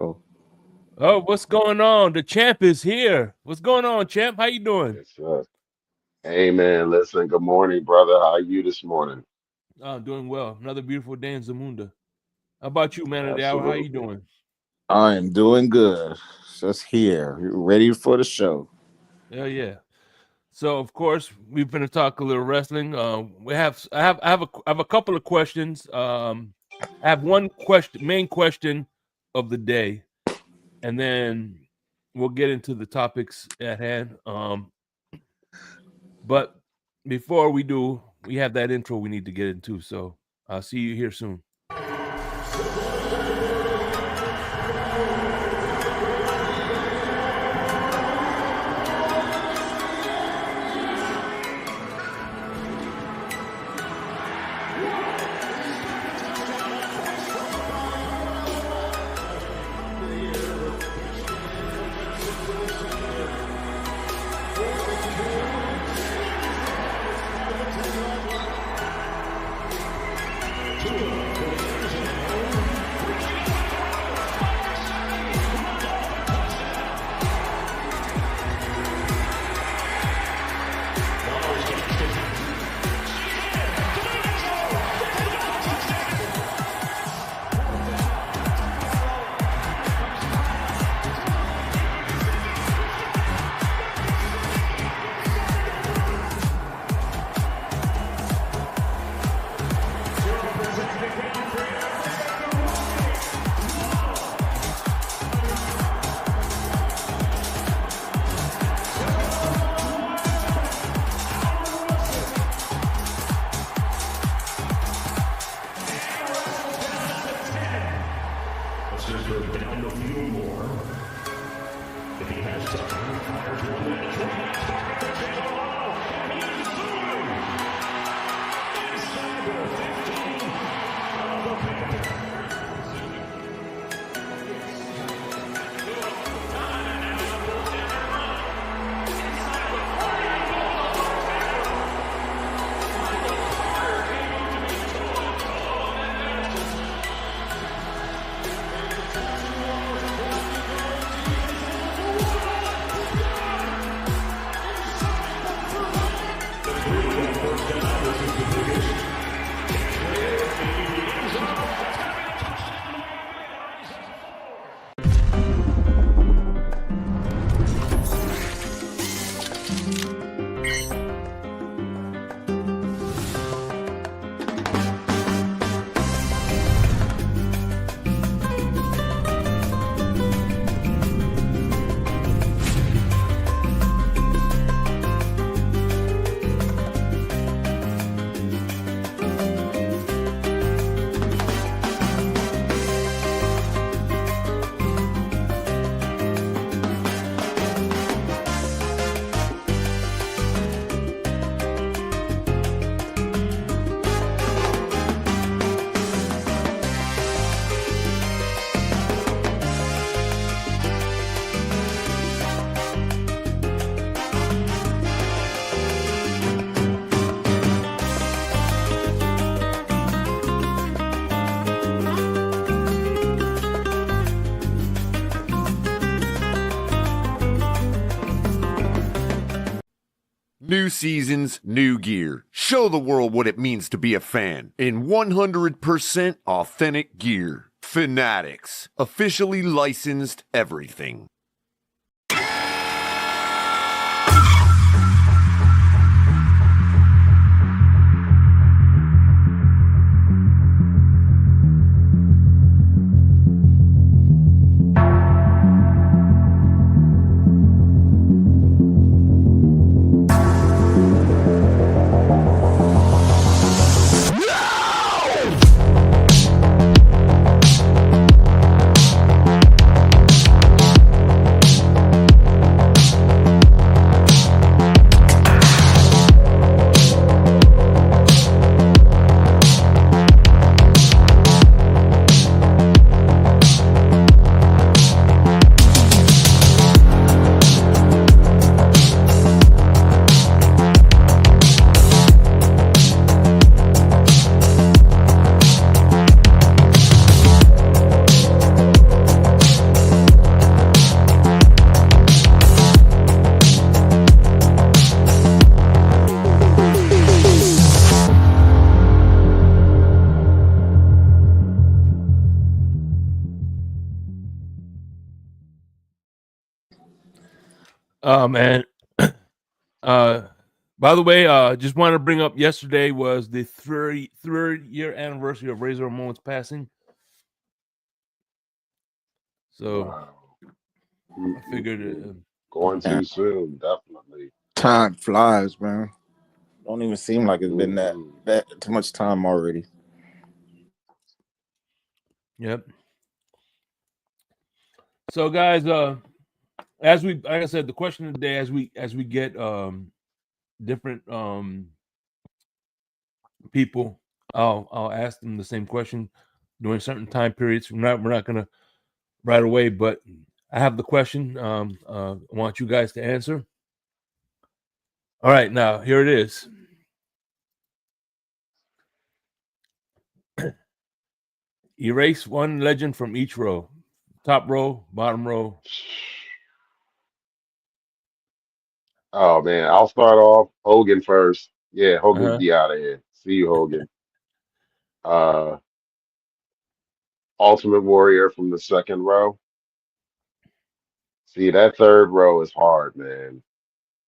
echo. Oh, what's going on? The champ is here. What's going on, champ? How you doing? Yes, sir. Hey, man, listen, good morning, brother. How are you this morning? Oh, doing well. Another beautiful day in Zamunda. How about you, man of the hour? How you Absolutely. doing? I am doing good. Just here, ready for the show. Hell yeah. So of course we're gonna talk a little wrestling. We have I have a couple of questions. I have one question, main question of the day, and then we'll get into the topics at hand. But before we do, we have that intro we need to get into. So I'll see you here soon. New seasons, new gear. Show the world what it means to be a fan in 100% authentic gear. Fanatics, officially licensed everything. Oh man. By the way, just wanted to bring up yesterday was the third year anniversary of Razor Ramon's passing. So Wow. I figured Going too soon, definitely. Time flies, man. Don't even seem like it's been that Mhm. too much time already. yep. So guys, as we like I said, the question of the day as we get different people, I'll ask them the same question during certain time periods. We're not gonna right away, but I have the question. I want you guys to answer. All right, now here it is. Erase one legend from each row. Top row, bottom row. Oh man, I'll start off Hogan first. Yeah, Hogan Uh-huh. be out of here. See you, Hogan. Uh, Ultimate Warrior from the second row. See, that third row is hard, man.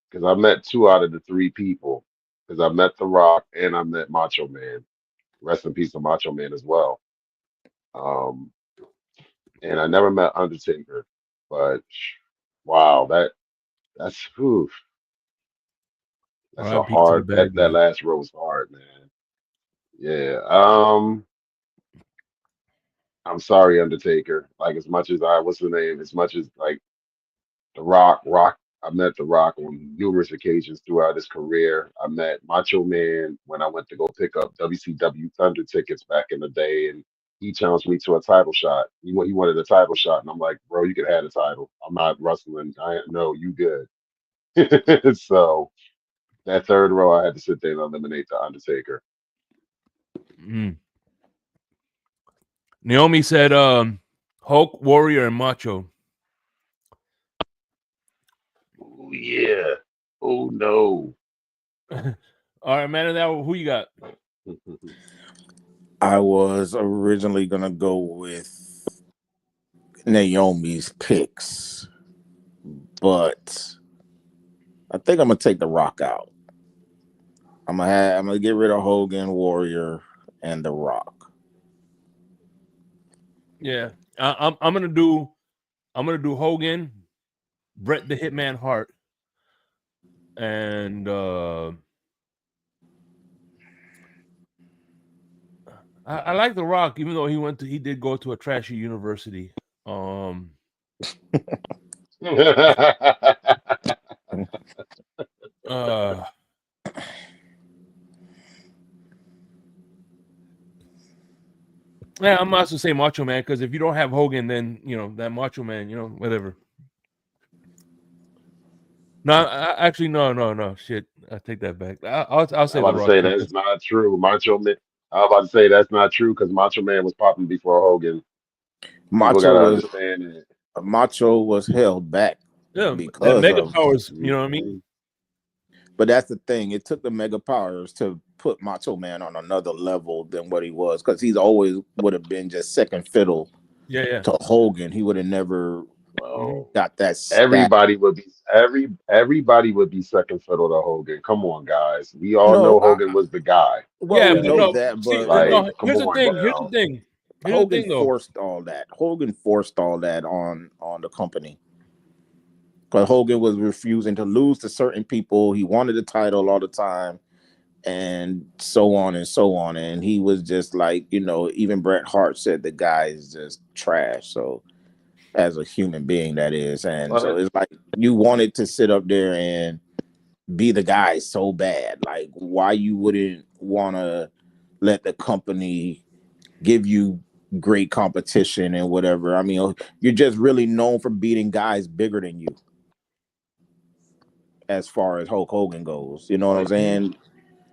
Because I met two out of the three people. Because I met The Rock and I met Macho Man. Rest in peace to Macho Man as well. Um, and I never met Undertaker. But wow, that's whew, that's a R.I.P. to the hard bad that guy. last row is hard, man. Yeah. I'm sorry, Undertaker. Like as much as what's the name? As much as like Rock. I met The Rock on numerous occasions throughout his career. I met Macho Man when I went to go pick up WCW Thunder tickets back in the day, and he challenged me to a title shot. He wanted a title shot, and I'm like, bro, you could have the title. I'm not wrestling. I no, you good. So that third row, I had to sit there and eliminate the Undertaker. Mm. Naomi said, Hulk, Warrior, and Macho. Oh yeah. Oh no. All right, man. Now, who you got? I was originally gonna go with Naomi's picks, but I think I'm gonna take the Rock out. I'm gonna get rid of Hogan, Warrior, and the Rock. Yeah, I'm gonna do Hogan, Bret the Hitman Hart, and I like The Rock, even though he did go to a trashy university. Um, uh, yeah, I'm not to say Macho Man because if you don't have Hogan, then you know that Macho Man, you know, whatever. No, actually, no. Shit, I take that back. I'll I'm say about The to Rock say too. that's not true. Macho Man. I'm about to say that's not true because Macho Man was popping before Hogan. People got Macho to was understand it. Macho was held back Yeah, that because Mega of, Powers. You know what I mean? Mhm. but that's the thing. It took the mega powers to put Macho Man on another level than what he was, because he's always would have been just second fiddle Yeah. to Hogan. He would have never Hmm. Well, got that stat. everybody would be second fiddle to Hogan. Come on, guys. We all No, know Hogan was the guy. well, Yeah, we but know Okay, no. that, See, but like, no. come on Here's the now. thing. Here's the Hogan thing, though. forced all that. Hogan forced all that on the company, because Hogan was refusing to lose to certain people. He wanted the title all the time, and so on and so on. And he was just like, even Bret Hart said the guy is just trash. So as a human being, that is. And so But it's like you wanted to sit up there and be the guy so bad. Like, why you wouldn't want to let the company give you great competition and whatever. I mean, you're just really known for beating guys bigger than you as far as Hulk Hogan goes. You know what I'm well, saying?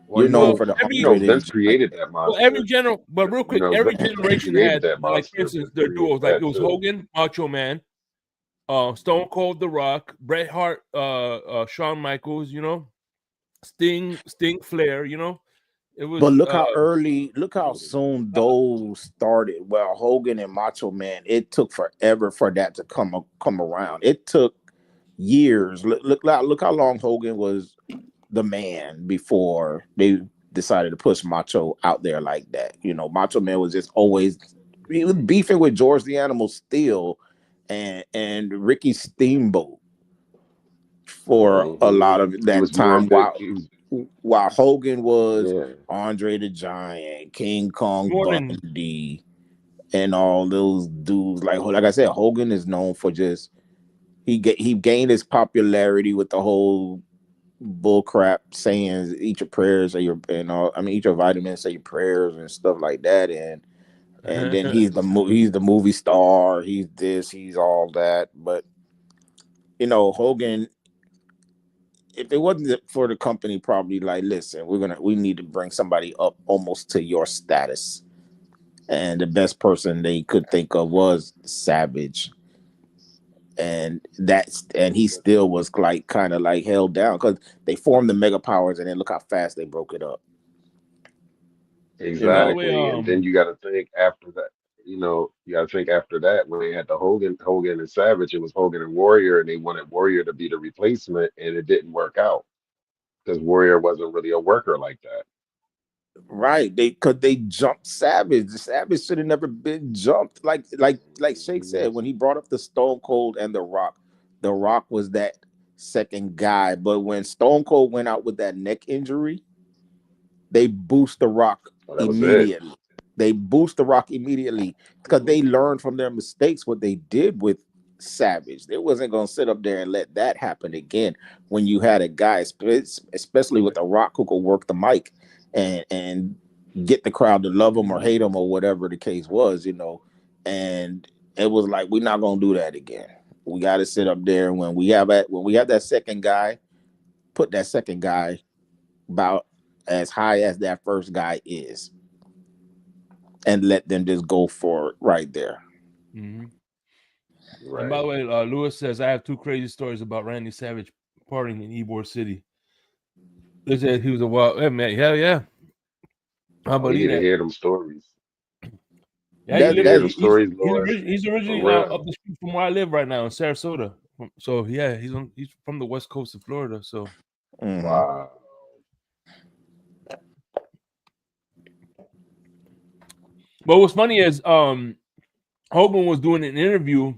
well, You're known Well, for the every 100 and Vince shit like created that. that monster. but real quick, every Vince generation created had, that like, for monster. instance, Vince their created duos. Like it that was too. Hogan, Macho Man, Stone Cold, The Rock, Bret Hart, Shawn Michaels. You know, Sting, Flair. You know, it But was look how soon those started. Well, Hogan and Macho Man, it took forever for that to come around. It took years. Look how long Hogan was the man before they decided to push Macho out there like that. You know, Macho Man was just always, he was beefing with George the Animal Steel and Ricky Steamboat for Yeah, a lot of he that was more time, big. He was, while Hogan was yeah, Andre the Giant, King Kong Morning. Bundy, and all those dudes. Like I said, Hogan is known for just he gained his popularity with the whole bull crap saying eat your prayers or your and all. I mean, eat your vitamins, say your prayers and stuff like that. And then he's the movie star. He's this. He's all that. But you know, Hogan, if it wasn't for the company, probably like, listen, we need to bring somebody up almost to your status. And the best person they could think of was Savage. And he still was like kind of like held down because they formed the mega powers and then look how fast they broke it up. You And by the know, way, exactly. And then you got to think after that. You got to think after that when they had the Hogan and Savage, it was Hogan and Warrior, and they wanted Warrior to be the replacement, and it didn't work out because Warrior wasn't really a worker like that. right? They jumped Savage. The Savage should have never been jumped. Like Shake Mhm. said when he brought up the Stone Cold and the Rock. The Rock was that second guy, but when Stone Cold went out with that neck injury, they boost the Rock So that was it. immediately. They boost the Rock immediately because they learned from their mistakes what they did with Savage. They wasn't gonna sit up there and let that happen again. When you had a guy, especially with the Rock, who could work the mic and get the crowd to love him or hate him or whatever the case was, you know. And it was like we're not gonna do that again. We got to sit up there, and when we have that second guy, put that second guy about as high as that first guy is and let them just go for it right there. mhm. And by Right. the way, Lewis says I have two crazy stories about Randy Savage partying in Ybor City. They said he was a wild hey, man. Hell yeah, I Oh, we need believe to that. hear them stories. Yeah, he We need That to lives. hear that them stories, Lord, He's for originally up real. the street from where I live right now in Sarasota. So yeah, he's from the west coast of Florida. So, mhm. Wow. but what's funny is Hogan was doing an interview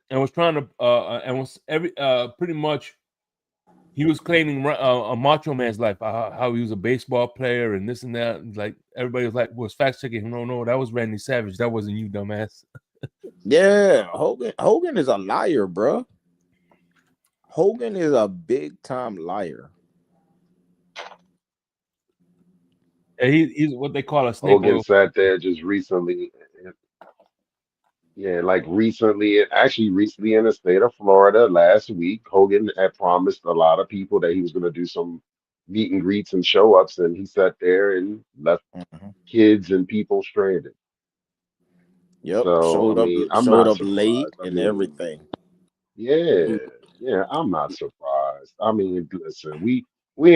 and was trying to and was every pretty much he was claiming a Macho Man's life, how he was a baseball player and this and that. And like everybody was fact checking him. No, that was Randy Savage. That wasn't you, dumbass. Yeah, Hogan is a liar, bro. Hogan is a big time liar. Yeah, he's what they call a snake Hogan oil. sat there just recently. Yeah, like recently, actually recently in the state of Florida last week, Hogan had promised a lot of people that he was going to do some meet and greets and show ups, and he sat there and left Mhm. kids and people stranded. Yep, So, I mean, I'm showed not up late surprised. I and mean, everything. yeah, yeah, I'm not surprised. I mean, listen, we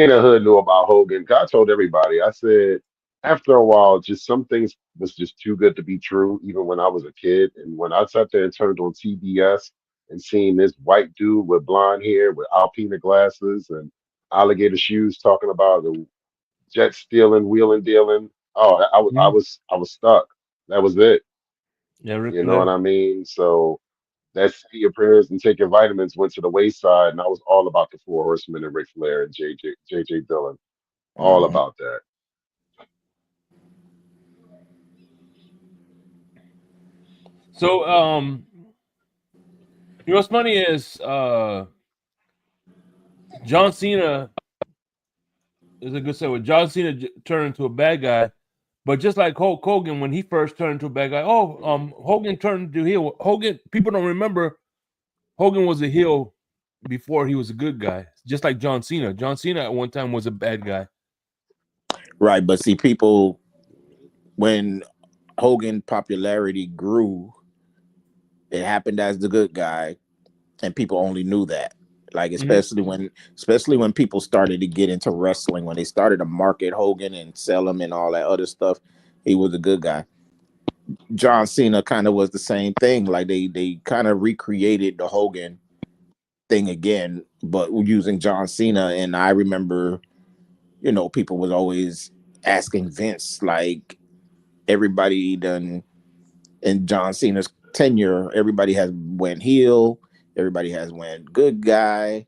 in the hood knew about Hogan. I told everybody. I said after a while, just some things was just too good to be true. Even when I was a kid, and when I sat there and turned on TBS and seen this white dude with blonde hair, with Alpina glasses and alligator shoes, talking about the jet stealing, wheeling, dealing. Oh, Mhm. I was stuck. That was it. Yeah, Ric You know what Flair. I mean? So. That say your prayers and take your vitamins went to the wayside, and I was all about the Four Horsemen and Ric Flair and JJ Dillon, all Mhm. about that. So you know what's funny is John Cena is a good segue. John Cena turned into a bad guy, but just like Hulk Hogan when he first turned into a bad guy, Hogan turned to heel. Hogan, people don't remember Hogan was a heel before he was a good guy. Just like John Cena. John Cena at one time was a bad guy. Right, but see, people when Hogan popularity grew, it happened as the good guy, and people only knew that. Like Mhm. especially when people started to get into wrestling, when they started to market Hogan and sell him and all that other stuff, he was a good guy. John Cena kind of was the same thing. Like they kind of recreated the Hogan thing again, but using John Cena. And I remember, people was always asking Vince, like, everybody done in John Cena's tenure, everybody has went heel, everybody has went good guy,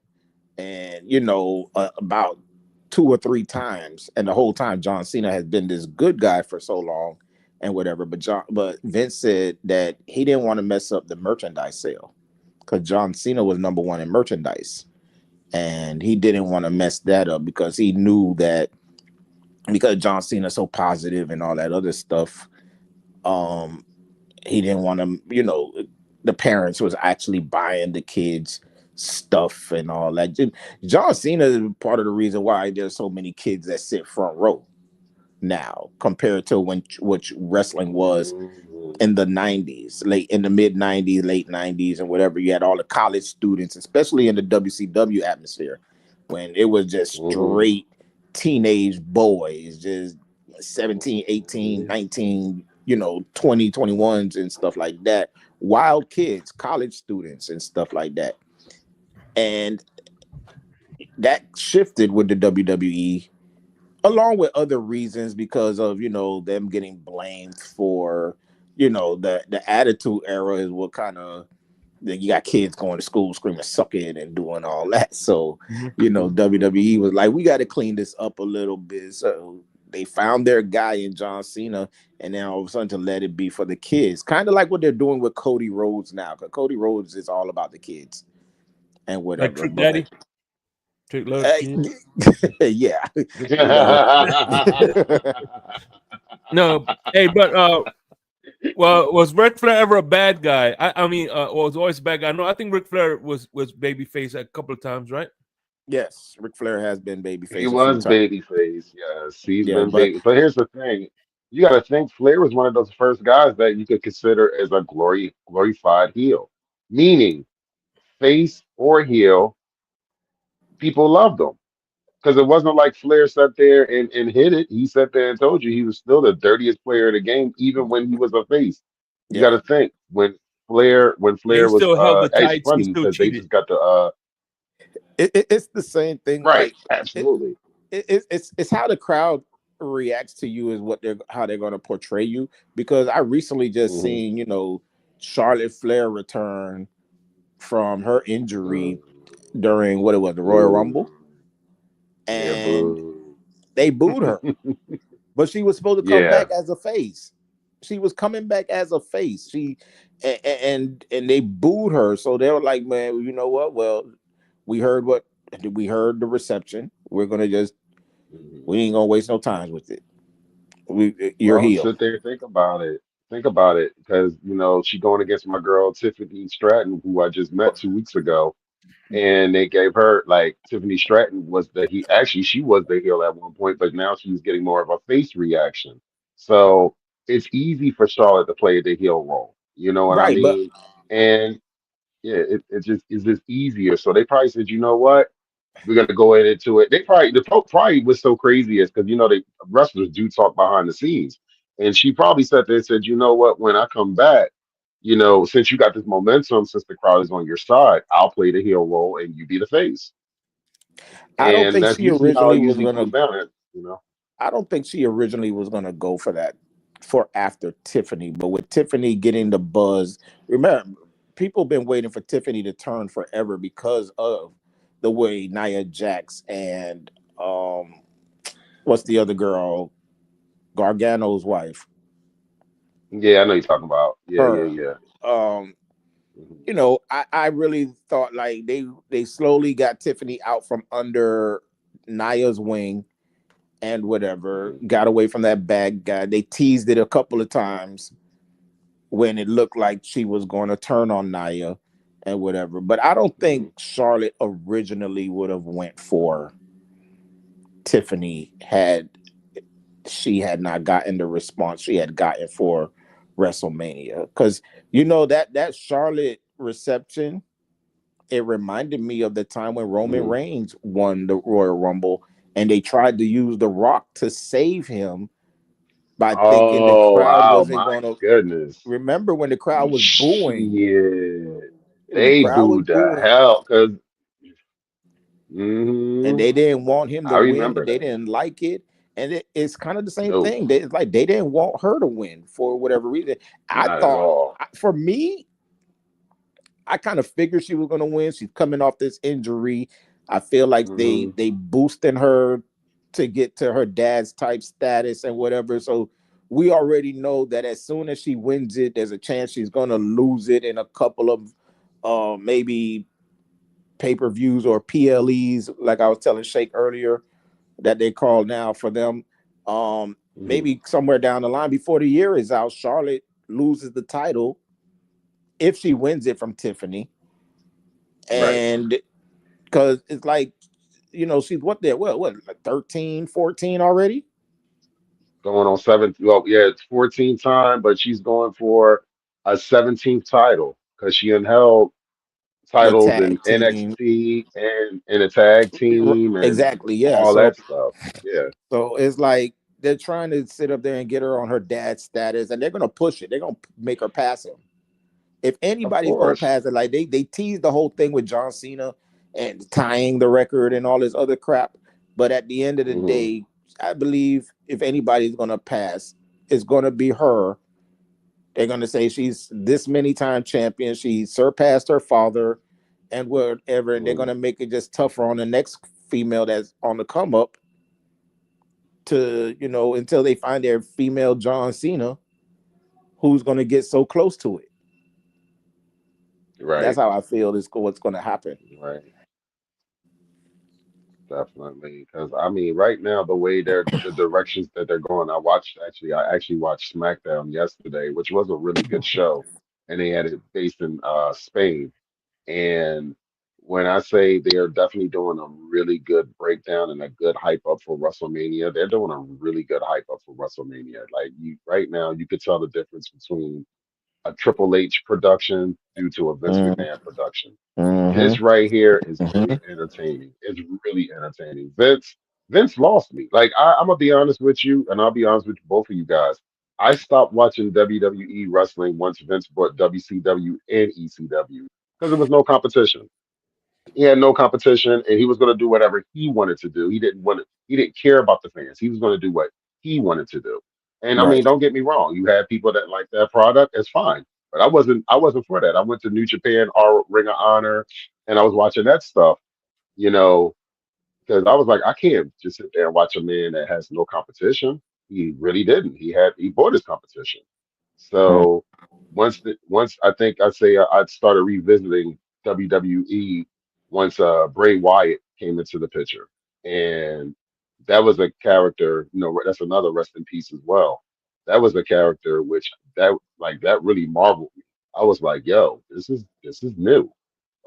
and about two or three times, and the whole time John Cena has been this good guy for so long, and whatever. But Vince said that he didn't want to mess up the merchandise sale because John Cena was number one in merchandise, and he didn't want to mess that up because he knew that because John Cena's so positive and all that other stuff. Um, he didn't want to, the parents was actually buying the kids stuff and all that. John Cena is part of the reason why there's so many kids that sit front row now compared to when which wrestling was Mhm. in the 90s, late in the mid 90s, late 90s, and whatever. You had all the college students, especially in the WCW atmosphere, when it was just Mhm. straight teenage boys, just 17, 18, Mhm. 19, 20, 21s and stuff like that. Wild kids, college students, and stuff like that. And that shifted with the WWE along with other reasons because of them getting blamed for the attitude era is what kind of you got kids going to school screaming suck it and doing all that. So Mhm. WWE was like, we got to clean this up a little bit. So they found their guy in John Cena, and then all of a sudden to let it be for the kids, kind of like what they're doing with Cody Rhodes now, because Cody Rhodes is all about the kids and Like whatever. Trick But Daddy, Trick Love's uh, kid. yeah, you know. No, hey, but well, was Ric Flair ever a bad guy? I mean, was always a bad guy. No, I think Ric Flair was babyface a couple of times, right? Yes, Ric Flair has been He babyface a few was times. babyface, yes. He's Yeah, been but baby. But here's the thing. You got to think Flair was one of those first guys that you could consider as a glorified heel. Meaning, face or heel, people loved him. Because it wasn't like Flair sat there and hit it. He sat there and told you he was still the dirtiest player in the game, even when he was a face. You got yeah, to think when Yeah, he Flair was still held the it's tights. He funny still because they cheated. just got the it's the same thing. right, Like it, absolutely. it's how the crowd reacts to you is what they're how they're going to portray you. Because I recently just Hmm. seen Charlotte Flair return from her injury during what it was the Royal Boo. Rumble, Yeah, and boo. they booed her, but she was supposed to come Yeah. back as a face. She was coming back as a face. And they booed her, so they were like, "Man, you know what? Well, we heard the reception. We're gonna just Mhm. we ain't gonna waste no time with it. You're Well, healed, sit there, think about it. Think about it, because she going against my girl Tiffany Stratton, who I just met 2 weeks ago, and they gave her like Tiffany Stratton was the he actually she was the heel at one point, but now she's getting more of a face reaction. So it's easy for Charlotte to play the heel role. You know what I right? But mean? And yeah, it just is just easier. So they probably said, you know what? We're gonna go into it. They probably the Pope probably was so crazy is because they wrestlers do talk behind the scenes, and she probably sat there and said, you know what? When I come back, since you got this momentum, since the crowd is on your side, I'll play the heel role and you be the face, I don't and think that's she usually how it originally was usually gonna. goes down. I don't think she originally was gonna go for that for after Tiffany, but with Tiffany getting the buzz, remember people been waiting for Tiffany to turn forever because of the way Nia Jax and what's the other girl, Gargano's wife, Yeah, I know you're talking about. Yeah, yeah, her. yeah. Um, Mhm, I really thought like they slowly got Tiffany out from under Nia's wing and whatever, mhm, got away from that bad guy. They teased it a couple of times when it looked like she was going to turn on Nia and whatever. But I don't think mhm. Charlotte originally would have went for Tiffany had she had not gotten the response she had gotten for WrestleMania. Because that Charlotte reception, it reminded me of the time when Roman Mhm. Reigns won the Royal Rumble and they tried to use The Rock to save him by thinking the Oh, crowd wow, wasn't my going to goodness. remember when the crowd was booing. Shit. When the They crowd was booed the booing, hell because and Hmm. they didn't want him I to win. remember They that. didn't like it, and it's kind of the same No, thing. It's like they didn't want her to win for whatever reason. I not at thought, all. for me, I kind of figured she was going to win. She's coming off this injury. I feel like Hmm. they boosting her to get to her dad's type status and whatever. So we already know that as soon as she wins it, there's a chance she's going to lose it in a couple of maybe pay-per-views or PLEs, like I was telling Shake earlier, that they call now for them. Hmm. Maybe somewhere down the line before the year is out, Charlotte loses the title if she wins it from Tiffany. Right. And because it's like, she's what there, what, like 13, 14 already? Going on 7. Well, yeah, it's 14 time, but she's going for a 17th title because she held The titles in tag team. NXT and in a tag team and Exactly, yeah. all So that stuff. Yeah, it's like they're trying to sit up there and get her on her dad's status, and they're gonna push it. They're gonna make her pass him. If of anybody's gonna course. pass it, like they teased the whole thing with John Cena and tying the record and all this other crap. But at the end of the Hmm. day, I believe if anybody's gonna pass, it's gonna be her. They're gonna say she's this many time champion. She surpassed her father and whatever, and they're Hmm. gonna make it just tougher on the next female that's on the come up to, until they find their female John Cena who's gonna get so close to it. That's Right, how I feel is what's gonna happen. right. Definitely. Because I mean, right now, the way the directions that they're going, I actually watched SmackDown yesterday, which was a really good show, and they had it based in Spain. And when I say they are definitely doing a really good breakdown and a good hype up for WrestleMania, they're doing a really good hype up for WrestleMania. Like you, right now, you could tell the difference between a Triple H production due to a Vince Mm-hmm. McMahon production. Mm-hmm. This right here is really entertaining. It's really entertaining. Vince lost me. Like I'm gonna be honest with you, and I'll be honest with both of you guys. I stopped watching WWE wrestling once Vince brought WCW and ECW because there was no competition. He had no competition, and he was going to do whatever he wanted to do. He didn't want it. He didn't care about the fans. He was going to do what he wanted to do. And I mean, Right. don't get me wrong. You had people that like that product. It's fine. But I wasn't. I wasn't for that. I went to New Japan, our Ring of Honor, and I was watching that stuff. You know, because I was like, I can't just sit there and watch a man that has no competition. He really didn't. He bought his competition. Mm. So once I think I started revisiting WWE once Bray Wyatt came into the picture, and that was a character. That's another rest in peace as well. That was a character which that really marveled me. I was like, yo, this is new.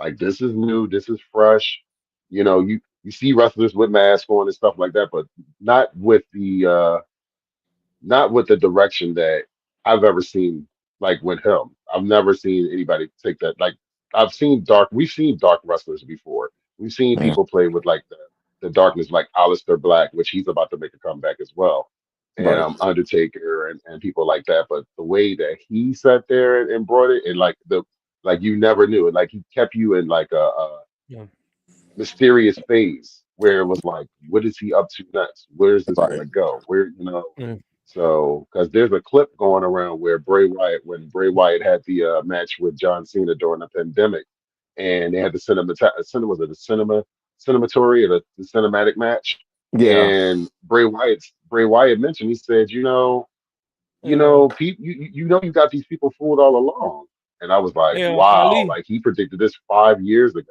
Like this is new. This is fresh. You see wrestlers with masks on and stuff like that, but not with the not with the direction that I've ever seen, like with him. I've never seen anybody take that. Like we've seen dark wrestlers before. We've seen Mm. people play with like the darkness, like Aleister Black, which he's about to make a comeback as well, and Right. Undertaker and people like that. But the way that he sat there and brought it, and like you never knew it, like he kept you in like a Yeah. mysterious phase where it was like, what is he up to next? Where is this going Right. to go? Yeah. So, because there's a clip going around where when Bray Wyatt had the match with John Cena during the pandemic, and they had the was it the cinematory or the cinematic match, Yeah. and Bray Wyatt mentioned, he said, Uh, you got these people fooled all along, and I was like, wow, Ali, like he predicted this 5 years ago.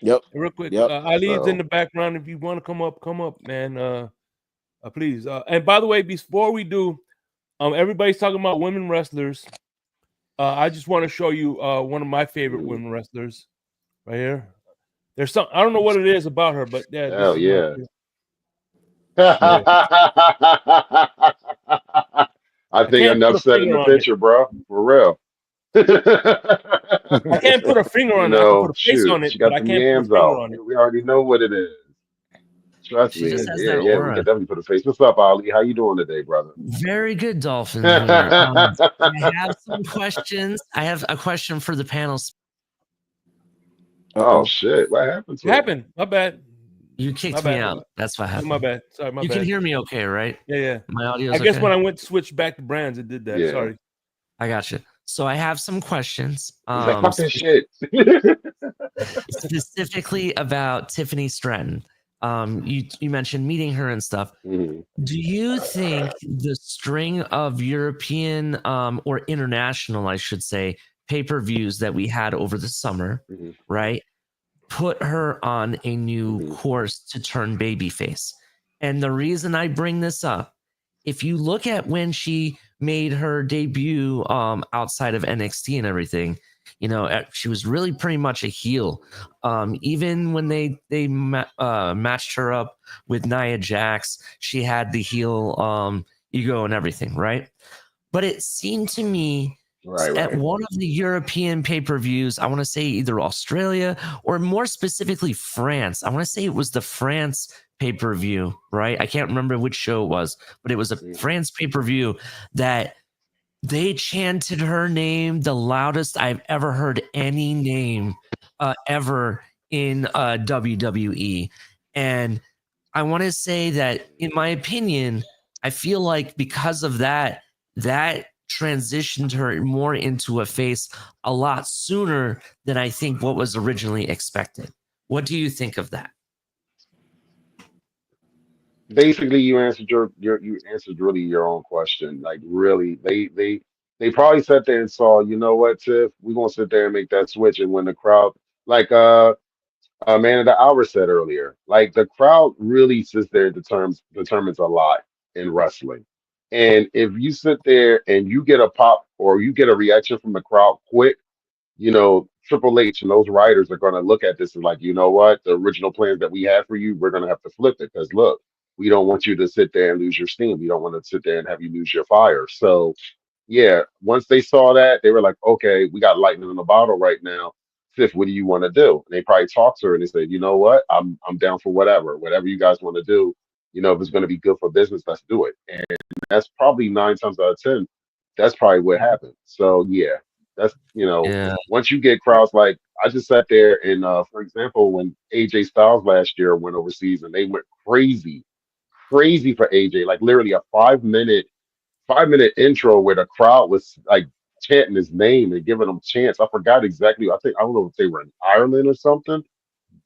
Yep. real quick. Yep. Ali is in So, the background. If you want to come up, man. Please. And by the way, before we do, everybody's talking about women wrestlers. I just want to show you one of my favorite mm, women wrestlers right here. There's some I don't know what it is about her, but yeah, this hell is my yeah. yeah. I I think can't put enough a said in finger the on it. picture, bro. For real. I can't put a finger on it. I can put a face Shoot, on it, she but got I them can't put a yams finger out. on it. We already know what it is. Trust She just me. has Yeah, that yeah, we aura. could definitely put a face. What's up, Ali? How you doing today, brother? Very good, Dolphin here. I have some questions. I have a question for the panel. Oh Uh-oh. shit, what happened What to him? happened? My bad. You kicked My me bad. out. That's what happened. My bad. Sorry, my You bad. can hear me okay, right? Yeah. My audio I is guess okay? when I went to switch back to brands, it did that. Yeah. Sorry. I got you. So I have some questions. He's like, fuck this shit. Specifically about Tiffany Stratton. You mentioned meeting her and stuff. Mhm. Do you think the string of European or international, I should say, pay-per-views that we had over the summer, Mhm. right, put her on a new Mhm. course to turn babyface? And the reason I bring this up, if you look at when she made her debut outside of NXT and everything, she was really pretty much a heel. Even when they matched her up with Nia Jax, she had the heel ego and everything, right? But it seemed to me at Right. one of the European pay-per-views, I want to say either Australia or more specifically France. I want to say it was the France pay-per-view, right? I can't remember which show it was, but it was a Mhm. France pay-per-view that they chanted her name the loudest I've ever heard any name ever in WWE. And I want to say that, in my opinion, I feel like because of that, that transitioned her more into a face a lot sooner than I think what was originally expected. What do you think of that? Basically, you answered you answered really your own question. Like really, they probably sat there and saw, you know what, Tiff, we're gonna sit there and make that switch. And when the crowd, like Man of the Hour said earlier, like the crowd really sits there and determines a lot in wrestling. And if you sit there and you get a pop or you get a reaction from the crowd quick, Triple H and those writers are going to look at this and like, you know what, the original plans that we had for you, we're going to have to flip it because look, we don't want you to sit there and lose your steam. We don't want to sit there and have you lose your fire. So yeah, once they saw that, they were like, okay, we got lightning in the bottle right now. Fifth, what do you want to do? And they probably talked to her and they said, you know what, I'm down for whatever you guys want to do. If it's going to be good for business, let's do it. And that's probably 9 times out of 10. That's probably what happened. So yeah, that's Yeah. once you get crowds like I just sat there and for example, when AJ Styles last year went overseas and they went crazy for AJ, like literally a 5-minute intro where the crowd was like chanting his name and giving him chants. I forgot exactly. I don't know if they were in Ireland or something.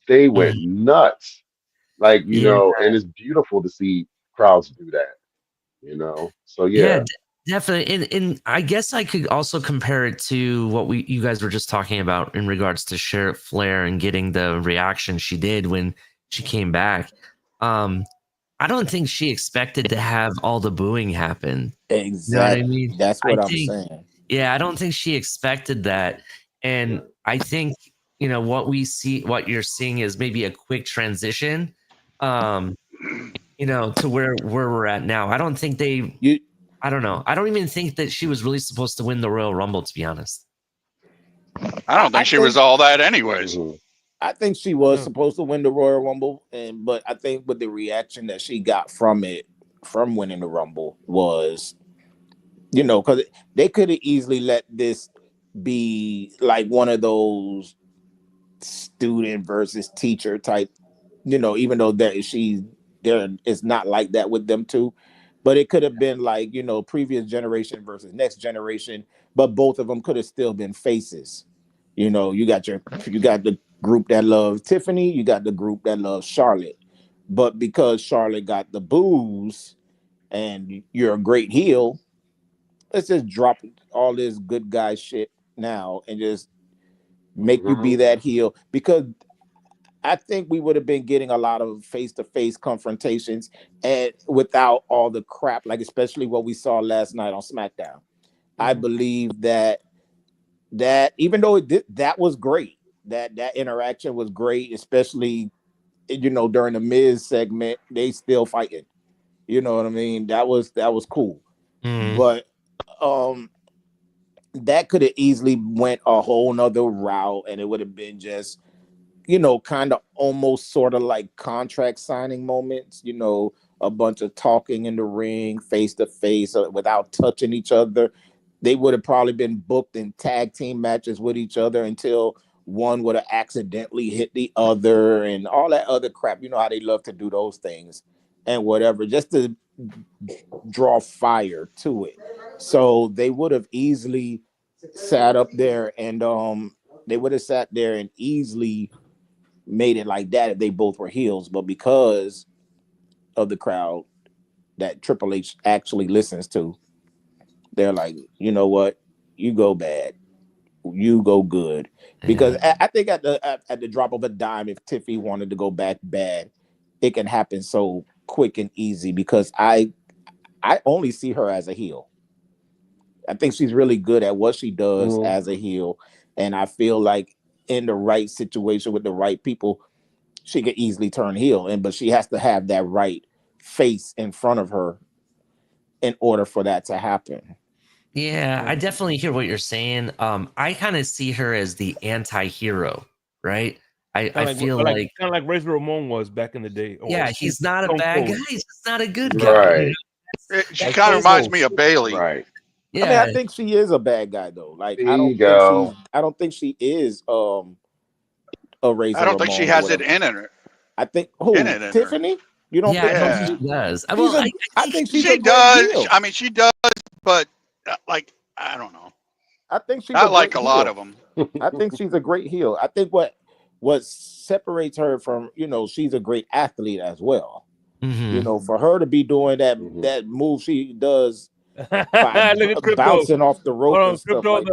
They went Mhm. nuts. Like, Yeah. and it's beautiful to see crowds do that. So Yeah, yeah. definitely. And I guess I could also compare it to what you guys were just talking about in regards to Charlotte Flair and getting the reaction she did when she came back. I don't think she expected to have all the booing happen. You know what I Exactly. mean? That's I what I'm think, saying. yeah, I don't think she expected that. And I think, what you're seeing is maybe a quick transition, um, to where we're at now. I don't think You I don't know. I don't even think that she was really supposed to win the Royal Rumble, to be honest. I don't I think she was think all that anyways. Mhm. I think she was No. supposed to win the Royal Rumble, but I think with the reaction that she got from it, from winning the Rumble, was because they could have easily let this be like one of those student versus teacher type, even though there it's not like that with them too. But it could have been like, previous generation versus next generation, but both of them could have still been faces. You got the group that loves Tiffany, you got the group that loves Charlotte. But because Charlotte got the booze and you're a great heel, let's just drop all this good guy shit now and just make you be Mhm. that heel, because I think we would have been getting a lot of face-to-face confrontations and without all the crap, like especially what we saw last night on SmackDown. I Mhm. believe that even though that was great, that interaction was great, especially during the Miz segment, they still fighting. You know what I mean? That was cool, Mm. but um, that could have easily went a whole nother route, and it would have been just kind of almost sort of like contract signing moments, a bunch of talking in the ring, face to face, without touching each other. They would have probably been booked in tag team matches with each other until one would have accidentally hit the other and all that other crap. You know how they love to do those things and whatever, just to draw fire to it. So they would have easily sat up there and they would have sat there and easily made it like that if they both were heels. But because of the crowd that Triple H actually listens to, they're like, you know what, you go bad, you go good. Because I think at the drop of a dime, if Tiffy wanted to go back bad, it can happen so quick and easy. Because I only see her as a heel. I think she's really good at what she does as a heel, and I feel like in the right situation with the right people, she could easily turn heel. But she has to have that right face in front of her in order for that to happen. Yeah, I definitely hear what you're saying. I kind of see her as the anti-hero, right? I feel like kind of like Razor Ramon was back in the day. yeah, he's not a Stone bad Cold. guy. He's just not a good guy. You Right. She Like kind of Stone reminds Cold. me of Bailey. Right. know? I mean, I Yeah, think she is a bad guy though. Like There you go. I don't think she is a Razor I don't think she Ramon or has it whatever. in her. I think who In it in her. Tiffany? You don't yeah, I think don't Yeah. think she does. she's Well, a, I think think she's She a great does. heel. I mean, she does, but like I don't know. I think she's Not a like great a lot heel. of them. I think she's a great heel. I think what separates her from, she's a great athlete as well. Mhm. For her to be doing Mhm. that move she does by Look at Crypto. bouncing off the rope Hold on, and stuff Crypto, like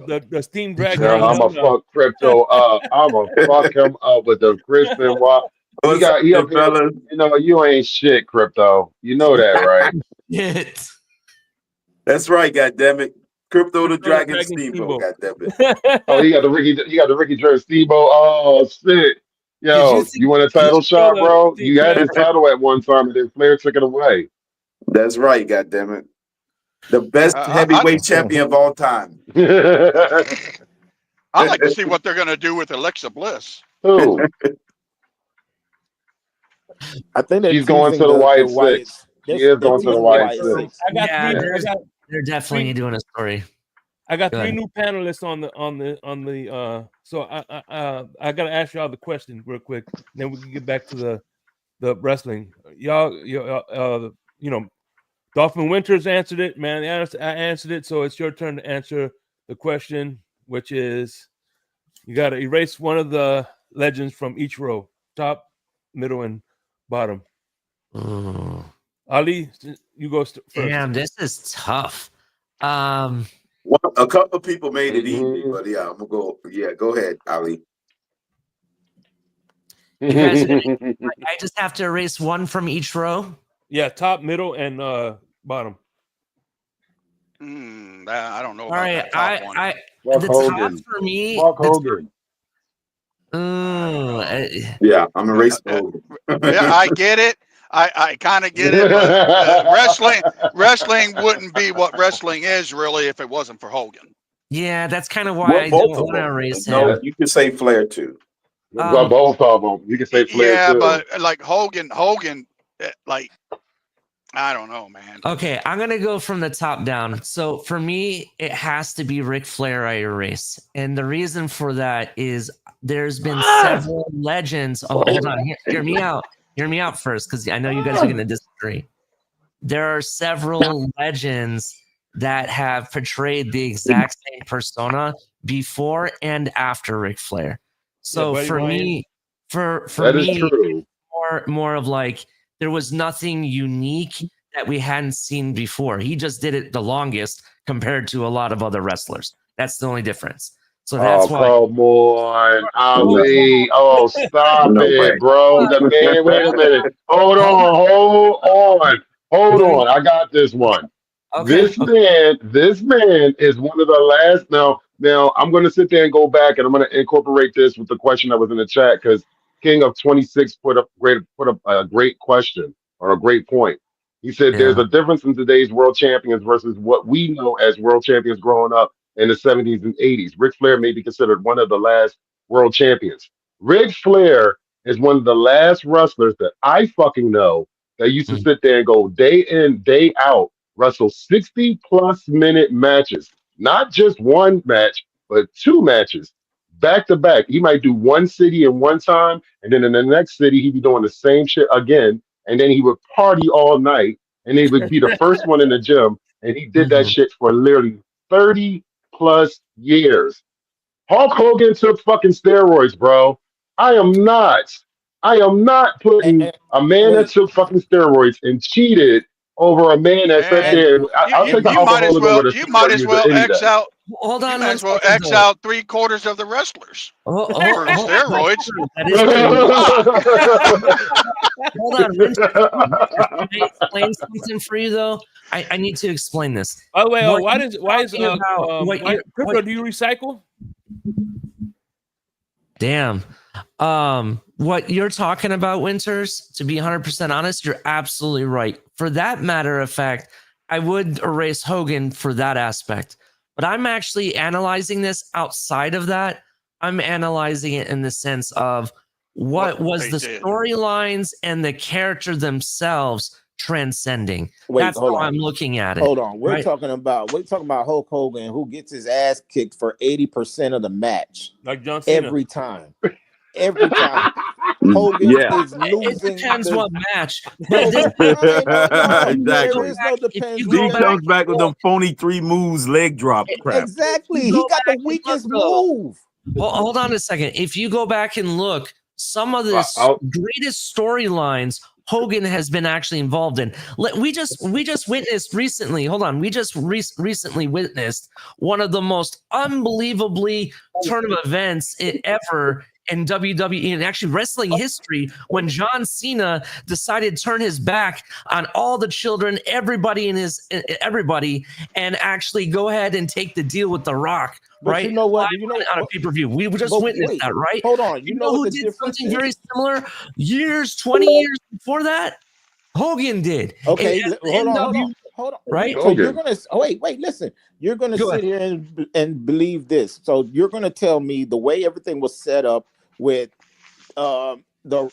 that. the steam dragon. Girl, hanging I'ma out now. fuck Crypto up. I'ma fuck him up with the Christian walk. He What's up here. fellas? You ain't shit, Crypto. You know that, right? It. That's right, goddammit. Crypto the Crypto the Dragon Dragon Steamboat, goddammit. Oh, you got the Ricky Jerry Steamboat. Oh shit. Did you Yo, see? you want a title shot, the bro? steam You had dragon. this title at one time and then Flair took it away. That's right, goddammit. The best heavyweight champion of all time. I'd like to see what they're gonna do with Alexa Bliss. Who? I think they're She's going teasing to the the Wyatt Wyatt. Six. She is They're going to the teasing the Wyatt Wyatt Six. Six. I got Yeah, three. they're definitely doing a story. I got Go three ahead. new panelists on the. So I gotta ask y'all the question real quick, then we can get back to the wrestling. Dolphin Winters answered it, man. I answered it, so it's your turn to answer the question, which is you got to erase one of the legends from each row, top, middle, and bottom. Ooh. Ali, you go first. Damn, this is tough. A couple of people made it easy, Mhm. but yeah, I'm gonna go. Yeah, go ahead, Ali. You guys, I just have to erase one from each row. Yeah, top, middle, and bottom. I don't know All about right, that top one. Fuck the Hogan. top for me. Fuck Hogan. Yeah, I'm erasing Hogan. Yeah, I get it. I kind of get it, but wrestling wouldn't be what wrestling is really if it wasn't for Hogan. Yeah, that's kind of why Well, I both don't of want to them. erase No, him. you can say Flair too. Well, both of them. You can say Flair Yeah, too. but like Hogan, like I don't know, man. Okay, I'm gonna go from the top down. So for me, it has to be Ric Flair I erase, and the reason for that is there's been several legends. Oh, hold on, hear me out. Hear me out first, because I know you guys are gonna disagree. There are several legends that have portrayed the exact same persona before and after Ric Flair. So Buddy for Ryan. me, for That is me, true. more of like there was nothing unique that we hadn't seen before. He just did it the longest compared to a lot of other wrestlers. That's the only difference. So that's why. Come on, Ali. Oh, stop No way. it, bro. The man, wait a minute. Hold on. I got this one. Okay. This man is one of the last. Now I'm going to sit there and go back, and I'm going to incorporate this with the question that was in the chat because King of 26 put up a great question or a great point. He said there's a difference in today's world champions versus what we know as world champions growing up in the 70s and 80s. Ric Flair may be considered one of the last world champions. Ric Flair is one of the last wrestlers that I fucking know that used to sit there and go day in, day out, wrestle 60 plus minute matches, not just one match, but two matches back to back. He might do one city in one time, and then in the next city he'd be doing the same shit again, and then he would party all night, and he would be the first one in the gym, and he did that Mhm. shit for literally 30 plus years. Hulk Hogan took fucking steroids, bro. I am not. I am not putting a man that Wait, took fucking steroids and cheated over a man that sat Man, and there. I'll take the you might as alcoholism well over the you might steroid as use well any X day. out Hold you on might one as well second, X though. out 3/4 of the wrestlers for That's steroids. true. That is true. Fuck. Hold on, Vince. Can I explain something for you though? I need to explain this. By the way, What why you're is talking about, what why you're, Crypto, what, do you recycle? damn. What you're talking about, Winters, to be 100% honest, you're absolutely right. For that matter of fact, I would erase Hogan for that aspect. But I'm actually analyzing this outside of that. I'm analyzing it in the sense of what was they the did. storylines and the character themselves transcending. wait, That's hold how on. I'm looking at it. Hold on. We're right? talking about Hulk Hogan, who gets his ass kicked for 80% of the match Like John Cena. every time. Every time. Hogan Yeah. is It losing depends the what match. no, But this, no. Exactly. There is no if depends you He go because back comes back with and them phony 3 moves leg drop crap. exactly you he go got the back and look, weakest though. move. Hold on a second. If you go back and look, some of the I'll- greatest storylines Hogan has been actually involved in. We just witnessed recently. Hold on, we just recently witnessed one of the most unbelievably turn of events ever in WWE and actually wrestling history when John Cena decided to turn his back on all the children, everybody and actually go ahead and take the deal with The Rock. But right? you know what? Live You know on a pay-per-view. We just but witnessed wait, that, right? hold on. You know who what the did difference something is? very similar 20 years before that? Hogan did. Okay, And hold on. right? So you're Hogan. gonna wait, listen. You're gonna Go sit here and believe this. So you're gonna tell me the way everything was set up with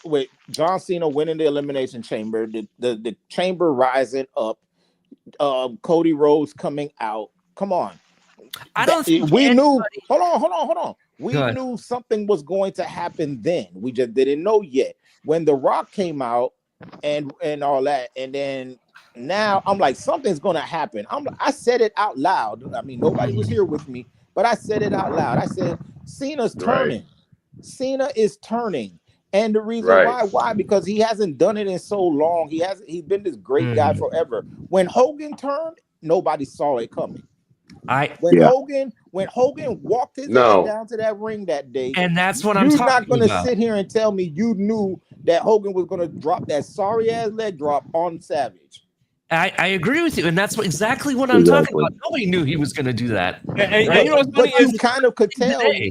with John Cena winning the elimination chamber, the chamber rising up, Cody Rhodes coming out. Come on. I don't think We knew. anybody. Hold on. We Go ahead. knew something was going to happen then. We just didn't know yet. When The Rock came out and all that, and then now I'm like, something's going to happen. I said it out loud. I mean, nobody was here with me, but I said it out loud. I said, Cena's Right. turning. Cena is turning. And the reason Right. why? Because he hasn't done it in so long. He's been this great guy forever. When Hogan turned, nobody saw it coming. When Hogan walked his ass down to that ring that day, and that's what I'm you're talking not gonna about. sit here and tell me you knew that Hogan was gonna drop that sorry ass leg drop on Savage. I agree with you, and that's exactly what I'm talking about. Nobody knew he was going to do that. And you know what's funny But you kind of could tell. Hey,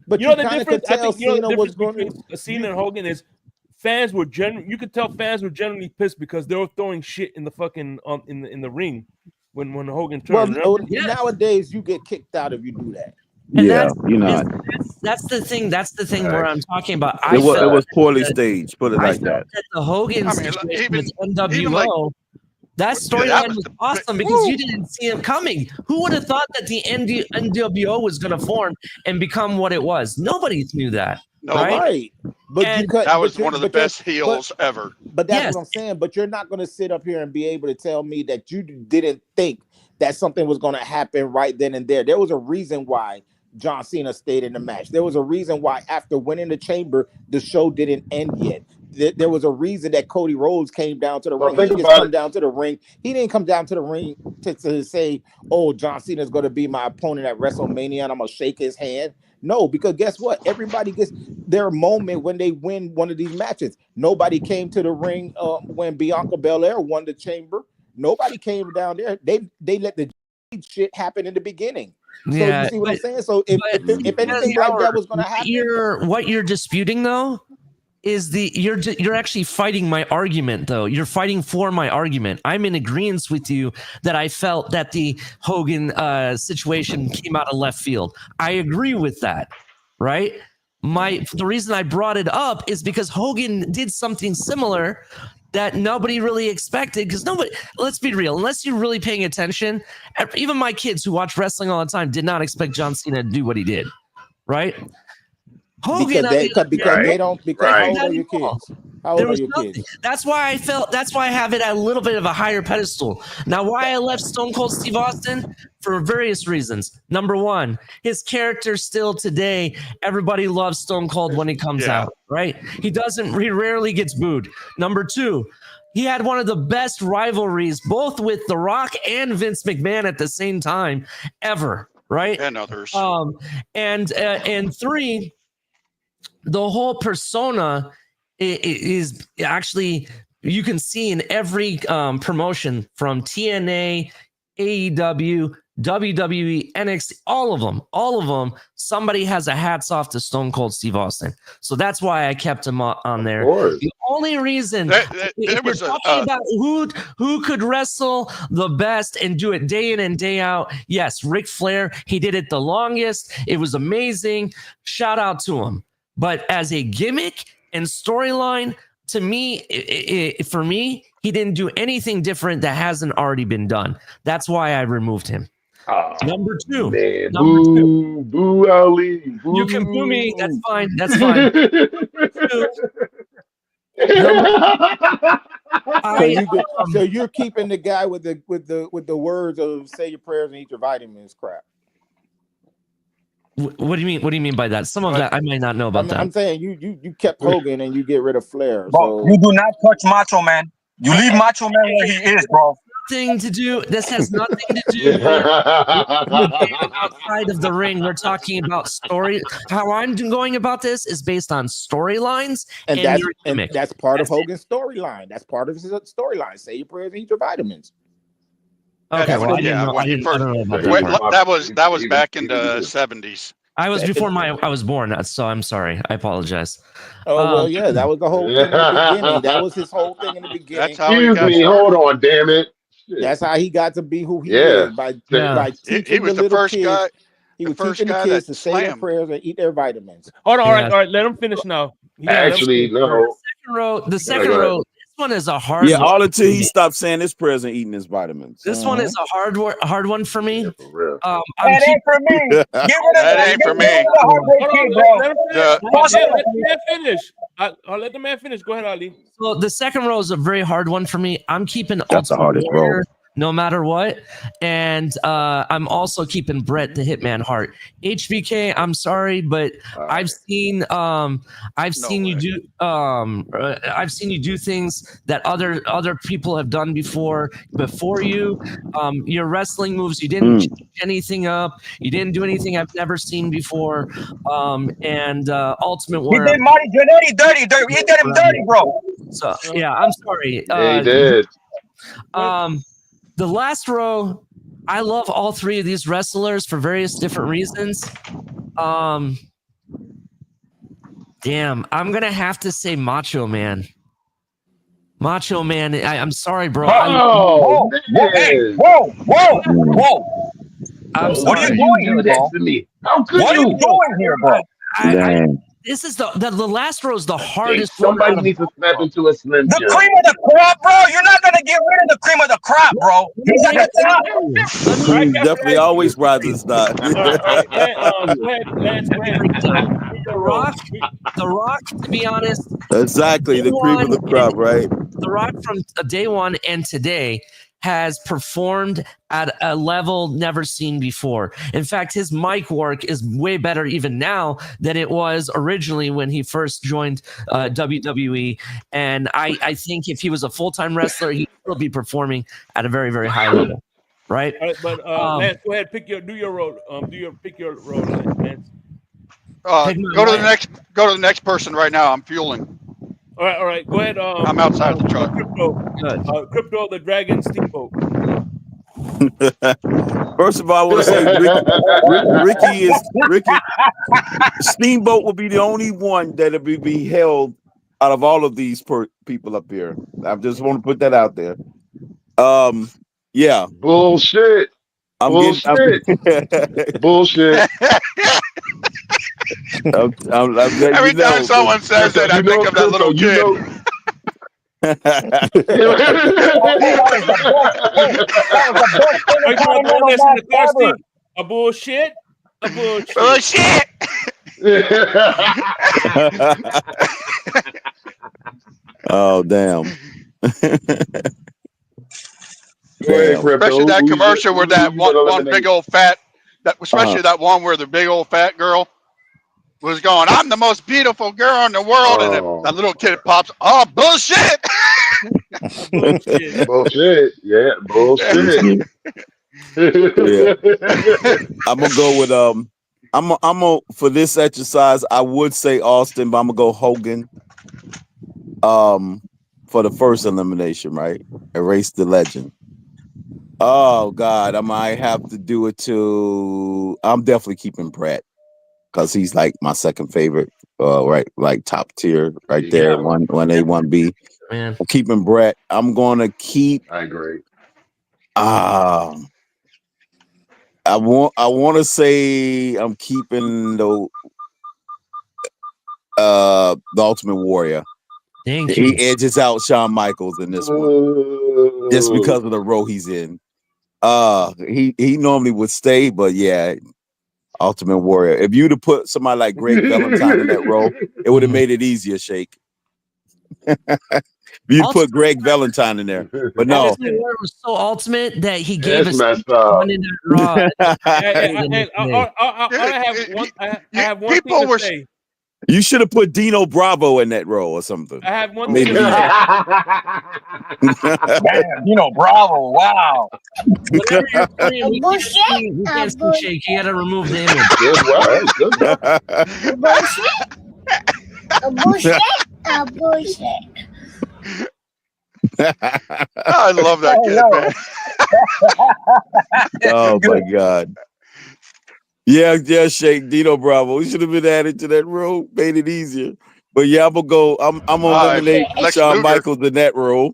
but you know the kind of could difference. I tell think you know Cena the was difference going between Cena and Hogan is fans were you could tell fans were generally pissed because they were throwing shit in the fucking in the ring when Hogan turned. Well, nowadays you get kicked out if you do that. And that's the thing. That's the thing where I'm talking about. It was poorly staged. Put it like that. The Hogan situation with NWO, that storyline was awesome because you didn't see him coming. Who would have thought that the NWO was going to form and become what it was? Nobody knew that. No, right? But that was one of the best heels ever. But that's what I'm saying. But you're not going to sit up here and be able to tell me that you didn't think that something was going to happen right then and there. There was a reason why John Cena stayed in the match. There was a reason why after winning the chamber, the show didn't end yet. There was a reason that Cody Rhodes came down to the ring. He didn't come down to the ring. He didn't come down to the ring to say, "Oh, John Cena is going to be my opponent at WrestleMania, and I'm going to shake his hand." No, because guess what? Everybody gets their moment when they win one of these matches. Nobody came to the ring when Bianca Belair won the chamber. Nobody came down there. They let the shit happen in the beginning. So you see what I'm saying? So if anything like that was going to happen, what you're disputing though is you're actually fighting my argument though. You're fighting for my argument. I'm in agreement with you that I felt that the Hogan situation came out of left field. I agree with that, right? The reason I brought it up is because Hogan did something similar that nobody really expected, because let's be real, unless you're really paying attention, even my kids who watch wrestling all the time did not expect John Cena to do what he did. right? Hogan, because they Right, don't. Because right. how old are your kids? How there old are was your nothing. kids? That's why I have it at a little bit of a higher pedestal. Now, why I left Stone Cold Steve Austin? For various reasons. Number one, his character still today, everybody loves Stone Cold when he comes Yeah. out, right? He rarely gets booed. Number two, he had one of the best rivalries, both with The Rock and Vince McMahon at the same time ever, right? And others. And three, the whole persona is actually, you can see in every promotion from TNA, AEW, WWE, NXT, all of them, somebody has a hats off to Stone Cold Steve Austin. So that's why I kept him on there. Of course. The only reason, There if we're was talking about who could wrestle the best and do it day in and day out, yes, Ric Flair, he did it the longest. It was amazing. Shout out to him. But as a gimmick and storyline, to me, for me, he didn't do anything different that hasn't already been done. That's why I removed him. Oh, Number two. man. Number two. Boo, Ali. Boo. You can boo me. That's fine. That's fine. So you're keeping the guy with the words of "say your prayers and eat your vitamins" crap. What do you mean? What do you mean by that? Some of that I might not know about that. I'm saying you kept Hogan and you get rid of Flair. Bro, So you do not touch Macho Man. You leave Macho Man where he is, bro. Nothing to do. This has nothing to do with outside of the ring. We're talking about story. How I'm going about this is based on storylines and your gimmick. And that's part of Hogan's storyline. That's part of his storyline. Say your prayers and eat your vitamins. Okay, well, I don't know about that. That was back in the 70s. I was before I was born, so I'm sorry. I apologize. Oh well, yeah, that was the whole thing in the beginning. That was his whole thing in the beginning. That's how he got hold on, damn it. Shit. That's how he got to be who he is by teaching he was the first kids. guy. He was teaching the kids to say their prayers and eat their vitamins. Hold on, all right, let him finish now. Actually, no. The second row. This one is a hard. Yeah, all until he stopped saying his prayers and eating his vitamins. This one is a hard one for me. For real. That ain't for me. That ain't for me. Let the man finish. Go ahead, Ali. So the second row is a very hard one for me. I'm keeping That's the hardest row. no matter what, and I'm also keeping Bret the Hitman Hart. HBK, I'm sorry, but I've seen you do things that other people have done before you. Your wrestling moves, you didn't change anything up. You didn't do anything I've never seen before. And Ultimate Warrior. He did Marty Jannetty dirty. He did him dirty, bro. So yeah, I'm sorry. Yeah, he did. The last row, I love all three of these wrestlers for various different reasons. Damn, I'm gonna have to say Macho Man. Macho Man, I'm sorry, bro. Whoa! I'm sorry. What are you doing here, bro? How could What are you doing here, bro? This is the last row is the hardest. Somebody needs to snap into a slim The jim. cream of the crop, bro. You're not gonna get rid of the cream of the crop, bro. He's at the top. He definitely always rises that. The Rock, to be honest. Exactly, the cream of the crop, right? The Rock from day one and today has performed at a level never seen before. In fact, his mic work is way better even now than it was originally when he first joined WWE. And I think if he was a full-time wrestler, he'd still be performing at a very, very high level. Right? All right, but Lance, go ahead, pick your road, Lance. Go to the next person right now. I'm fueling. All right, go ahead. I'm outside the truck. Crypto the Dragon Steamboat. First of all, I want to say Ricky Steamboat will be the only one that'll be held out of all of these people up here. I just want to put that out there. Yeah. Bullshit. Bullshit. Every time someone says that, I think of that little kid. A bullshit. Oh damn. Go ahead, Crypto. Especially that Who's your, commercial who with that you gonna one big eliminate? old fat, especially that one where the big old fat girl was going, "I'm the most beautiful girl in the world," and that Oh, little kid pops, "Oh bullshit!" Bullshit. bullshit. Yeah, bullshit. Yeah. I'm gonna go with I'm for this exercise. I would say Austin, but I'm gonna go Hogan. For the first elimination, right? Erase the legend. Oh God, I might have to do it to. I'm definitely keeping Brett because he's like my second favorite. Right, like top tier, right there. Yeah, One A, one B. Man. I'm keeping Brett. I'm gonna keep. I agree. I want to say I'm keeping the Ultimate Warrior. Thank He you. edges out Shawn Michaels in this one just because of the role he's in. He normally would stay, but yeah, Ultimate Warrior. If you'd have put somebody like Greg Valentine in that role, it would have made it easier, Shake. You'd put Greg Valentine in there, but no. Ultimate Warrior was so ultimate that he gave It's us messed up. Monday Night Raw. I have one thing People to were say. You should have put Dino Bravo in that role or something. I have one Made thing it to say. Damn, you know, bravo, wow. Whenever you're playing, we can't see Shake. You got to remove the image. Good work. Good work. I love that kid, man. Oh my God. Yeah, Shake Dino Bravo. He should have been added to that role, made it easier. But yeah, I'm gonna go. I'm gonna eliminate Lex Shawn Luger. Michaels in that role.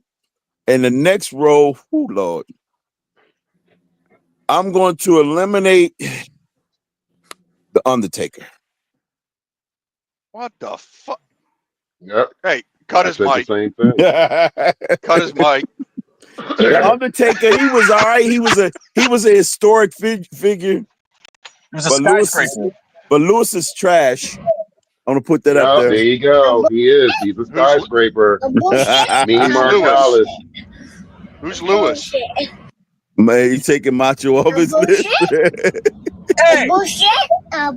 And the next role, oh Lord. I'm going to eliminate The Undertaker. What the fuck? Yep. Hey, cut his mic. The same thing. Cut his mic. The Undertaker, he was all right. He was a historic figure. He was a skyscraper. But Lewis is trash. I'm gonna put that up Yep, there. there you go. He is. He's a skyscraper. Mean Marsalis. Who's Lewis? Man, he's taking Macho off his list. Hey, Bullshit. I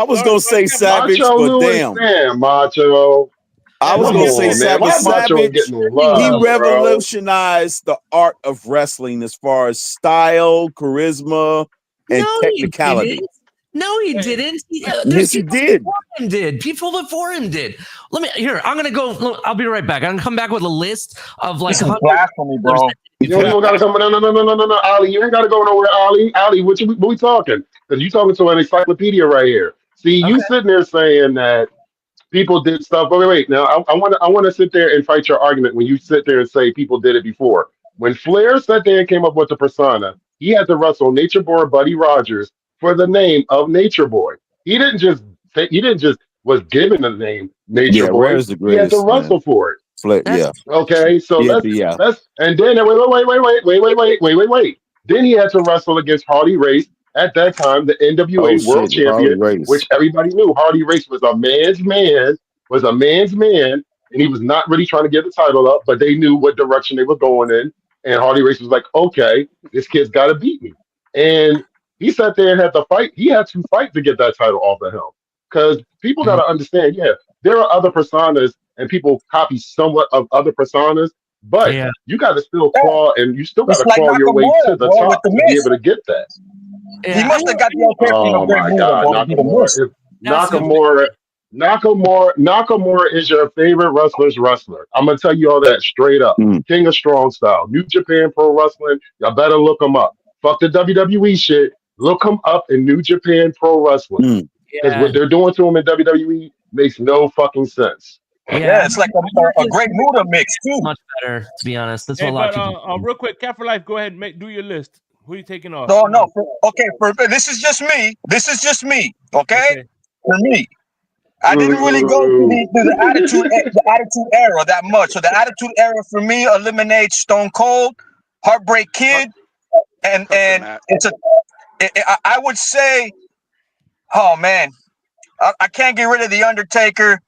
was gonna say Savage, Macho but Lewis, damn. man, Macho. I was Come gonna say on, man. Why Savage. Macho Savage, getting he love, bro? revolutionized the art of wrestling as far as style, charisma, and technicality. No, he didn't. Yes, he did. People before him did. I'm gonna go. I'll be right back. I'm gonna come back with a list of like. this is blasphemy, bro. You don't even gotta come. No, Ali. You ain't gotta go nowhere, Ali. Ali, what we talking? Because you talking to an encyclopedia right here. See, you sitting there saying that people did stuff. Wait. Now, I want to sit there and fight your argument when you sit there and say people did it before. When Flair sat there and came up with the persona, he had to wrestle Nature Boy Buddy Rogers for the name of Nature Boy. He didn't just was given the name Nature Boy. Where's the He had to greatest, wrestle for it. Flair, yeah. Okay, so let's and then wait. Then he had to wrestle against Hardy Race at that time, the NWA World Champion, which everybody knew Hardy Race was a man's man, and he was not really trying to get the title up, but they knew what direction they were going in. And Hardy Race was like, okay, this kid's got to beat me. And he sat there and had to fight. He had to fight to get that title off of him. Because people got to understand, there are other personas and people copy somewhat of other personas, but you got to still claw and you still got to claw your way to the top to be able to get that. He must have got the Oh my God, Nakamura is your favorite wrestler's wrestler. I'm gonna tell you all that straight up. King of Strong Style, New Japan Pro Wrestling. Y'all better look him up. Fuck the WWE shit. Look him up in New Japan Pro Wrestling because what they're doing to him in WWE makes no fucking sense. Yeah, it's like a great Muda mix too. Much better, to be honest. That's what a lot of people. Real quick, Cat for Life. Go ahead, do your list. Who are you taking off? No. This is just me. Okay. For me, I didn't really go to the attitude era that much. So the attitude era for me eliminates Stone Cold, Heartbreak Kid, and it's I would say Oh man, I can't get rid of the Undertaker.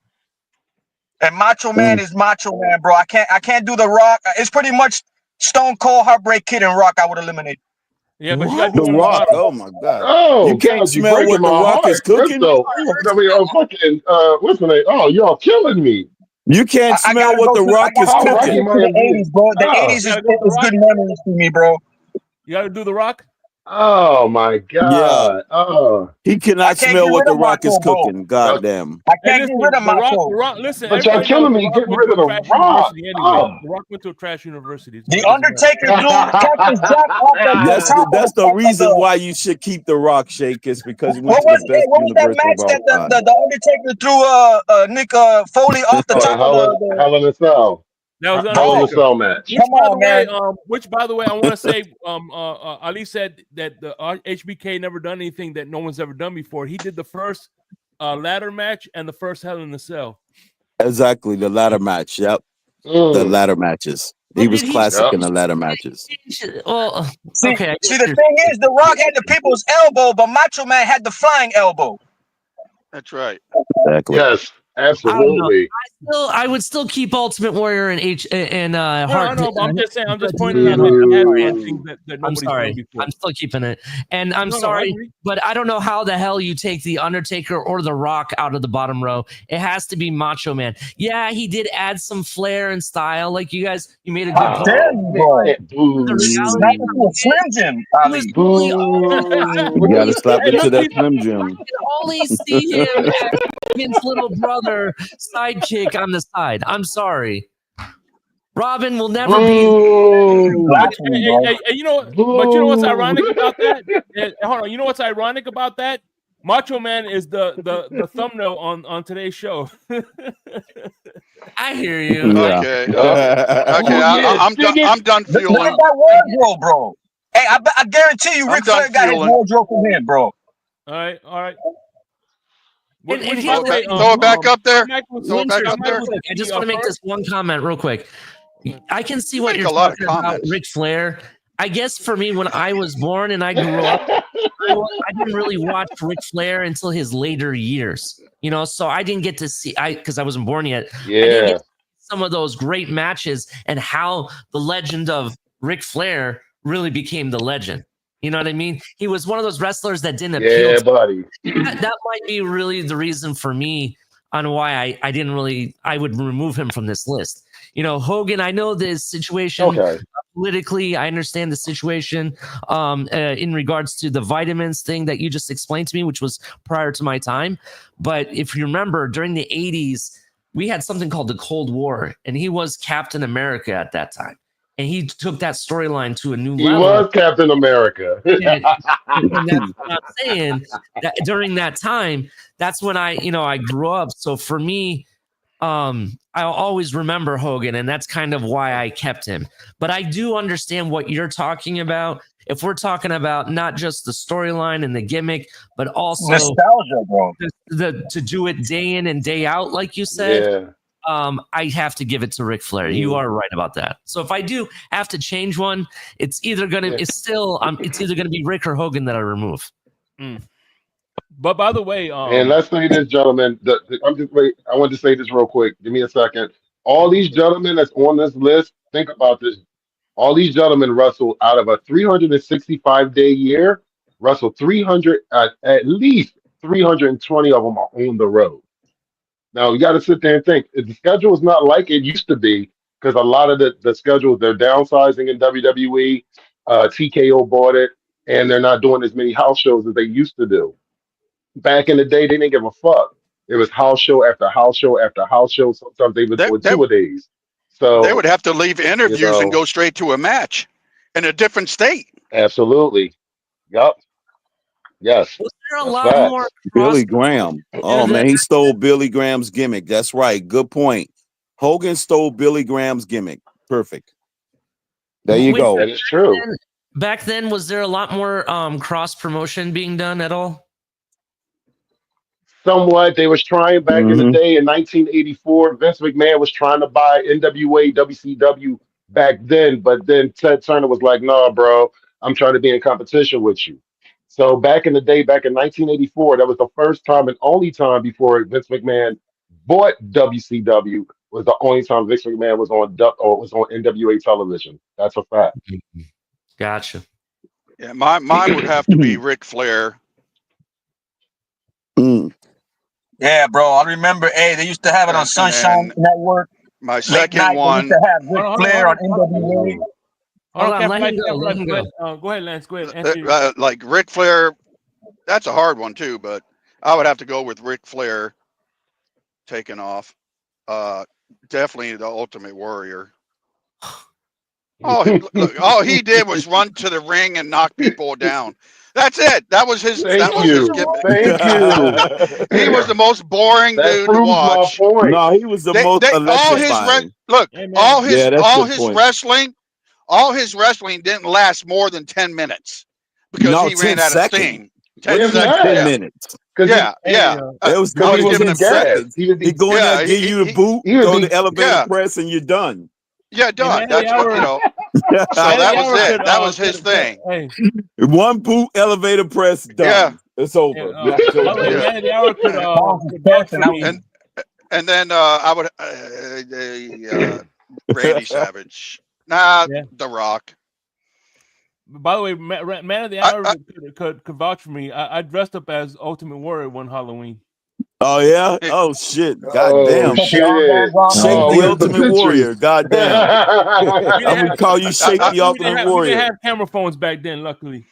And Macho Man is Macho Man, bro. I can't do the Rock. It's pretty much Stone Cold, Heartbreak Kid, and Rock I would eliminate. Yeah, but you gotta do The one on the Rock. bottom. Oh my God. Oh You can't God, you smell breaking what the my Rock is heart, cooking. Crystal. I mean, fucking what's the name? Oh, y'all killing me. You can't I smell gotta what go the to, I Rock is gotta How go Rocky cooking. to might the have been. 80s, bro. The Oh, 80s You gotta go with the is Rock. good memories for me, bro. You gotta do the Rock. oh my Yeah. God. Oh, He I cannot can't smell get what rid the of Rock is Macho, bro. cooking. but Goddamn. I Hey, can't get rid listen, of the Rock, Macho. the Rock. Listen, but y'all everybody knows killing the me. Rock Get went rid to of a the trash Rock. university anyway. Oh. The Rock went to a trash university, so The it doesn't matter. Undertaker threw Cactus Jack off the top That's of the reason the. why you should keep the Rock, Shake, is because he went What to the was best what was that university of match all that time. the Undertaker threw Nick Foley off the Oh, top of the Hell in a Cell. That was the Hell in a bro? Undertaker. Cell match. Come on, man. Which by the way, I want to say, Ali said that the HBK never done anything that no one's ever done before. He did the first ladder match and the first Hell in a Cell. Exactly, the ladder match. Yep, the ladder matches. He But was did he classic Yep. in the ladder matches. well, See, okay, I see, guess the you're thing is, The Rock had the people's elbow, but Macho Man had the flying elbow. That's right. Exactly. Yes, I don't know. absolutely. I would still keep Ultimate Warrior and No, Heart. I know, but I'm just saying, I'm just pointing out Yeah, that he has sorry. done things that I'm nobody's done sorry. before. I'm still keeping it. And I'm No, I sorry, agree. but I don't know how the hell you take the Undertaker or the Rock out of the bottom row. It has to be Macho Man. Yeah, he did add some flair and style. Like you made a good How point. dare you, bro? The reality Snapping to a Slim Jim, he Ali. was really I You got to slap Hey, into look, that he's- Slim I Jim. can only see him as Hogan's little brother sidekick on the side. I'm sorry. Robin will never be. Blasphemy, bro. Hey, you know what? But you know what's ironic about that? Hold on. You know what's ironic about that? Macho Man is the thumbnail on today's show. I hear you. Yeah. Okay. Okay. I'm done. I'm done Look fueling. at that wardrobe, bro. Hey, I guarantee you, I'm Ric done Flair got his fueling. wardrobe from him, bro. All right. And Which, here's by the the way, thing, Throw it back up there. Shawn Michaels- Throw it back Winter, up there. real quick, I just want to make this one comment real quick. I can see You what make you're a lot of talking about, comments. Ric Flair. I guess for me, when I was born and I grew up, I didn't really watch Ric Flair until his later years. So I didn't get to see because I wasn't born yet. I didn't Yeah. get to see some of those great matches and how the legend of Ric Flair really became the legend. You know what I mean? He was one of those wrestlers that didn't appeal Yeah, to buddy. that might be really the reason for me on why I would remove him from this list. Hogan, I know this situation Okay. politically. I understand the situation in regards to the vitamins thing that you just explained to me, which was prior to my time. But if you remember, during the 80s, we had something called the Cold War, and he was Captain America at that time. And he took that storyline to a new He level. was Captain America. And that's what I'm saying. That during that time, that's when I grew up. So for me, I'll always remember Hogan, and that's kind of why I kept him. But I do understand what you're talking about. If we're talking about not just the storyline and the gimmick, but also Nostalgia, bro. to do it day in and day out, like you said. Yeah. I have to give it to Ric Flair. You are right about that. So if I do have to change one, it's either gonna it's either gonna be Rick or Hogan that I remove. But by the way, And let's say this, gentlemen. I'm just wait. I want to say this real quick. Give me a second. All these gentlemen that's on this list, think about this. All these gentlemen wrestle out of a 365-day year. Wrestle 300 at least 320 of them are on the road. Now you got to sit there and think. The schedule is not like it used to be because a lot of the schedules they're downsizing in WWE. TKO bought it, and they're not doing as many house shows as they used to do. Back in the day, they didn't give a fuck. It was house show after house show after house show. Sometimes they would do it 2 a days. So They would have to leave interviews and go straight to a match in a different state. Absolutely. Yup. Yes. Was there a That's lot facts. more Billy Graham. Oh man, he stole Billy Graham's gimmick. That's right. Good point. Hogan stole Billy Graham's gimmick. Perfect. There you go. That is true. Back then, was there a lot more cross promotion being done at all? Somewhat. They was trying back in the day in 1984. Vince McMahon was trying to buy NWA, WCW back then, but then Ted Turner was like, "No, bro, I'm trying to be in competition with you." So back in the day, back in 1984, that was the first time and only time before Vince McMahon bought WCW. Was the only time Vince McMahon was on was on NWA television. That's a fact. Gotcha. Yeah, mine would have to be Ric Flair. Yeah, bro. I remember. Hey, they used to have it on Sunshine Network. My Late second night, one. They used to have Ric Flair on NWA. Hold on, let him go. Go ahead, Lance. Go ahead. Like Ric Flair, that's a hard one too, but I would have to go with Ric Flair taking off. Definitely the Ultimate Warrior. All he did was run to the ring and knock people down. That's it. That was his. Thank that was you. his gimmick. Thank you. He was the most boring That dude to proves watch. my point. No, he was the most electrifying. All his wrestling didn't last more than 10 minutes because he ran out of steam. 10 minutes. Yeah. It was because he was in seconds. He go in there, give you the boot, go to elevator press, and you're done. Yeah, done. That's what, So that was it. That was his thing. One boot, elevator press, done. Yeah. It's over. And then I would Randy Savage. Nah, The Rock. By the way, Man of the Hour could vouch for me. I dressed up as Ultimate Warrior one Halloween. Oh yeah! Oh shit! Goddamn! Shake the Ultimate Warrior. Goddamn! I'm gonna call you Shake the Ultimate Warrior. We didn't have camera phones back then, luckily.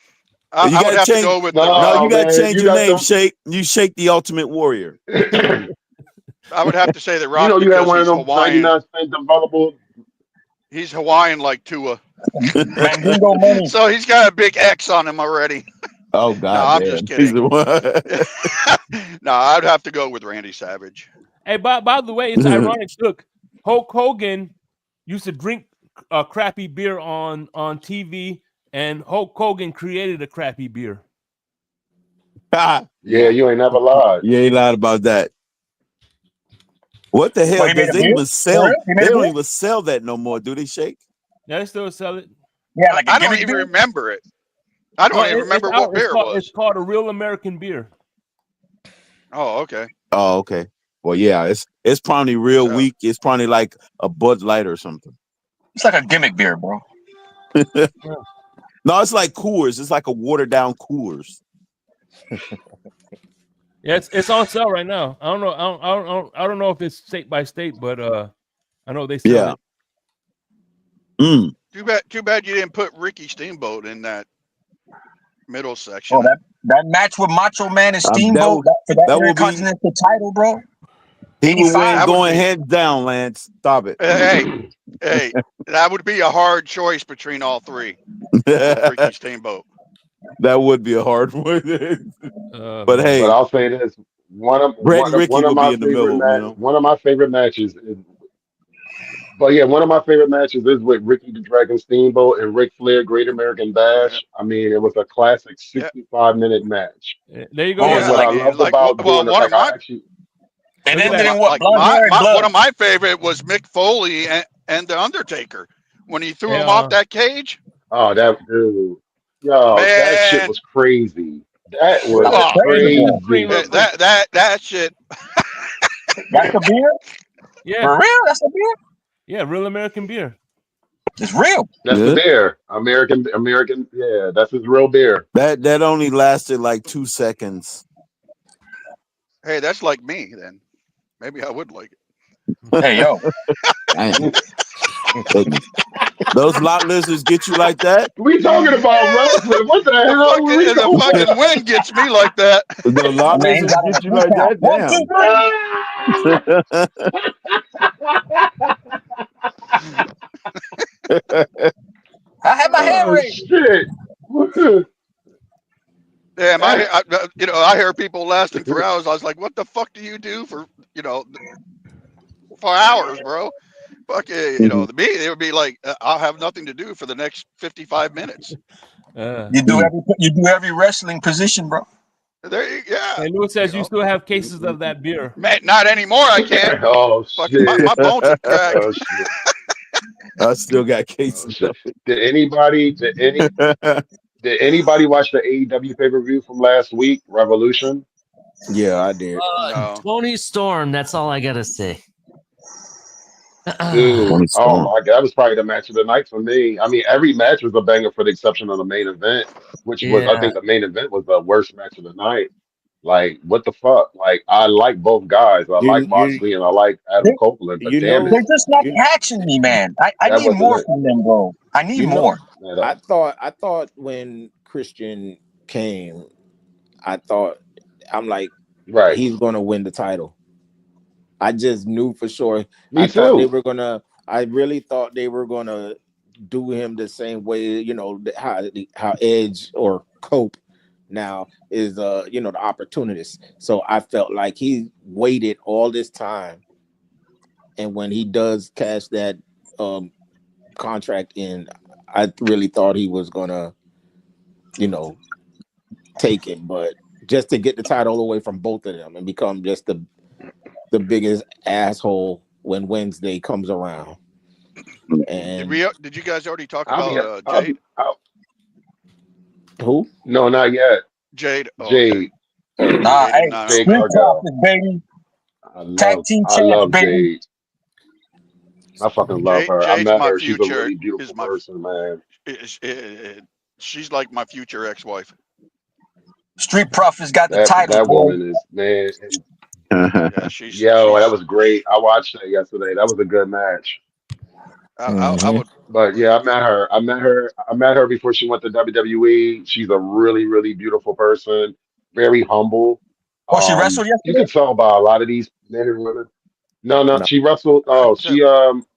You gotta change. You gotta change your name. Shake. You Shake the Ultimate Warrior. I would have to say The Rock. You had one of them 99-cent developable. He's Hawaiian like Tua. So he's got a big X on him already. Oh God! No, I'm just kidding. No, I'd have to go with Randy Savage. Hey, by the way, it's ironic. Look, Hulk Hogan used to drink crappy beer on TV, and Hulk Hogan created a crappy beer. Yeah, you ain't never lied. You ain't lied about that. What the hell? Does they even sell? They don't even sell that no more, do they, Shake? Yeah, they still sell it. Yeah, like I don't even remember it. I don't even remember what beer it was. It's called a Real American Beer. Oh, okay. Oh, okay. Well, yeah, it's probably real weak. It's probably like a Bud Light or something. It's like a gimmick beer, bro. No, it's like Coors. It's like a watered down Coors. Yeah, it's on sale right now. I don't know if it's state by state, but I know they sell it. Too bad you didn't put Ricky Steamboat in that middle section. Oh, that match with Macho Man and Steamboat for that Intercontinental title, bro. He would win going hands down, Lance. Stop it. Hey, that would be a hard choice between all three. Ricky Steamboat. That would be a hard one. But hey, I'll say this: one of my favorite matches is. But yeah, one of my favorite matches is with Ricky the Dragon Steamboat and Ric Flair Great American Bash. I mean, it was a classic 65-minute match. There you go. What I love about doing it, like, I actually. And then one of my favorite was Mick Foley and The Undertaker when he threw him off that cage. Oh, that dude. Yo, man. That shit was crazy. That was crazy. That shit. That's a beer? Yeah. For real? That's a beer? Yeah, Real American Beer. It's real. That's the beer. American. Yeah, that's his real beer. That only lasted like 2 seconds. Hey, that's like me then. Maybe I would like it. Hey, yo. Those lot lizards get you like that? We talking about wrestling. What the hell? The fucking wind gets me like that. The lot lizards get you like that? Damn. I had my hand raised. Shit. Damn, I hear people lasting for hours. I was like, what the fuck do you do for hours, bro? Fuck it, to me, it would be like, I'll have nothing to do for the next 55 minutes. You do every wrestling position, bro. Yeah. And Lewis says you still have cases of that beer. Man, not anymore. I can't. Oh shit! My bones are cracked. Oh, shit. I still got cases. Did any Did anybody watch the AEW pay-per-view from last week, Revolution? Yeah, I did. No. Tony Storm. That's all I gotta say. Dude, Tony oh Storm. my God, that was probably the match of the night for me. I mean, every match was a banger for the exception of the main event, which was, I Yeah. think the main event was the worst match of the night. Like, what the fuck? Like, I like both guys. I like You Moxley and I like Adam Copeland, but you damn know it, They're just not you catching me, man. I that need wasn't more it from them, bro. I need you know more. at I all. thought when Christian came, I thought I'm like Right. he's gonna win the title. I just knew for sure. Me too. I really thought they were gonna do him the same way, you know, how Edge or Cope now is you know, the opportunist. So I felt like he waited all this time, and when he does cash that um contract in, I really thought he was gonna, you know, take it, but just to get the title away from both of them and become just the biggest asshole when Wednesday comes around. And Did you guys already talk I'll be, about Jade? who? no, not yet. Jade. Oh, okay. Jade, Nah, Jade hey, and Jade Street Cargill. Profits, baby. Tag team I champs, love baby. Jade. I fucking love her. I Jade's met my her. She's a future. really beautiful person, man. She's like my future ex-wife. Street Profits got the title, That boy. woman is, man. Yeah, she's that was great. I watched it yesterday. That was a good match. I would. But yeah, I met her before she went to WWE. She's a really, really beautiful person. Very humble. Oh, she wrestled You can yesterday? tell by a lot of these men and women. No, No, she wrestled. I Oh, said,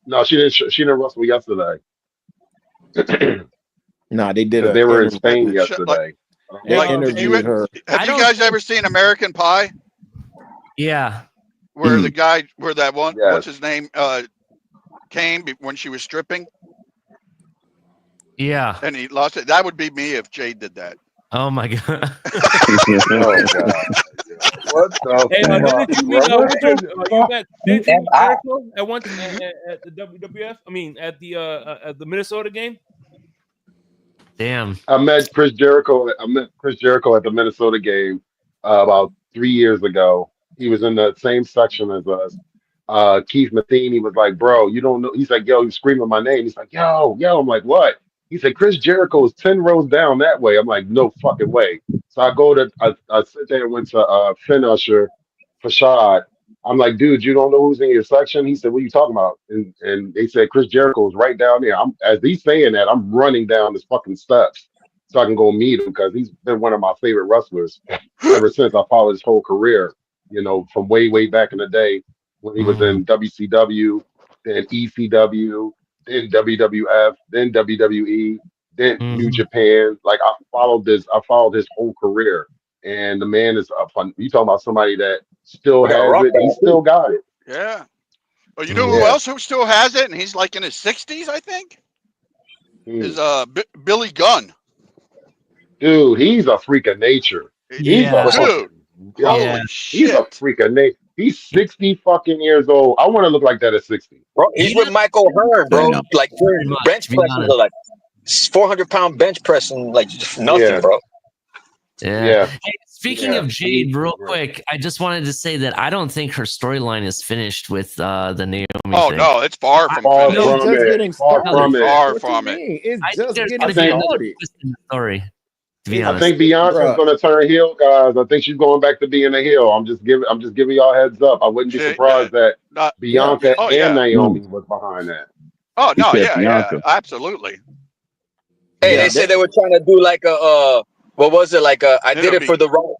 no, she didn't. She didn't wrestle yesterday no, they did because an they were in interview. Spain like, yesterday. They did you interviewed her. have I you don't guys think- ever seen American Pie? Yeah. Where the guy, where that one, Yes. what's his name, came when she was stripping Yeah. and he lost it. That would be me if Jade did that. Oh my god. Oh God. What the Hey, fuck, didn't you meet bro? Richard? You met didn't you meet TMI. Jericho at one at the WWF? I mean, at the Minnesota game. Damn. I met Chris Jericho. I met Chris Jericho at the Minnesota game about 3 years ago. He was in the same section as us. Keith Matheny was like, "Bro, you don't know." He's like, "Yo," he's screaming my name. He's like, "Yo, yo." I'm like, "What?" He said, "Chris Jericho is 10 rows down that way." I'm like, "No fucking way." So I sit there and went to Finn Usher, Fashad. I'm like, "Dude, you don't know who's in your section?" He said, "What are you talking about?" And they said Chris Jericho is right down there. As he's saying that, I'm running down this fucking steps so I can go meet him because he's been one of my favorite wrestlers ever since I followed his whole career. You know, from way, way back in the day when he was in WCW, then ECW, then WWF, then WWE, then New Japan. Like I followed his whole career. And the man is up on, you talking about somebody that still We got has Rock it, he Band, still too. got it. Yeah. Well, you know who Yeah. else who still has it, and he's like in his 60s, I think, is Billy Gunn. Dude, he's a freak of nature. He's a Yeah. fucking, yo, Holy he's a shit. freak of nature. He's 60 fucking years old. I want to look like that at 60. Bro, he's with Michael Hearn, bro. Damn. Like Pretty much, bench to be pressing, honest. like 400-pound bench pressing, like nothing, Yeah. bro. Yeah. Yeah. Hey, speaking Yeah. of Jade, real Yeah. quick, I just wanted to say that I don't think her storyline is finished with the Naomi Oh thing. no, it's far from Far finished. It's from just it. getting Far started. from it. Far What from you it. mean? It's I think just there's getting going to be another started. twist in the story. To be I honest, think Beyonce's Bruh. gonna turn heel, guys. I think she's going back to being a heel. I'm just giving y'all heads up. I wouldn't be surprised that Not, Yeah. Bianca oh and yeah. Naomi was behind that. Oh You no, said yeah, Bianca. absolutely. Hey, Yeah, they said they were trying to do like a what was it, like a I did It'll it for be the right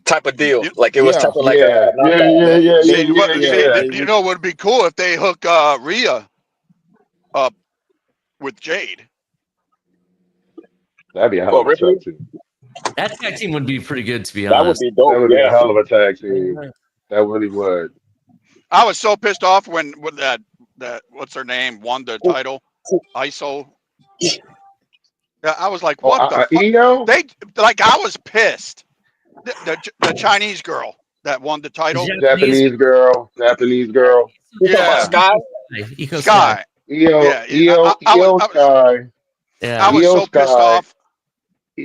type of deal. you, Like it was Yeah. type of like Yeah, not yeah, like yeah, yeah, see, yeah, yeah, see, yeah. they you know, it would be cool if they hook Rhea up with Jade. That'd be a hell oh, of a Ripley? tag team. that tag team would be pretty good, to be That would honest. be That dope. would be a Yeah. hell of a tag team. That really would. I was so pissed off when that what's her name won the title, ISO. Yeah, I was like, Oh, what the fuck? Io? They like, I was pissed. The Chinese girl that won the title. Japanese girl. You talking about Sky? Eco Sky. Io Yeah, I was Sky. Yeah. I was Io so pissed Sky. off.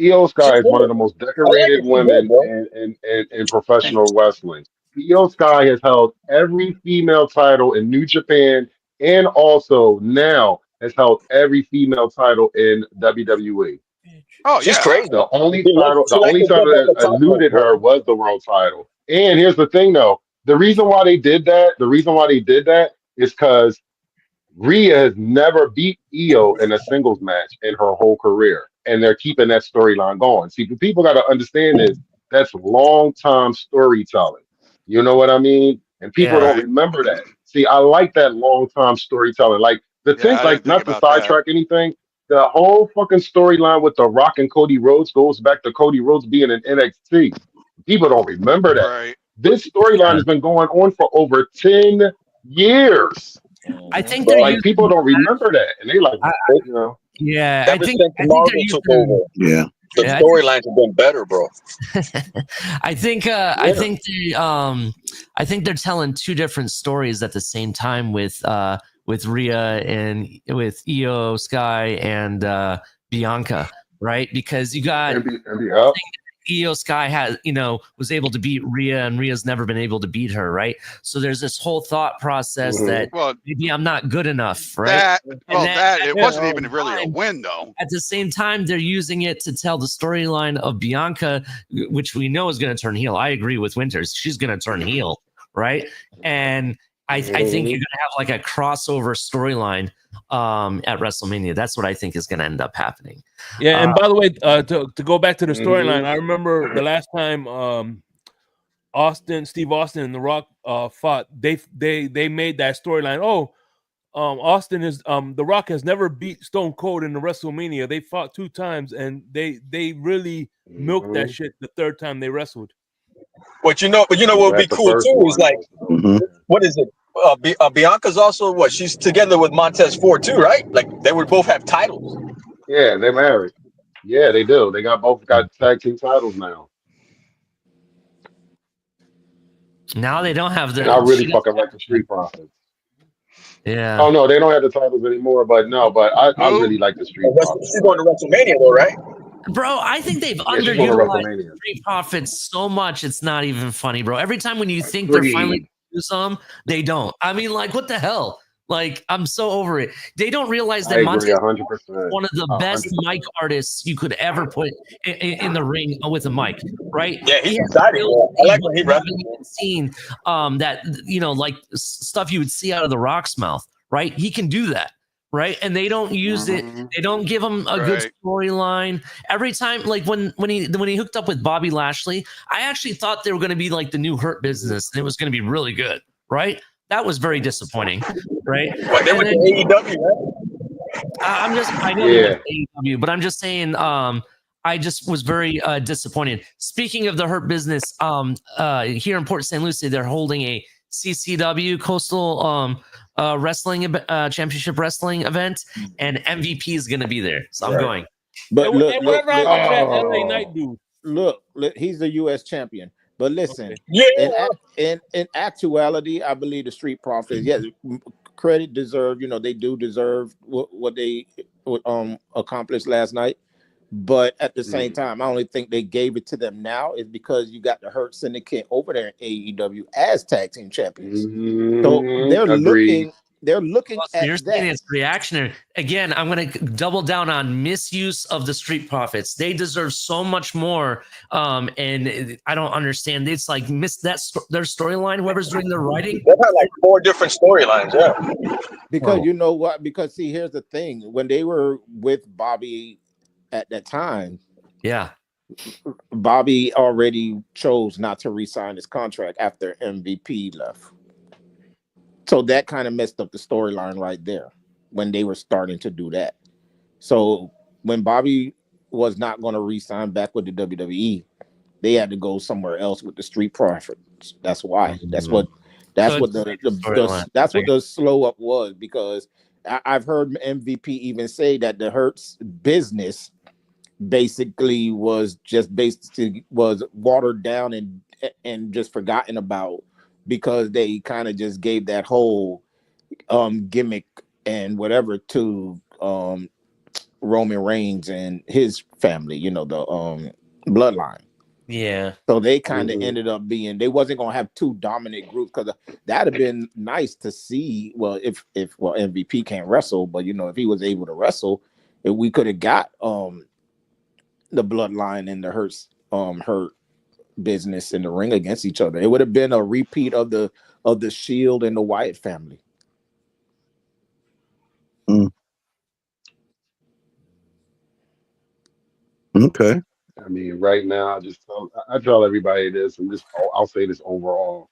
Io Sky is one of the most I like decorated it. She's good, women bro. in professional wrestling. Io Sky has held every female title in New Japan and also now has held every female title in WWE. Oh She's yeah. crazy. She The likes only to title jump off that the top rope, eluded bro. her was the world title. And here's the thing though, the reason why they did that is because Rhea has never beat Io in a singles match in her whole career, and they're keeping that storyline going. See, people got to understand this. That's long time storytelling. You know what I mean? And people Yeah. don't Right. remember that. See, I like that long time storytelling. Like the Yeah, thing, I like didn't think not to about that. sidetrack anything, the whole fucking storyline with The Rock and Cody Rhodes goes back to Cody Rhodes being in NXT. People don't remember that. Right. This storyline Yeah. has been going on for over 10 years. I Mhm. think they're Bro, Like people using. don't remember that, and they like, I, you know, yeah, ever since I think they're Marvel took using. over, Yeah. the Yeah, storylines have been better, bro. I yeah. think I think they're telling two different stories at the same time with Rhea and with Io Sky and Bianca, right? Because you got And be up. Io Sky has, was able to beat Rhea, and Rhea's never been able to beat her, right? So there's this whole thought process that Well, maybe I'm not good enough, right? that And then that at it the wasn't Yeah. even really a time, win though. at the same time, they're using it to tell the storyline of Bianca, which we know is going to turn heel. I agree with Winters; she's going to turn heel, right? And I think you're going to have like a crossover storyline at WrestleMania. That's what I think is going to end up happening. Yeah, and by the way, to go back to the storyline, Mhm. I remember the last time Steve Austin and The Rock fought. They made that storyline. Oh, Austin is The Rock has never beat Stone Cold in the WrestleMania. They fought 2 times, and they really milked that Mhm. shit the 3rd time they wrestled. But you know Was what would be that the cool first too is one? like, Mhm. what is it? Bianca's also what? She's together with Montez Ford too, right? Like they would both have titles. Yeah, they married. Yeah, they do. They both got tag team titles now, Now they don't have and I the. really She doesn't fucking like the have Street Profits. the. Yeah. Oh no, they don't have the titles anymore. But no, but I Who? really like the Street Profits She's a lot. going to WrestleMania though, right? Bro, I think they've Yeah, she's going to underutilized WrestleMania. Street Profits so much, it's not even funny, bro. Every time when you think they're finally Agreed. gonna do some, they don't. I mean, like, what the hell? Like, I'm so over it. They don't realize I that agree Montez 100%. is one of the best mic 100%. artists you could ever put in the ring with a mic, right? Yeah, He he's has exciting, skills bro. I like when he you wrestles. haven't even seen that, like stuff you would see out of The Rock's mouth, right? He can do that. Right, and they don't use it. Mhm. They don't give him a good Right. storyline. Every time, like when he hooked up with Bobby Lashley, I actually thought they were going to be like the new Hurt Business, and it was going to be really good. Right, that was very disappointing. Right, But they and went to then AEW, right? I know they went Yeah. to AEW, but I'm just saying, I just was very disappointed. Speaking of the Hurt Business, here in Port St. Lucie, they're holding a CCW Coastal Wrestling Championship Wrestling event, and MVP is going to be there, so I'm Right. going. But And look, whatever happened to that LA Oh. Knight dude? look, he's the U.S. champion. But listen, Okay. Yeah. in actuality, I believe the Street Profits, yes, credit deserved. They do deserve what they accomplished last night. But at the same Mhm. time, I only think they gave it to them now is because you got the Hurt Syndicate over there in AEW as tag team champions. So Agreed. they're looking Oh, so at you're saying that. it's reactionary. Again, I'm going to double down on misuse of the Street Profits. They deserve so much more. And I don't understand. It's like their storyline. Whoever's doing their writing. They've had like 4 different storylines, yeah. Because you know what? Because see, here's the thing: when they were with Bobby at that time, Yeah. Bobby already chose not to re-sign his contract after MVP left. So that kind of messed up the storyline right there when they were starting to do that. So when Bobby was not going to re-sign back with the WWE, they had to go somewhere else with the Street Profits. That's why. That's what So that's what the slow up was, because I've heard MVP even say that the Hurts business basically was watered down and just forgotten about, because they kind of just gave that whole gimmick and whatever to Roman Reigns and his family, you know, the bloodline. Yeah. So they kind of ended up being, they wasn't gonna have two dominant groups, because that'd have been nice to see. Well, if MVP can't wrestle, but you know, if he was able to wrestle, if we could have got the bloodline and the hurt business in the ring against each other, it would have been a repeat of the Shield and the Wyatt family. Okay. I mean, right now, I tell everybody this, and I'll say this overall.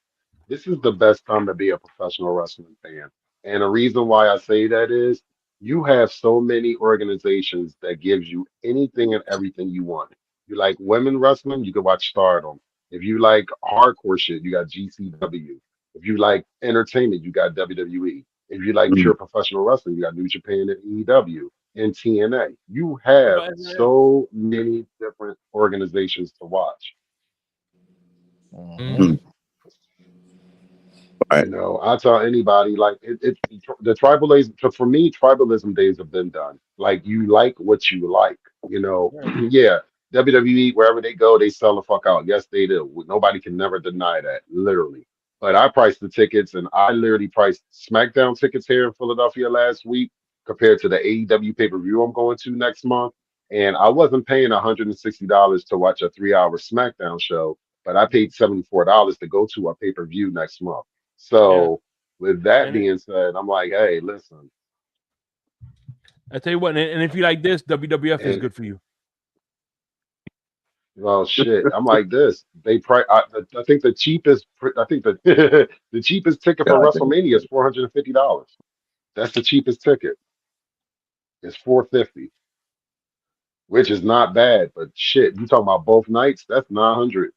This is the best time to be a professional wrestling fan. And the reason why I say that is you have so many organizations that gives you anything and everything you want. You like women wrestling, you can watch Stardom. If you like hardcore shit, you got GCW. If you like entertainment, you got WWE. If you like pure professional wrestling, you got New Japan and AEW and TNA. You have so many different organizations to watch. Mhm. You know, I tell anybody like the tribalism. For me, tribalism days have been done. Like you like what you like. You know, yeah. WWE, wherever they go, they sell the fuck out. Yes, they do. Nobody can never deny that, literally. But I priced the tickets, and I literally priced SmackDown tickets here in Philadelphia last week compared to the AEW pay-per-view I'm going to next month. And I wasn't paying $160 to watch a 3-hour SmackDown show, but I paid $74 to go to a pay-per-view next month. So with that being said, I'm like, hey, listen. I tell you what, and if you like this, WWF is good for you. Well, shit, I'm like this. I think the cheapest. I think the the cheapest ticket for WrestleMania is $450. That's the cheapest ticket. It's $450, which is not bad. But shit, you talking about both nights? That's 900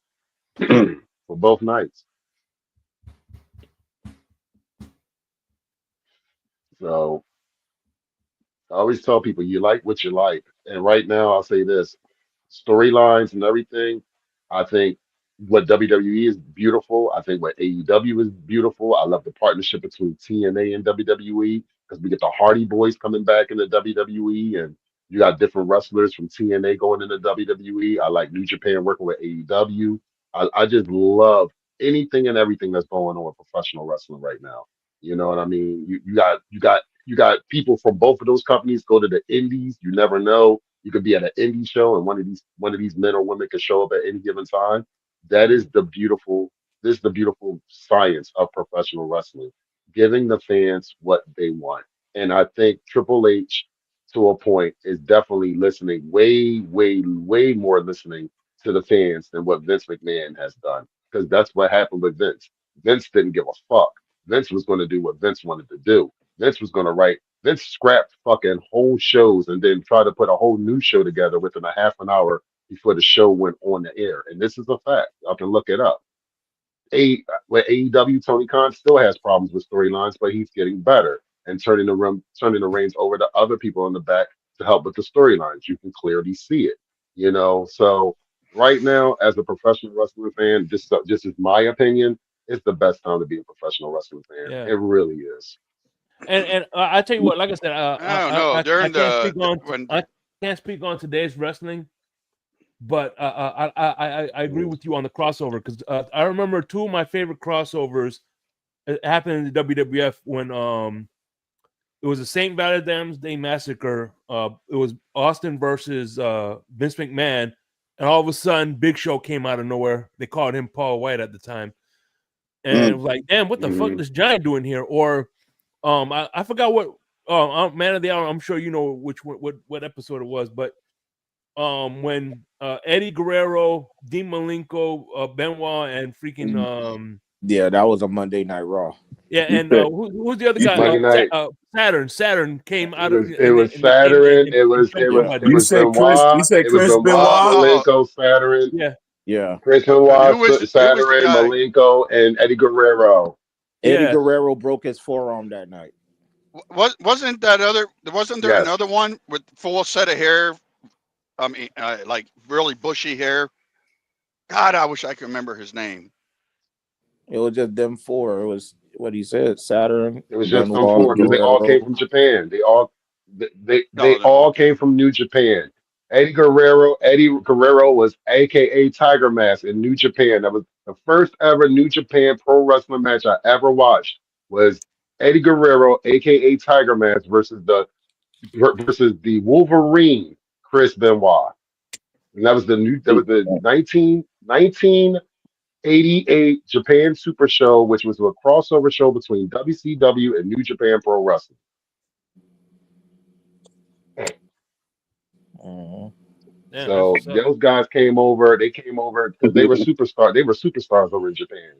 for both nights. So I always tell people you like what you like. And right now, I'll say this: storylines and everything. I think what WWE is beautiful. I think what AEW is beautiful. I love the partnership between TNA and WWE because we get the Hardy Boys coming back into WWE, and you got different wrestlers from TNA going into WWE. I like New Japan working with AEW. I just love anything and everything that's going on with professional wrestling right now. You know what I mean? You got people from both of those companies go to the indies. You never know. You could be at an indie show and one of these men or women could show up at any given time. That is the beautiful this is the beautiful science of professional wrestling, giving the fans what they want. And I think Triple H to a point is definitely listening way, way, way more listening to the fans than what Vince McMahon has done. Because that's what happened with Vince. Vince didn't give a fuck. Vince was going to do what Vince wanted to do. Vince was going to write. Vince scrapped fucking whole shows and then tried to put a whole new show together within a half an hour before the show went on the air. And this is a fact. Y'all can look it up. With AEW, Tony Khan still has problems with storylines, but he's getting better and turning the reins over to other people in the back to help with the storylines. You can clearly see it, you know. So right now, as a professional wrestling fan, just is my opinion. It's the best time to be a professional wrestling fan. Yeah. It really is. And I tell you what, like I said, I don't know. I During I can't speak on today's wrestling, but I agree with you on the crossover because I remember two of my favorite crossovers happened in the WWF when it was the St. Valentine's Day Massacre. It was Austin versus Vince McMahon, and all of a sudden, Big Show came out of nowhere. They called him Paul White at the time, and it was like, damn, what the fuck is this giant doing here? Or I forgot what Man of the Hour. I'm sure you know what episode it was, but when Eddie Guerrero, Dean Malenko, Benoit, and freaking Yeah, that was a Monday Night Raw. yeah, and who's the other guy? Monday night. Saturn came out It of was Saturn. It was Benoit. It was Benoit, Malenko, Saturn. Yeah. Chris Benoit, Saturn, Malenko, and Eddie Guerrero. Eddie Guerrero broke his forearm that night. Wasn't there another one with full set of hair? I mean, like really bushy hair. God, I wish I could remember his name. It was just them four. It was what he said. Saturn. It was just them four because they all came from Japan. They all came from New Japan. Eddie Guerrero was AKA Tiger Mask in New Japan. That was the first ever New Japan pro wrestling match I ever watched. Was Eddie Guerrero, AKA Tiger Mask, versus the Wolverine, Chris Benoit. And that was the 1988 Japan Super Show, which was a crossover show between WCW and New Japan Pro Wrestling. So those guys came over. They came over because they were superstars. They were superstars over in Japan.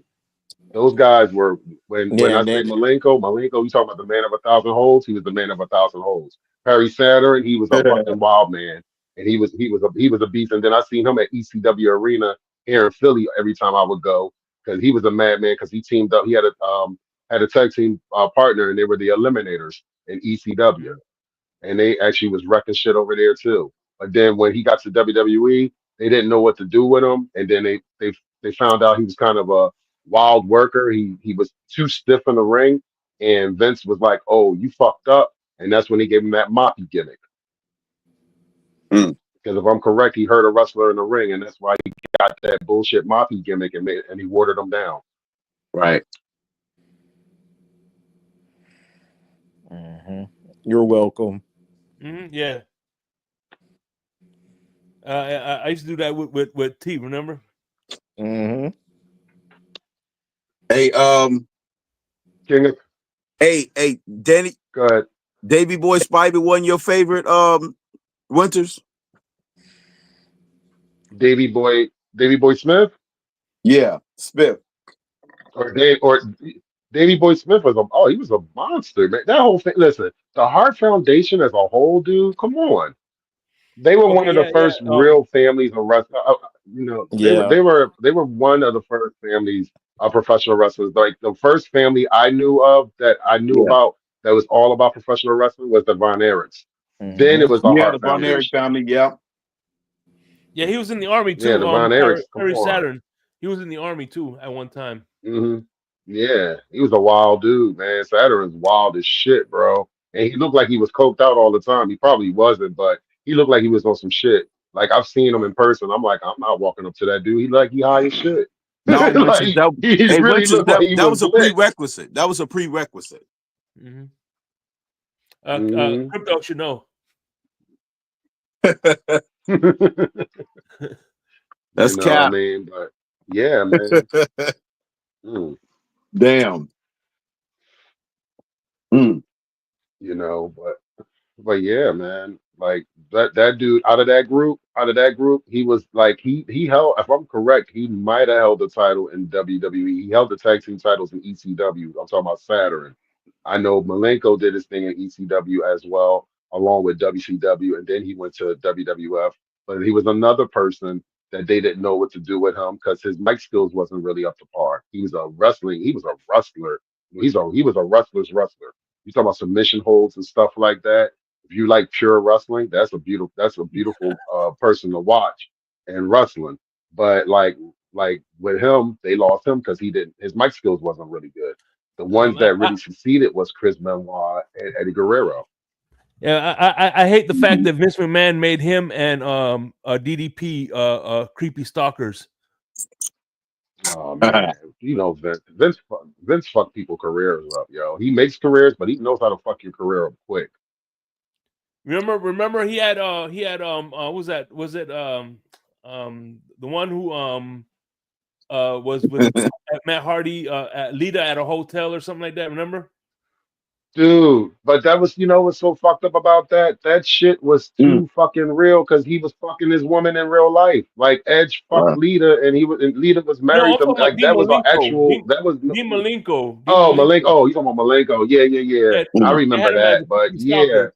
Those guys were when I say Malenko, you talking about the man of 1,000 holes? He was the man of 1,000 holes. Perry Saturn, he was a fucking wild man, and he was a beast. And then I seen him at ECW Arena here in Philly every time I would go because he was a madman because he teamed up. He had a tag team partner, and they were the Eliminators in ECW, and they actually was wrecking shit over there too. But then when he got to WWE, they didn't know what to do with him, and then they found out he was kind of a wild worker. He was too stiff in the ring, and Vince was like, "Oh, you fucked up," and that's when he gave him that moppy gimmick. Because if I'm correct, he hurt a wrestler in the ring, and that's why he got that bullshit moppy gimmick and he watered him down. Right. You're welcome. Yeah. I used to do that with T. Remember? Hey, hey, Danny. Go ahead. Davy Boy Spivey wasn't your favorite Winters? Davy Boy Smith? Yeah, Smith. Or Davy Boy Smith he was a monster, man. That whole thing. Listen, the Hart Foundation as a whole, dude. Come on, they were one of the first real families of wrestling. They were one of the first families of professional wrestlers. Like the first family I knew of about that was all about professional wrestling was the Von Erichs. Then it was the Hart the Von Erich family. Yeah, he was in the army too. Yeah, the Von Erichs. Perry Saturn. He was in the army too at one time. Yeah, he was a wild dude, man. Saturn's wild as shit, bro. And he looked like he was coked out all the time. He probably wasn't, but he looked like he was on some shit. Like I've seen him in person. I'm like, I'm not walking up to that dude. He high as shit. No, like, he really looked like he was a prerequisite. That was a prerequisite. Crypto should know. That's cap. I mean, but yeah, man. Damn. But yeah, man. Like that dude out of that group, he was like he held, if I'm correct, he might have held the title in WWE. He held the tag team titles in ECW. I'm talking about Saturn. I know Malenko did his thing in ECW as well, along with WCW, and then he went to WWF. But he was another person that they didn't know what to do with him because his mic skills wasn't really up to par. He was a wrestler. He was a wrestler's wrestler. You talk about submission holds and stuff like that. If you like pure wrestling, that's a beautiful person to watch and wrestling. But like with him, they lost him because his mic skills wasn't really good. The ones that really succeeded was Chris Benoit and Eddie Guerrero. Yeah, I hate the fact that Vince McMahon made him and DDP creepy stalkers. Oh man, Vince fuck people careers up, yo. He makes careers, but he knows how to fuck your career up quick. Remember he had what was that? Was it the one who was with Matt Hardy at Lita at a hotel or something like that? Remember? Dude, but that was, what's so fucked up about that? That shit was too fucking real because he was fucking his woman in real life. Like Edge fucked Lita, and Lita was married to him. Like that was an actual. That was Dean Malenko. Malenko. Oh, you talking about Malenko? Yeah. I remember that, but yeah.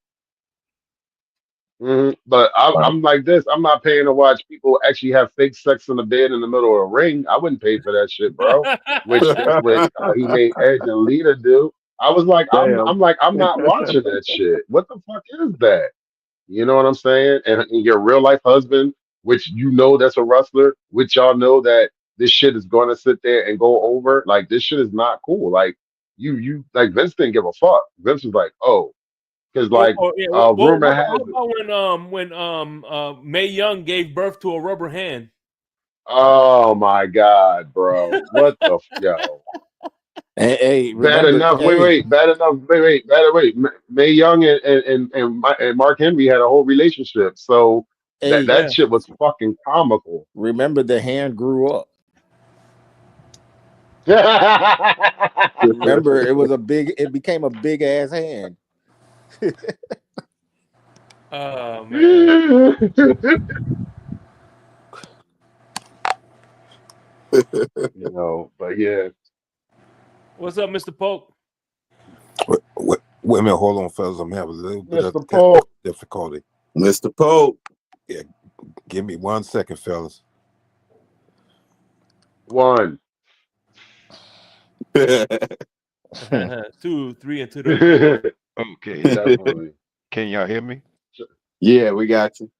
But I'm like this. I'm not paying to watch people actually have fake sex in the bed in the middle of a ring. I wouldn't pay for that shit, bro. Which he made Edge and Lita do. I was like, I'm not watching that shit. What the fuck is that? You know what I'm saying? And your real life husband, which that's a wrestler, which y'all know that this shit is going to sit there and go over. Like this shit is not cool. Like you like Vince didn't give a fuck. Vince was like, oh, because like rumor how has it. about when Mae Young gave birth to a rubber hand? Oh my God, bro! What the yo? Hey, Bad remember? enough. Hey, Bad enough. Wait. Mae Young and Mark Henry had a whole relationship, so that hey, that shit was fucking comical. remember the hand grew up. Remember, it became a big ass hand. Oh man. But yeah. What's up, Mr. Pope? Wait a minute, hold on, fellas. I'm having a little bit of Mr. Pope. difficulty. Mr. Pope. Yeah, give me 1 second, fellas. 1. 2, 3, and to the Okay. Definitely. Can y'all hear me? Yeah, we got you.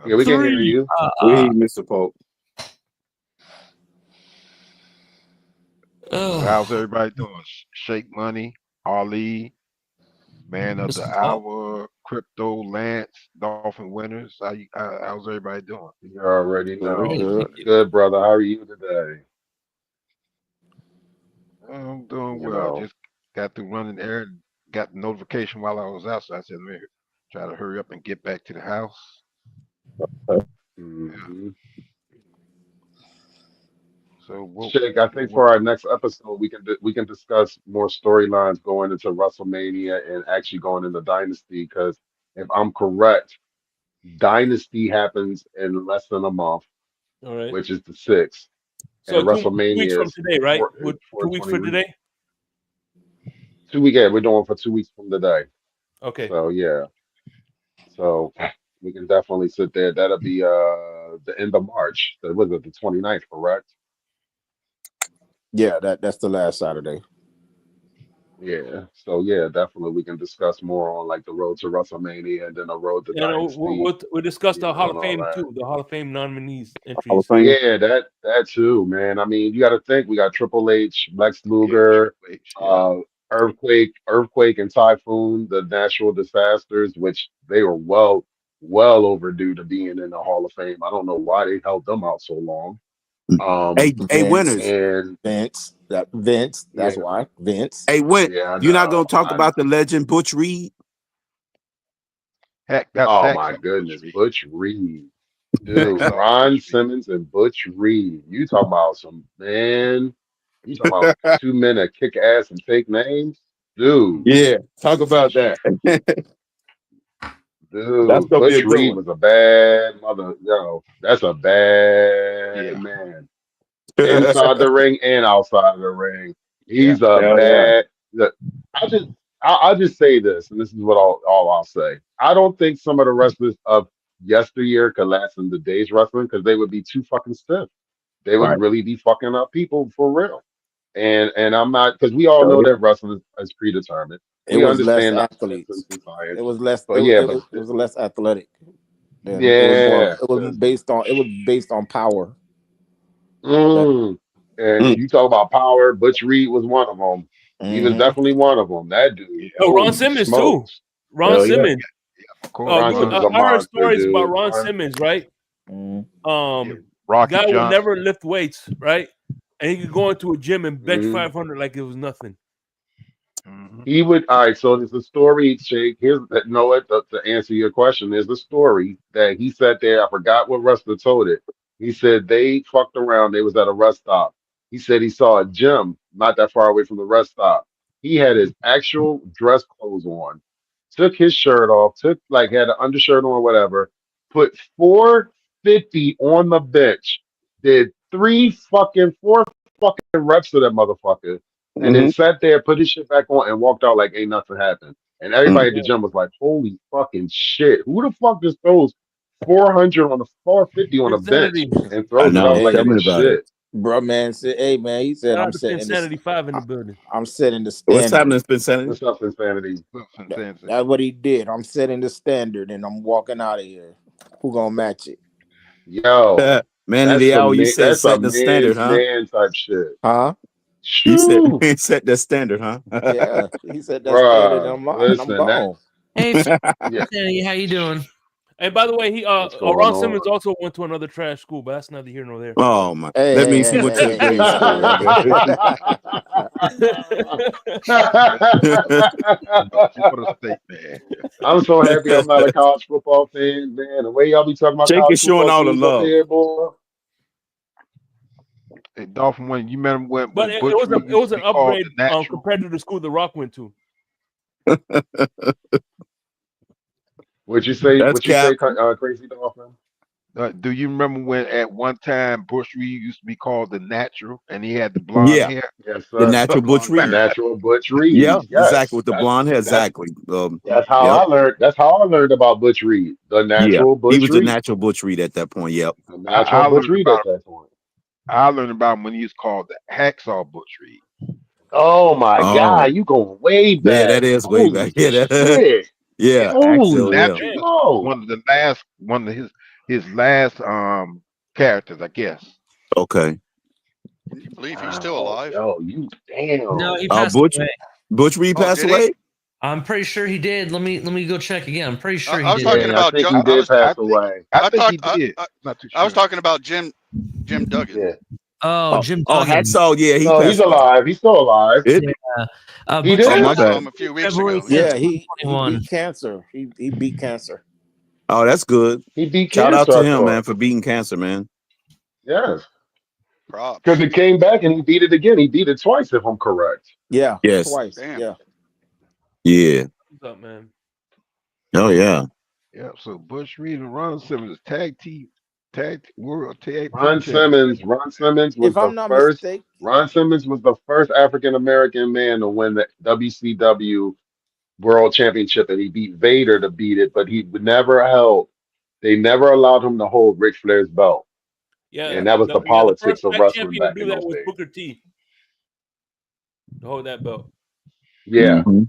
Yeah, we can hear 3. you. We hear you, Mr. Pope. How's everybody doing? Shake Money, Ali, Man of the Mr. Pope. Hour, Crypto, Lance, Dolphin Winners. How's everybody doing? You already know. Good. Good, brother. How are you today? I'm doing You well. know. Just got through running errand, got the notification while I was out, so I said, let me try to hurry up and get back to the house. Mm-hmm. So Shake, I think for our next episode we can discuss more storylines going into WrestleMania and actually going into Dynasty, because if I'm correct, Dynasty happens in less than a month, All right. which is the 6th, So and 2 weeks WrestleMania from is today, right? 2 weeks for 420. today. 2 weeks. Yeah, we're doing for 2 weeks from today. Okay. So yeah, so we can definitely sit there. That'll be the end of March. So was it the 29th, correct? Yeah, that's the last Saturday. Yeah. So yeah, definitely we can discuss more on like the road to WrestleMania and then the road to And Dynasty, we'll discuss the Hall and of all Fame that. too. The Hall of Fame nominees Hall of entries. Fame. Yeah, that too, man. I mean, you got to think we got Triple H, Lex yeah, Luger, Triple H, yeah. Earthquake, and Typhoon, the natural disasters, which they were well overdue to being in the Hall of Fame. I don't know why they held them out so long. Hey, Vince, Winners. And Vince. yeah, That's why Vince. Hey, yeah, I you're not gonna know. talk about the legend Butch Reed? Heck, that's Oh facts my on Butch goodness, Reed. Butch Reed. Facts Dude, on Ron Butch Reed. Simmons and Butch Reed. You talking about some man? You talking about 2 men that kick ass and take names? Dude, Yeah, talk about that. That's dude, gonna be a Butch good Reed one. was a bad mother. Yo, that's a bad Yeah. man. Inside the ring and outside of the ring. Yeah. He's a Hell yeah. bad. Look, I just, I'll just say this, and this is what all I'll say. I don't think some of the wrestlers of yesteryear could last in today's wrestling because they would be too fucking stiff. They would Right. really be fucking up people for real. And I'm not, because we all Hell know yeah. that wrestling is predetermined. It We was less understand the essence athletes. and It science, was less. but yeah, It but was less athletic. Then it was more. yeah, It was because based on. It was based on power. That. and Mm. you talk about power. Butch Reed was one of them. He was Mm-hmm. definitely one of them. That dude, Oh, Ron holy Simmons too. smokes! Ron Hell yeah. Simmons. Of course, Ron Simmons is a I heard monster, stories about dude. Ron Simmons, right? yeah. Rocky Guy would never Johnson. lift weights, right? And he could go into a gym and bench Mhm. 500 like it was nothing. Mm-hmm. He would. All right. So there's a story, Shake. Here's no. To answer your question, there's a story that he sat there. I forgot what wrestler told it. He said they fucked around. They was at a rest stop. He said he saw a gym not that far away from the rest stop. He had his actual dress clothes on, took his shirt off, took like had an undershirt on or whatever, put 450 on the bench, did four fucking reps of that motherfucker, and then Mm-hmm. sat there, put his shit back on, and walked out like ain't nothing happened. And everybody at the gym was like, "Holy fucking shit! Who the fuck just throws 400 on the 450 on a bench Insanity. and I throws it know. out like Hey, it Tell me ain't about it. shit?" bro, man said, "Hey, man," he said, Shout "I'm out to setting this. Insanity 5 in the building. I'm setting the What's standard." happening, Spencer? What's up, insanity? That's what he did. I'm setting the standard, and I'm walking out of here. Who gonna match it? Yo, Man of that's the hour, some you man, said that's a setting the standard, man's huh? man type shit. Huh? You said Shoo, set the standard, huh? Yeah. He said that standard, bruh. and I'm Listen, that gone. Hey, Yeah. Fanny, how you doing? And by the way, What's going Ron Simmons on? also went to another trash school, but that's neither here nor there. Oh my! Hey, That hey, means he hey, went hey, to a hey, great hey, school. Florida State, man. I'm so happy I'm not a college football fan, man. The way y'all be talking about Jake college is showing football all the teams up love. here, boy. Hey, Dolphin, when you remember when, But when it Butch was Reed it used was to an be called upgrade the natural? compared to the school the Rock went to. What'd you say? That's What you say, Cap. Crazy Dolphin? Do you remember when at one time Bush Reed used to be called the natural and he had the blonde Yeah, hair? Yes, the sir. natural Butch Blonde The Reed. beard. natural Butch Yeah, Reed. exactly. With Yes, the blonde hair, that's exactly. that's how Yep. I learned. That's how I learned about Butch Reed. The Yeah, natural he Butch was the Reed. natural Butch Reed at that point. Yep. The I, natural I Butch learned Reed about at that point. I learned about him when he was called the hacksaw Butch Reed. Oh my Oh, God, you going way yeah, back. that is way Holy back. Yeah, shit. yeah, Yeah, the Axel. Holy Yeah. natural was smoke. one of the last one of his last characters, I guess. Okay. Can you believe he's still Wow. alive? Yo, you No, damn. he passed Butch away. Reed Oh, passed did he? away. I'm pretty sure he did. Let me go check again. I'm pretty sure he I was did. talking Yeah, I about think Joe. he did pass I think away. I I think he talked. did. Not too I was sure. talking about Jim Duggan. Yeah. Oh, Jim Oh, Duggan. Hacksaw. Yeah, he No, he's passed away. alive. He's still alive. It. Yeah. He Butch Oh, Reed Oh, my did? I saw him bad. a few weeks February ago. 5th, Yeah. Yeah, he 2021. beat cancer. He beat cancer. Oh, that's good. He beat Shout out cancer, to I him, man, thought. for beating cancer, man. Yes. Because Props. he came back and he beat it again. He beat it twice, if I'm correct. Yeah, Yes. twice. Damn. Yeah. Yeah. What's up, man? Oh, yeah. Yeah. So Bush Reed and Ron Simmons world tag team Ron champions. Simmons. Ron Simmons was If the I'm not first. mistaken, Ron Simmons was the first African American man to win the WCW World Championship, and he beat Vader to beat it, but he never held. They never allowed him to hold Ric Flair's belt, Yeah, and that was the the politics first of tag wrestling champion to back do in that those was days. Booker T to hold that belt. Yeah, Mhm.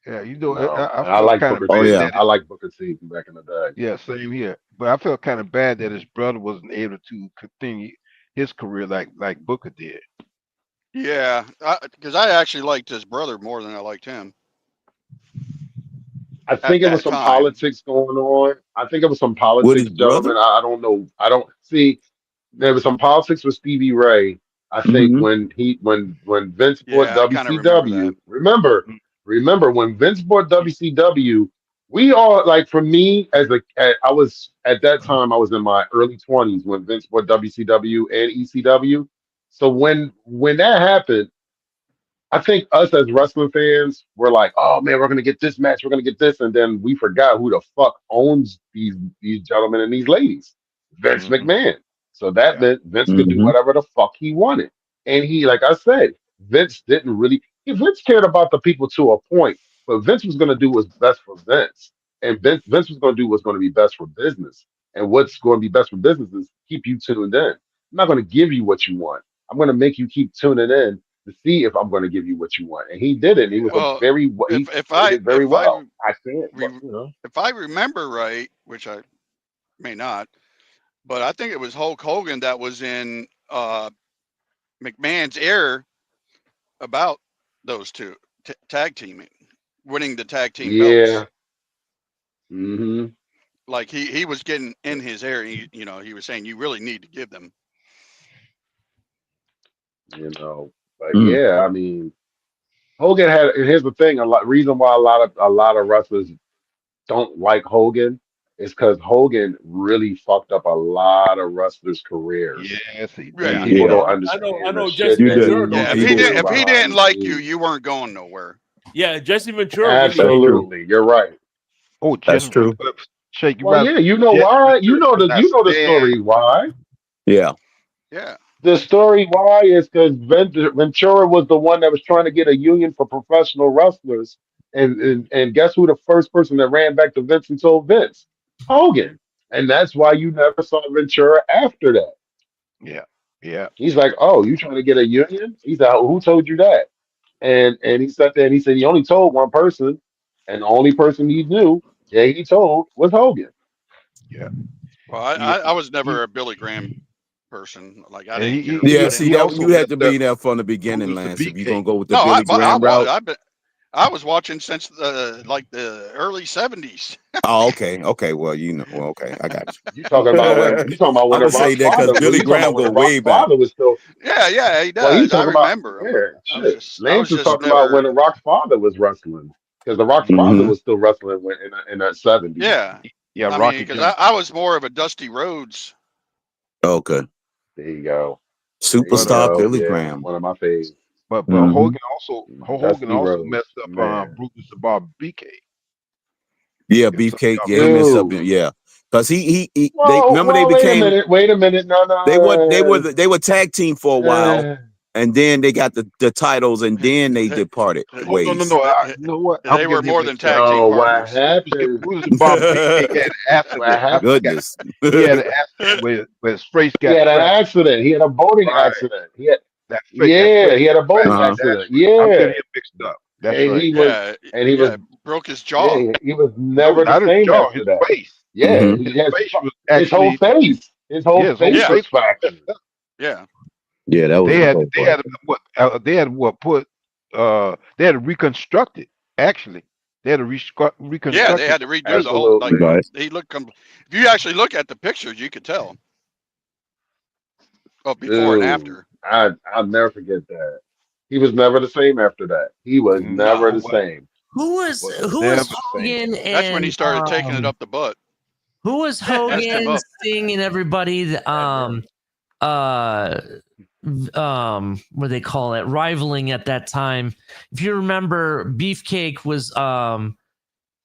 Yeah, no, I and I felt like kind of Booker Oh, bad T. yeah. that I like Booker T from back in the day. yeah, same here. But I felt kind of bad that his brother wasn't able to continue his career like Booker did. Yeah, because I actually liked his brother more than I liked him I at think it was that some time. politics going on. I think it was some With his politics, brother? gentlemen. I don't know. I don't see. There was some politics with Stevie Ray. I think Mm-hmm. when Vince bought Yeah, I kind of remember that. WCW. Remember when Vince bought WCW. We all like for me I was at that time I was in my early 20s when Vince bought WCW and ECW. So when that happened. I think us as wrestling fans were like, "Oh man, we're gonna get this match, we're gonna get this," and then we forgot who the fuck owns these gentlemen and these ladies, Vince Mm-hmm. McMahon. So that Yeah. meant Vince could do Mm-hmm. whatever the fuck he wanted, and he, like I said, Vince didn't really. Vince cared about the people to a point, but Vince was gonna do what's best for Vince, and Vince was gonna do what's gonna be best for business, and what's going to be best for business is keep you tuned in. I'm not gonna give you what you want. I'm gonna make you keep tuning in to see if I'm going to give you what you want. And he did it. And he was a Well, he if did I it very well. I can't, re, if I remember right, which I may not, but I think it was Hulk Hogan that was in McMahon's ear about those two tag teaming, winning the tag team belts. Yeah. Hmm. Like he was getting in his ear. He was saying you really need to give them. But yeah, I mean, Hogan had. And here's the thing: reason why a lot of wrestlers don't like Hogan is because Hogan really fucked up a lot of wrestlers' careers, Yes, he and Yeah, did. people don't Yeah. I understand the know shit Jesse You that did. Ventura he don't yeah. like did Hogan. If he behind didn't the like you, scenes. you weren't going nowhere. Yeah, Jesse Ventura really That's hated true. Hogan. Absolutely, you're right. Oh, That's Jesse, true. Shake, you Well, right. yeah, you know Jesse why? Ventura could not You know the stand. story why. Yeah. Yeah. The story why is because Ventura was the one that was trying to get a union for professional wrestlers, and guess who the first person that ran back to Vince and told Vince? Hogan, and that's why you never saw Ventura after that. Yeah, yeah, He's like, "Oh, you trying to get a union?" He's like, "Who told you that?" And he sat there and he said he only told one person, and the only person he knew that he told was Hogan. yeah. Well, He, I was he never a Billy Graham person. Like I and didn't care. Yeah, I see didn't he that like also you him. had messed to up be there from the beginning, losing to Lance. If you're BK. gonna go with the No, Billy I Graham was. route. I've been. I was watching since the early '70s. Oh, okay, okay. Well, okay, I got You talking about when I'm the gonna say Rock's that because father? Well, Billy you talking Graham about when go the way Rock's back. father was still? Yeah, he Well, he does. I talking about remember him. shit. I Lance was is just talking about never. when the Rock's father was wrestling, because the Rock's father Hmm. was still wrestling in that '70s. Yeah, Yeah, I mean, Rocky because Johnson. I was more of a Dusty Rhodes. Okay, There you go. There you But superstar go. Billy Yeah, Graham. one of my faves. but Hmm. Hogan Dusty also Rhodes, messed up man. Brutus the Barber BK. Yeah, If some of Beefcake. y'all Yeah, he remember messed that. up. Dude. Yeah, because they Well, remember they wait a became minute. Wait a minute. No, no. they were tag team for a while, Uh, and then they got the titles, and then they They, departed Oh no ways. you know what? I'm they were getting him more than mixed up. tag team no, what partners. happened? Brutus the Barber BK had an What accident. I forgot. Goodness. He had an accident where his face He got had an cracked. accident. He had a boating Right. accident. That Yeah, face he had got a boating cracked. Uh-huh. That's accident. right. I'm Yeah, getting him mixed up. That's and right. he was, Yeah, and he was, yeah, broke his jaw. yeah, he was No, never the not his same jaw, after his that. face. Yeah, Hmm. he His has face was his actually whole his whole face Yeah, was face was fractured. messed up. yeah. Yeah, that was They a had rough they one. had they had what put they had to reconstruct it actually. They had to Yeah, they reconstruct it. had to redo the whole. Like Absolutely. Right. he looked. If you actually look at the pictures, you could tell. Oh, before and Dude, after. I'll never forget that. He was never the same after that. He was never No, the No, same. was Who was never the same. Hogan that's when he and started taking it up the butt. who was That's too Hogan, up. Sting, and everybody? Uh, what do they call it? Rivaling at that time. If you remember, Beefcake was Hogan.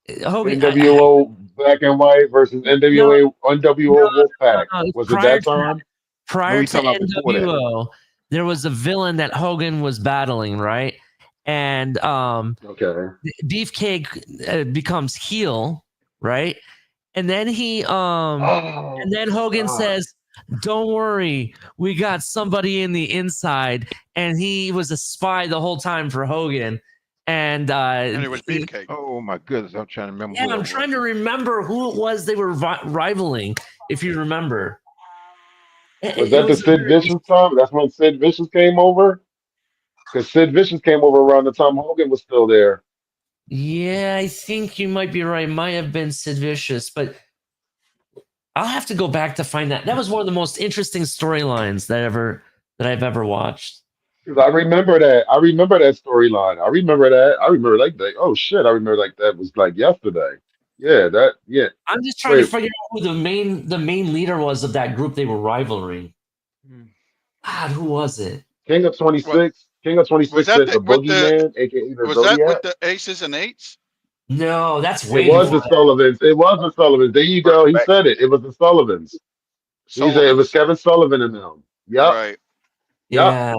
NWO Black and White versus No, NWO Wolfpack. no, Was it prior that to time? No, prior you to talking about before that. NWO, there was a villain that Hogan was battling, right? And Okay. Beefcake becomes heel, right? And then and Oh then Hogan God. says, "Don't worry, we got somebody in the inside," and he was a spy the whole time for Hogan. And And it was Beefcake. Oh my goodness, I'm trying to remember yeah, who I'm that was. trying to remember who it was they were rivaling. If you remember, Was it that the was Sid Vicious time? That's when Sid Vicious came over? Because Sid Vicious came over around the time Hogan was still there. yeah, I think you might be right. Might have been Sid Vicious, but I'll have to go back to find that. That was one of the most interesting storylines that I've ever watched. 'Cause I remember that. I remember that storyline. I remember that. I remember like that. Oh shit! I remember like that was like yesterday. Yeah, that. Yeah. I'm just trying to Wait, figure out who the main leader was of that group they were rivaling. God, who was it? King of What 26. King of was 26 that? said the Boogeyman, aka the Was that Zodiac. with the aces and eights? No, that's It way was the before that. Sullivans. It was the Sullivans. There you go. He Back said it. It was the Sullivans. He said it was Sullivan's. Kevin Sullivan and them. Yep. Right. Yep. Yeah,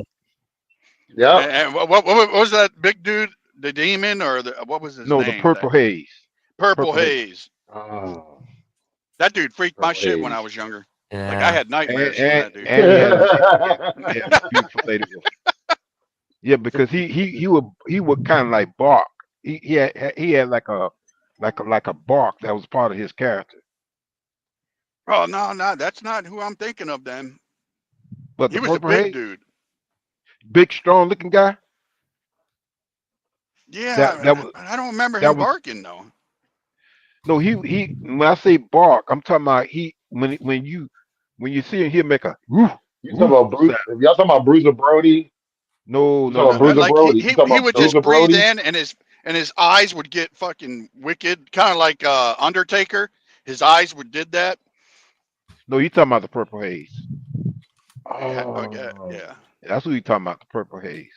Yep. And what was that big dude? The demon or what was his no, the name? That Purple Haze. Purple Purple Haze. Haze. Oh, That dude freaked my Purple shit when I Haze. was younger. Like I yeah. had And nightmares from and, that dude. and he had a beautiful lady with him. Yeah, because he would kind of like bark. He had like a bark that was part of his character. Oh no, that's not who I'm thinking of. Then But he the was a Purple big Haze, dude. big strong looking guy. That that Yeah, was I don't remember that him was barking though. no he when I say bark, I'm talking about he when you see him, he'll make a woof You talking woof about Bruce? sound. If y'all talking about Bruiser Brody, No, you no, talking no, about no, Bruiser no. Like Brody. You talking he about would No, just Bruiser breathe Brody? in and his eyes would get fucking wicked, kind of like Undertaker. His eyes would did that. no, you talking about the Purple Haze. Yeah, okay, Oh, yeah. That's what you talking about, the Purple Haze.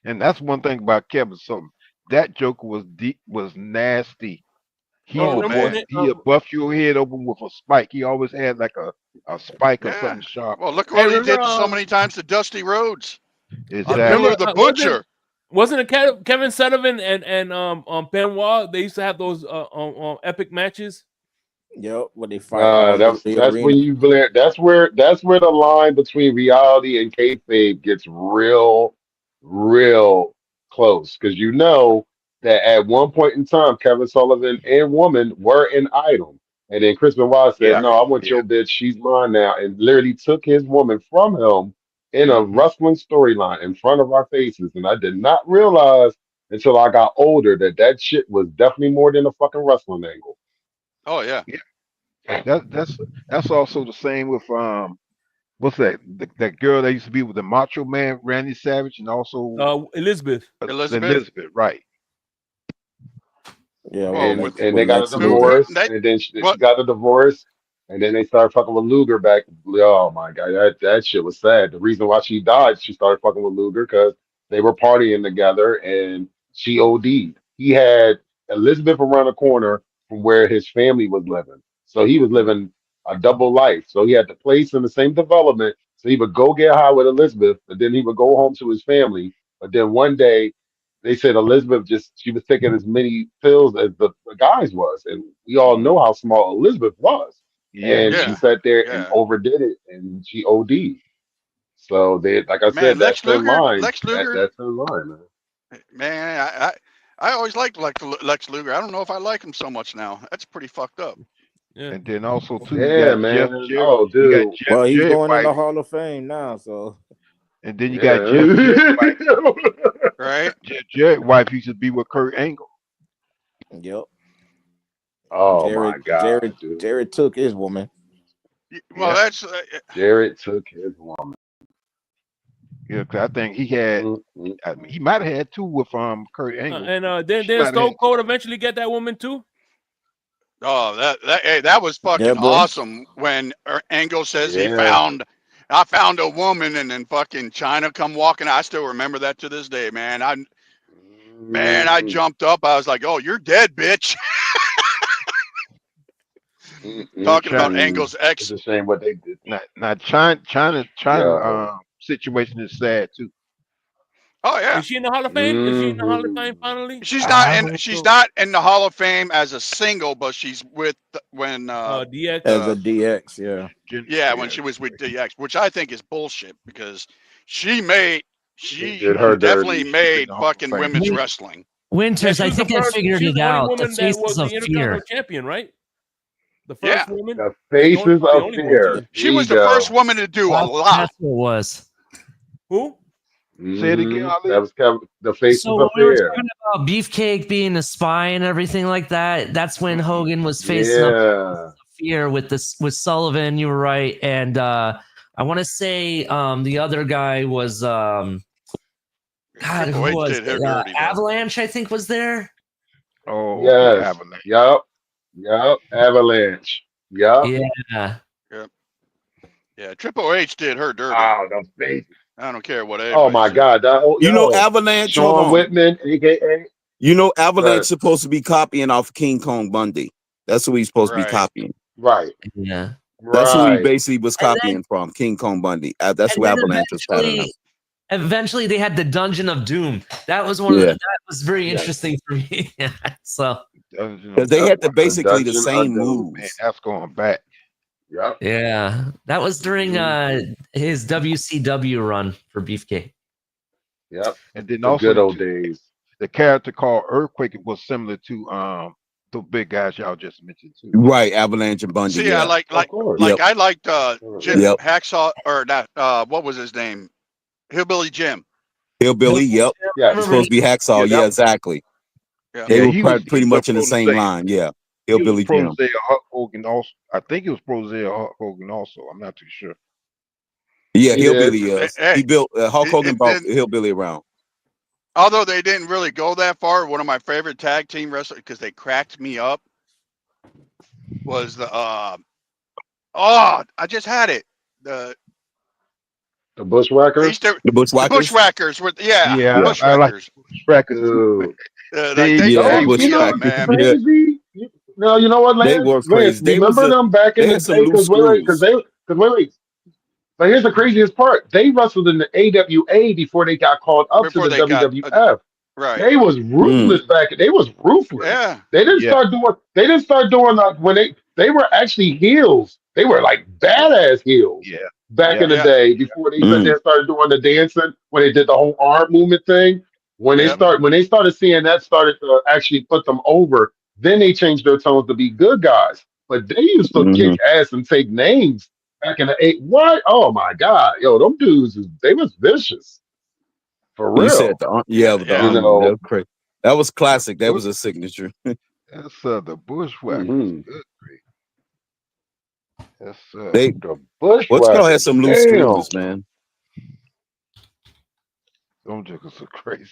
And that's one thing about Kevin Sullivan. That Joker was deep, was nasty. He Oh will Remember when bust, man. it, he'll buff your head open with a spike. He always had like a spike or Yeah. something sharp Well, on look him. hey, what he remember did so many times to Dusty Rhodes. Exactly. remember Remember the Butcher. wasn't it Kevin Sullivan and Benoit? They used to have those epic matches. Yep, when they fight nah, in the that's when arena. you blend. That's where the line between reality and kayfabe gets real close. Because you know that at one point in time, Kevin Sullivan and Woman were an item, and then Chris Benoit said, Yeah, "No, I want yeah. your bitch. She's mine now," and literally took his woman from him in a wrestling storyline in front of our faces, and I did not realize until I got older that shit was definitely more than a fucking wrestling angle. Oh yeah. Yeah, that's also the same with what's that? That girl that used to be with the Macho Man, Randy Savage, and also Elizabeth. Elizabeth, right? Yeah, Well, and with and they got a who divorce, that and then she what? got a divorce, and then they started fucking with Luger back. Oh my god, that shit was sad. The reason why she died, she started fucking with Luger because they were partying together, and she OD'd. He had Elizabeth around the corner from where his family was living, so he was living a double life. So he had the place in the same development. So he would go get high with Elizabeth, but then he would go home to his family. But then one day they said Elizabeth she was taking as many pills as the guys was, and we all know how small Elizabeth was, Yeah, and yeah. she Yeah, sat there and yeah. overdid it, and she OD'd. So they, like I said, Man, that thin line, Lex Luger. that thin line, man. Man, I always liked Lex Luger. I don't know if I like him so much now. That's pretty fucked up. Yeah. And then also too, Yeah, man. Oh, You got dude. Jeff Well, he's Jarrett going in wife, the Hall of Fame now, so and then you got Jeff Jarrett wife. Yeah. Right? Jeff Jarrett wife used to be with Kurt Angle. yep. Oh Jared, my God, Jared, dude. Jared took his woman. Well, Yeah, that's Jarrett took his woman. yeah. 'Cause I think he had, Mm-mm. I mean, he might have had two with Kurt Angle. And She then might have Stone had two. Cold eventually get that woman too. hey, that was Yeah, fucking boy. awesome when Angle says Yeah. I found a woman, and then fucking China come walking. I still remember that to this day, man. I Mm, jumped up. I was like, "Oh, you're dead, bitch!" Talking about mm. Angle's It's ex. a shame what they did. Now China Yo. situation is sad too. Oh yeah, Is she in the Hall of Fame? Is she in the Hall of Fame Hmm. finally? I don't she's know. not in the Hall of Fame as a single, but she's with when DX. As a the DX, yeah. yeah, when Yeah, she was with DX, which I think is bullshit because she made They she did her definitely dirty. she's in made the Hall of fucking Fame. women's wrestling. Yeah, Winters, she I was the think I first. figured She was it the only out. The woman that was Faces of the Fear. Intercontinental Champion, right? The Yeah, first woman. The That's faces the of only one fear. too. There she was you the first go. woman to do a lot. That's what it was. Who? Say it again, That Ali. was Kevin. The faces So when of we were fear. talking about Beefcake being a spy and everything like that, that's when Mm-hmm. Hogan was facing up Yeah. Fear with Sullivan. You were right, and I want to say the other guy was God, who Triple H was did her it? dirty though. Avalanche, I think, was there. Oh, okay, Yes. Avalanche. Yup. Yup. Avalanche. Yup. Yeah, Yeah, yeah, Triple H did her dirty. Oh, the faces. I don't care what Oh anybody my says. God. That whole You know, yo. Avalanche. Hold Sean on. Whitman, aka. You know, Avalanche But supposed to be copying off King Kong Bundy. That's who he's supposed to be Right. copying. right. yeah. That's who he Right. basically was And then copying from, King Kong Bundy. That's and who then Avalanche was patterning. eventually they had the Dungeon of Doom. That was Yeah, that was very Yes. interesting for me. So Dungeon because of they Yep. had Doom. the The basically the Dungeon of same Doom. Man, moves. that's going back. Yep. yeah, that was during Mhm. his WCW run for Beefcake. Yep. And then The also good old days. the character called Earthquake was similar to the big guys y'all just mentioned too. Right, Avalanche and Bundy. See, I Yeah, Of course. yep, I liked Jim yep. Hacksaw or not. What was his name? Hillbilly Jim. Hillbilly. Yep, I he's Yes. remember supposed to be Hacksaw. Yep. Yeah, exactly. Yeah. They Yeah, were he pretty was a much in the same protege. line. Yeah, He was a Hillbilly Jim. protege of Hulk Hogan also. I think he was protege of Hulk Hogan also. I'm not too sure. Yeah, He did. Hillbilly is. Hey, He built Hulk Hogan it brought didn't. Hillbilly around. Although they didn't really go that far, one of my favorite tag team wrestlers because they cracked me up was the I just had it. The The Bushwhackers. The the Bushwhackers. Bushwhackers with Yeah, Yeah. I like Bushwhackers. Crackers too. Dude. Like they Yeah, the Yo, cracked you me know up, what's Bushwhackers. man. Yeah, crazy? No, you know what, they Lance? were Lance, crazy. remember them back in They the had some day? loose Because screws. wait. But here's the craziest part. They wrestled in the AWA before they got called up to Before the they got WWF. right. They was Mm, ruthless back. They was ruthless. Yeah. They didn't Yeah, start doing. They didn't start doing like when they were actually heels. They were like yeah, badass heels yeah, back yeah, in the Yeah. day before they sat mm, there and started doing the dancing. When they did the whole arm movement thing. Yep. When they started seeing that started to actually put them over, then they changed their tones to be good guys. But they used to hmm kick ass and take names back in the eight. What? Oh my God, yo, them dudes, they was vicious for You said real. the with the Yeah. You army. That know. was crazy. That was classic. That was a signature. That's the Bushwhackers. Hmm. Good grief. Yes, They The what's called had Bushwhackers. some loose Damn. screws, man. them jiggles are crazy.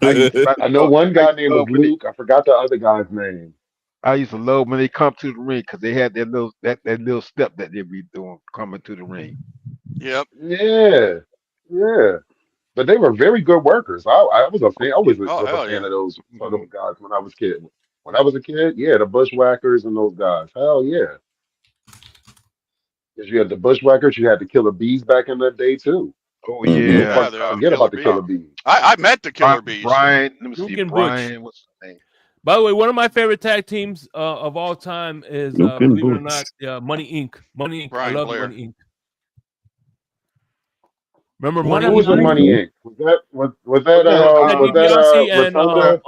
I used to, I know one I guy used to named was love when they, Luke. I forgot the other guy's name. I used to love when they come to the ring because they had that little step that they be doing coming to the ring. Yep. Yeah, yeah. But they were very good workers. I was a fan. I Yeah. always Oh was a hell fan yeah. of those Mhm. guys when I was kid. When I was a kid, yeah, the Bushwhackers and those guys. Hell yeah. Because you had the Bushwhackers, you had the Killer Bees back in that day too. Oh Hmm Don't yeah. Yeah, the forget killer about the bee. Killer Bees. I met the killer bees. Brian, let me see, Duke and Butch. Brian, what's his name? By the way, one of my favorite tag teams of all time is, Luke and believe it or Butch. not, Money Inc. Money Inc. I Brian love Blair. Money Inc. Remember One Money Who of Inc? was in my Money Mhm. Inc? Was What's that that? Ted DiBiase and Rotunda?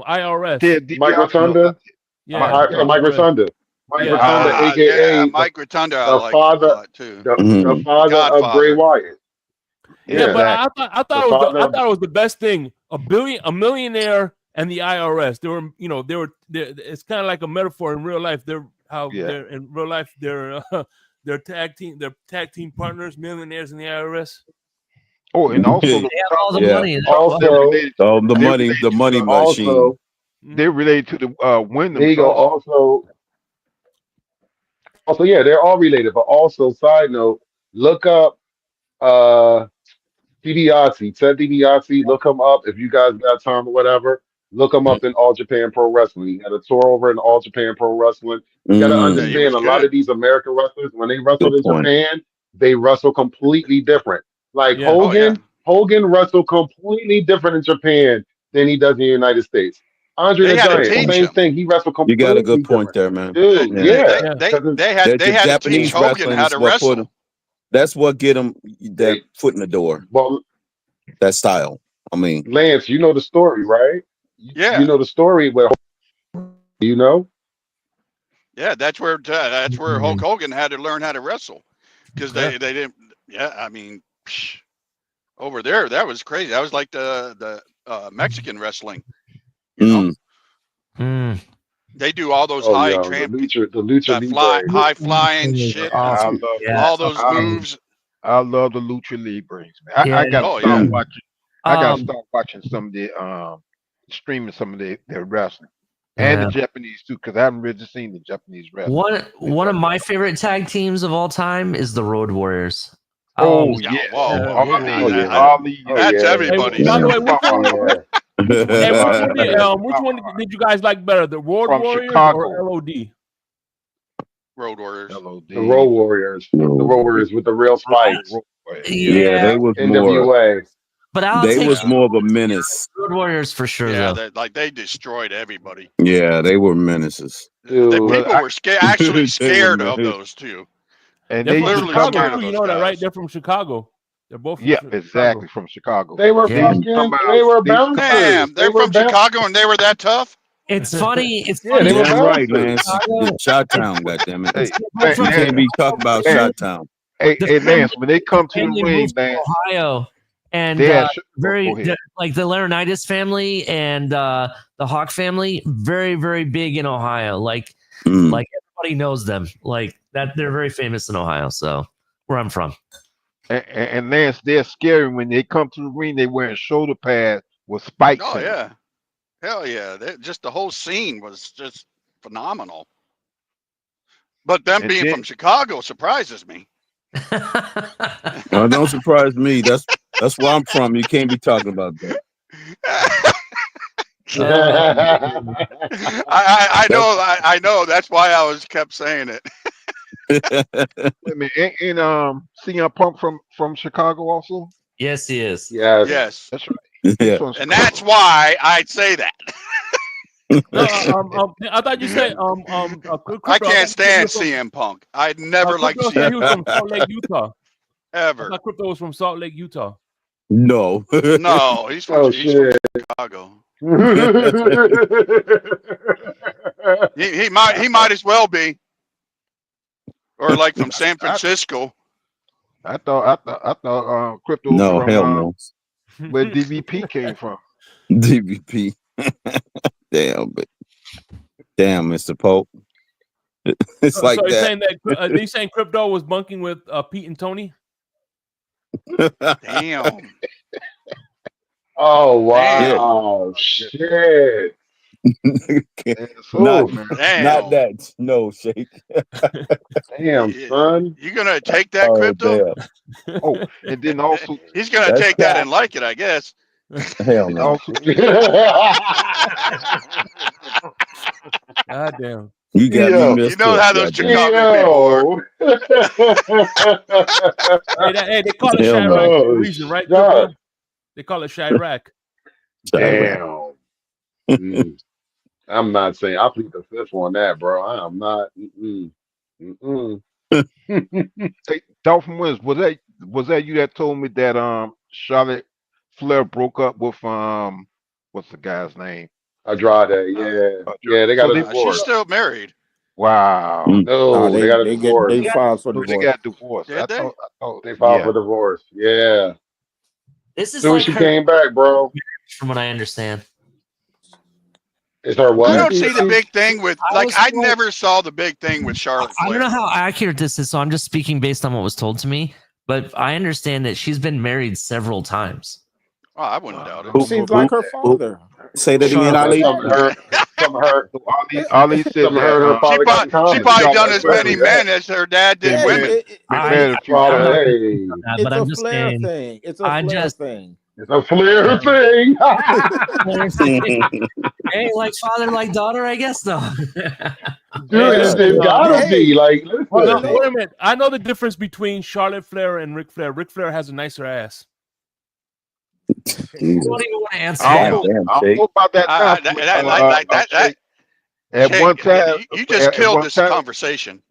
IRS. Ted Mike DiBiase. No, Rotunda? Yeah, yeah. Ted Mike DiBiase. Rotunda. Mike Yeah, Rotunda, Yeah, aka Mike Rotunda I the like a father, lot too. the Mhm. The father of Bray Godfather. Wyatt. yeah, Yeah, but Exactly. I the thought father I of thought it was the best thing. A millionaire and the IRS. They were, it's kind of like a metaphor in real life. Yeah. They're in real life. They're tag team partners, millionaires and the IRS. Oh, and also They have all the Yeah. money. They're also, related. The They're money, related the to money the. machine. also, They're related to the there you Wyndham's go. also. Also, yeah, they're all related. But also, side note, look up uh DiBiase, Ted DiBiase, look him up if you guys got time or whatever. Look him up in All Japan Pro Wrestling. He had a tour over in All Japan Pro Wrestling. You got to Yeah, he Mm, understand was a lot good. of these American wrestlers, when they wrestled good in point. Japan, they wrestle completely different. Like Yeah. Oh yeah. Hogan wrestled completely different in Japan than he does in the United States. Andre They the had to Good Giant, point. teach same him. thing. He wrestled You got a completely good point different. there, man. Dude, Yeah. yeah. Yeah. Because They The had to teach Japanese Hogan wrestling how is to what put him. wrestle. That's what get him that they, foot in the door. well, That style. I mean, Lance, you know the story, right? You Yeah. know the story where you know? Yeah, that's where Hulk Hogan had to learn how to wrestle because Yeah. they didn't. Yeah, I mean, over there that was crazy. That was like the Mexican wrestling. You know, mm, Mm. they do all those Oh high yo, tramp the Lucha that fly Libre. high flying They're shit. Yeah, awesome. Yeah. All those I, moves. I love the Lucha Libres, man. Yeah. I gotta Oh start yeah. mm, watching. I gotta Um. start watching some of the streaming some of their wrestling and the Yeah. Japanese too, because I haven't really seen the Japanese wrestling. One of my favorite tag teams of all time is the Road Warriors. Oh Yeah. yes, Whoa. Oh Ali, yeah. Ali, Oh That's yeah. Hey, everybody's. by the mm. way, which Papa, one? Yeah. Hey, Ali which one Papa did you guys like better, the Road from Warriors or Chicago. LOD? Road Warriors. The Road LOD. Warriors. The No. Road Warriors with the real spikes. Yeah. Yeah, Yeah, they was more. NWA. but I'll They take was Yeah. more of a menace. Road Warriors for sure, Yeah. though. They destroyed everybody. Yeah, they were menaces. The Dude. Well, people were actually They were scared of menaces. those two. and They're they from used to Literally come Chicago scared out. of too. You those know that, right? guys. They're from Chicago. They're both from Yeah, Chicago. exactly from Chicago. They were They used to come fucking out. they were They used to come out. bouncers. Damn, they're from Chicago and they were that tough. It's funny. It's Yeah, funny. they were Damn right, bouncers. Lance. Chicago. Shot Town, goddammit. It's Hey, different from You Lance, can't be talking about Lance, Shot Town. the family. Lance, when they come to the Family ring, moved to Lance, Ohio, and they had. Go very ahead. like the Laurinaitis family and the Hawk family, very very big in Ohio. Like Mm. everybody knows them. Like that, they're very famous in Ohio. So where I'm from. And Lance, they're scary when they come to the ring. They wearing shoulder pads with spikes Oh in them. yeah, hell yeah! Just the whole scene was just phenomenal. But them And being then from Chicago surprises me. No, don't surprise me. That's where I'm from. You can't be talking about that. I know. That's why I was kept saying it. wait a minute, and CM Punk from Chicago also. Yes, he is. Yes. Yes, That's right. He's Yeah. from and Chicago. that's why I'd say that. No, I thought you said I Crypto, can't stand CM Punk. I'd never liked Crypto said he CM was Punk from Salt Lake, Utah. I ever. thought Crypto was from Salt Lake, Utah. No. No, he's from Oh Chicago. shit. He might as well be. or like from San Francisco. I thought Crypto was No, from hell no. where DVP came from. DVP. Damn, Mr. Pope. It's like so you're that. saying that they saying Crypto was bunking with Pete and Tony? Damn. Oh wow, shit. not Damn. that. No, Shake. Damn, son. You gonna take that, Oh, Crypto? damn. Oh, and then also He's gonna That's take that cap. and like it, I guess. Hell no. also God damn. You got me Yo, messed You know up. how those goddamn. Chicago people are. Hey, they call it Hell Chirac no. for a reason, right, shut. Crypto? They call it Chirac. Damn. I'm not saying I plead the fifth on that, bro. I am not. hey, Dolphin Wins, was that you that told me that Charlotte Flair broke up with what's the guy's name? Andrade, yeah, they got a So She's divorce. still married. wow. No, they got a they divorce. filed for So they divorce. got divorced. Did I they? thought They filed yeah. for divorce. Yeah. This is Soon as like she her, came back, bro. from what I understand. It's her I what? don't see the big thing with I told- never saw the big thing with Charlotte I don't Flair. know how accurate this is, so I'm just speaking based on what was told to me. But I understand that she's been married several times. Oh, I wouldn't doubt it. Seems like her father. Say that again, Charlotte. Ali. Some of her Ali said some of her that probably got in She common. probably done Charlotte as Flair many was men as her dad did Yeah, women. been married a few Father, times. hey. it's But a I'm just Flair saying, thing. It's a I Flair just thing. It's a Flair thing. hey, like father, like daughter, I guess though. Dude, it's gotta be. Like, Well, no, listen. wait a minute. I know the difference between Charlotte Flair and Ric Flair. Ric Flair has a nicer ass. You don't even want to answer I that. don't know about that now. At Jake, one time, you just killed this conversation.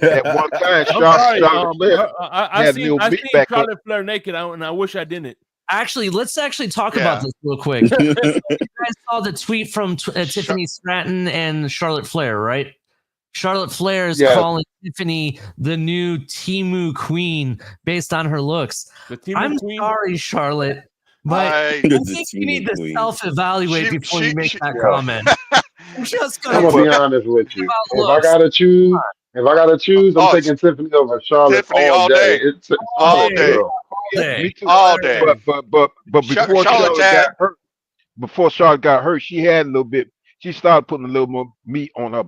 At one time, I'm sorry. Charlotte Flair I had seen little meat Charlotte back up. Flair naked, and I wish I didn't. Actually, let's actually talk about this real quick. You guys saw the tweet from Tiffany Stratton and Charlotte Flair, right? Charlotte Flair is calling Tiffany the new Temu queen based on her looks. I'm sorry, Charlotte, but I think you need to self-evaluate before you make that comment. I'm just I'm gonna be honest with you. If I gotta choose, I'm taking Tiffany over Charlotte Tiffany all day. It's all day. Me too. All day. But before Charlotte's before Charlotte got hurt, she had a little bit. She started putting a little more meat on her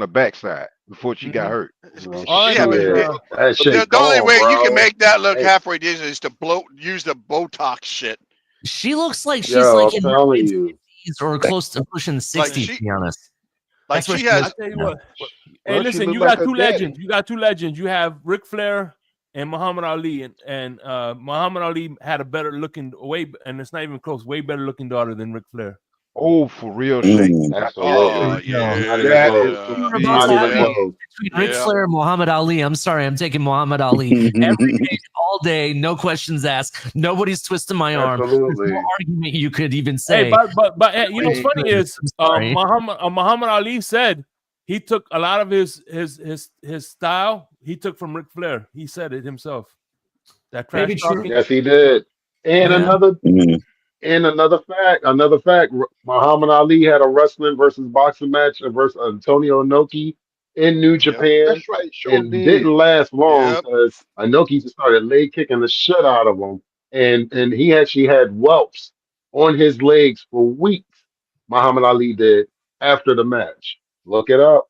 backside before she got hurt. The only way you can make that look halfway decent is to use the Botox shit. She looks like she's like in her telling you. 50s or close to pushing 60, to be honest. Like That's she what has. I tell you what. Hey, Well, listen, she you look got like two her daddy. legends. You got two legends. You have Ric Flair and Muhammad Ali, and Muhammad Ali had a better looking and it's not even close, way better looking daughter than Ric Flair. Oh, for real, Shake. Absolutely. Yeah. Not even close. Not even close. Between Ric Flair and Muhammad Ali, I'm sorry, I'm taking Muhammad Ali every day, all day, no questions asked. Nobody's twisting my arm. Absolutely. There's no argument you could even say. Hey, but you know what's funny is Muhammad Ali said he took a lot of his style. He took from Ric Flair. He said it himself. That trash talking. Yes, he did. And another fact, Muhammad Ali had a wrestling versus boxing match versus Antonio Inoki in New Japan. That's right. Sure and did. didn't last long because Inoki just started leg kicking the shit out of him. And he actually had whelps on his legs for weeks. Muhammad Ali did after the match. Look it up.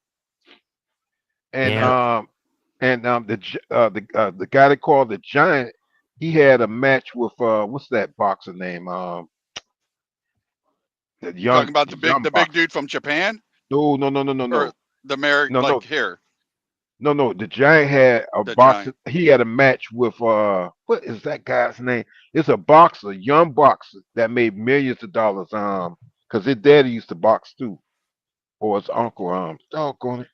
And the guy they called the Giant, he had a match with what's that boxer name? The young Talking about the big dude from Japan? No. Or the American here. No. The Giant had a boxer. He had a match with what is that guy's name? It's a boxer, young boxer that made millions of dollars. Because his daddy used to box too, or his uncle. Doggone it.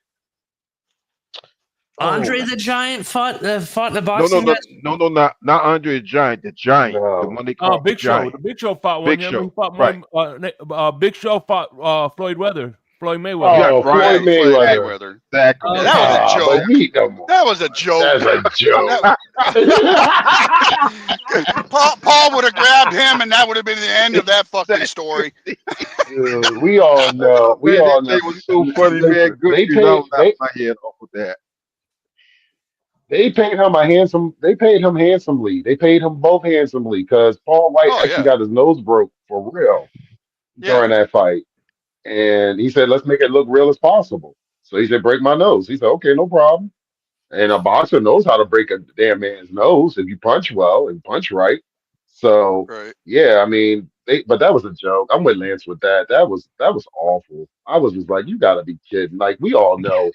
Andre the Giant fought in the boxing match? No, not Andre the Giant. The Giant, the one they call Big Giant. Show. The Big Show fought one. Big Show. Big Show fought Floyd Weather. Floyd Mayweather. Yeah, Oh, right. Floyd Mayweather. Mayweather. Exactly. Yeah, that was a Ah, but joke. he come on. That was a joke. That's a joke. Paul would have grabbed him, and that would have been the end of that fucking story. Dude, we all know. We Man, all that know. thing was so funny, man. Listen, Good they grief, I paid. was laughing my head off with that. They paid him a handsome. They paid him handsomely. They paid him both handsomely because Paul White Oh actually yeah, got his nose broke for real yeah. during that fight, and he said, "Let's make it look real as possible." So he said, "Break my nose." He said, "Okay, no problem." And a boxer knows how to break a damn man's nose if you punch well and punch right. So Right. yeah, I mean, but that was a joke. I'm with Lance with that. That was awful. I was just like, you gotta be kidding. Like we all know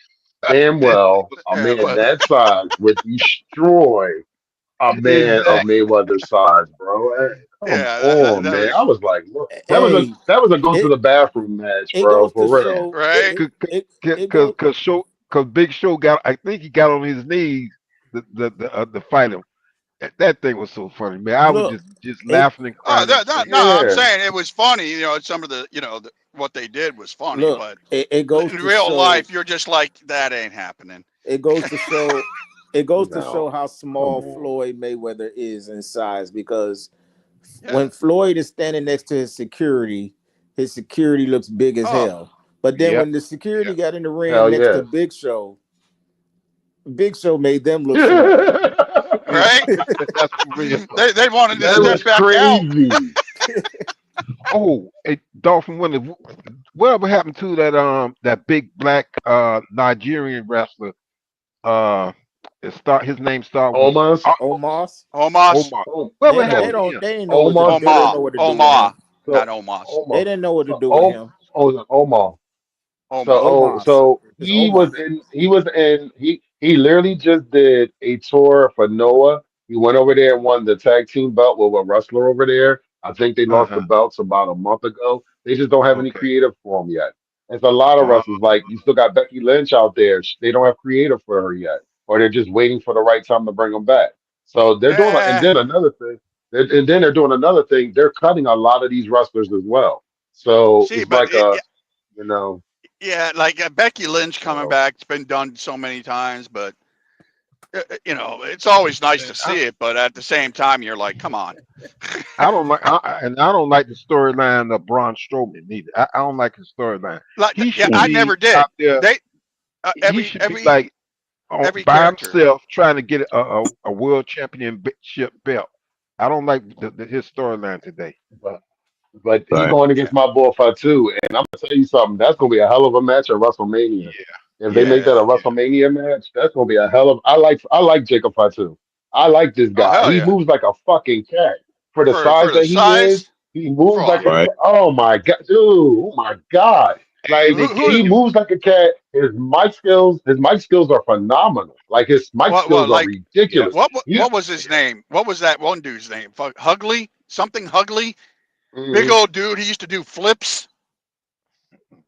damn well a Yeah, man but that size would destroy a man of Exactly. Mayweather's size, bro. Come yeah, on, that man. was I was like, look, Hey, that was a go to it the bathroom match, it bro, goes to for real. show right. it goes. Cause Big Show got, I think he got on his knees the fight him. That thing was so funny, man. I was Look, just it laughing and Oh, crying at the same no, I'm Yeah. saying it was funny. You know, some of the, what they did was funny, look but it goes in to real show life, you're just like, that ain't happening. it goes to show it goes to show No. how Come small on. Floyd Mayweather is in size because Yeah. when Floyd is standing next to his security looks big as Oh, hell. But then Yep. when the security got in the ring Hell next to yes. Big Show made them look small. Yeah. right. That's for real. They wanted to That step was back out. crazy. Oh, hey, Dolphin Winter, whatever happened to that big black Nigerian wrestler? His name start with Almost. Omos, Omos, Omar. Oh, Whatever almost. they didn't know what to Almost. they didn't Omar, know what to do with Omar, him. not So Omos. They almost. didn't know what to So do with him. Omar. Omos. Omos. So It's Omos. he literally just did a tour for Noah. He went over there and won the tag team belt with a wrestler over there. I think they lost the Uh-huh. belts about a month ago. They just don't have any Okay. creative for him yet. There's a lot of Uh, wrestlers like you still got Becky Lynch out there. They don't have creative for her yet, or they're just waiting for the right time to bring them back. So they're doing, and Eh, then another thing, and then they're doing another thing. They're cutting a lot of these wrestlers as well. So see, it's but like a, you know. yeah, like Becky Lynch coming So back. It's been done so many times, but it's always nice to I, see it. But at the same time, you're like, come on. I don't like, and I don't like the storyline of Braun Strowman either. I don't like his storyline. Like, He yeah, should I Mm. be never did. out there. They He every should be every like every by character. himself trying to get a world championship belt. I don't like his storyline today. but he Right. going Yeah, against my boy Fatu, and I'm gonna tell you something. That's gonna be a hell of a match at WrestleMania. Yeah, If they yeah, make that a yeah. yeah. WrestleMania match, that's gonna be a hell of. I like Jacob Fatu. I like this Oh guy. hell He yeah. moves like a fucking cat for the For size the that he is. size, He moves like fraud. a Right. oh my god, dude, oh my god. And Like they Who? he gave him moves like a cat. His mic skills are phenomenal. Like his mic Well, skills are like yeah, ridiculous. yeah. what was his name? What was that one dude's name? Hugley, something Hugley. Big Mhm. old dude. He used to do flips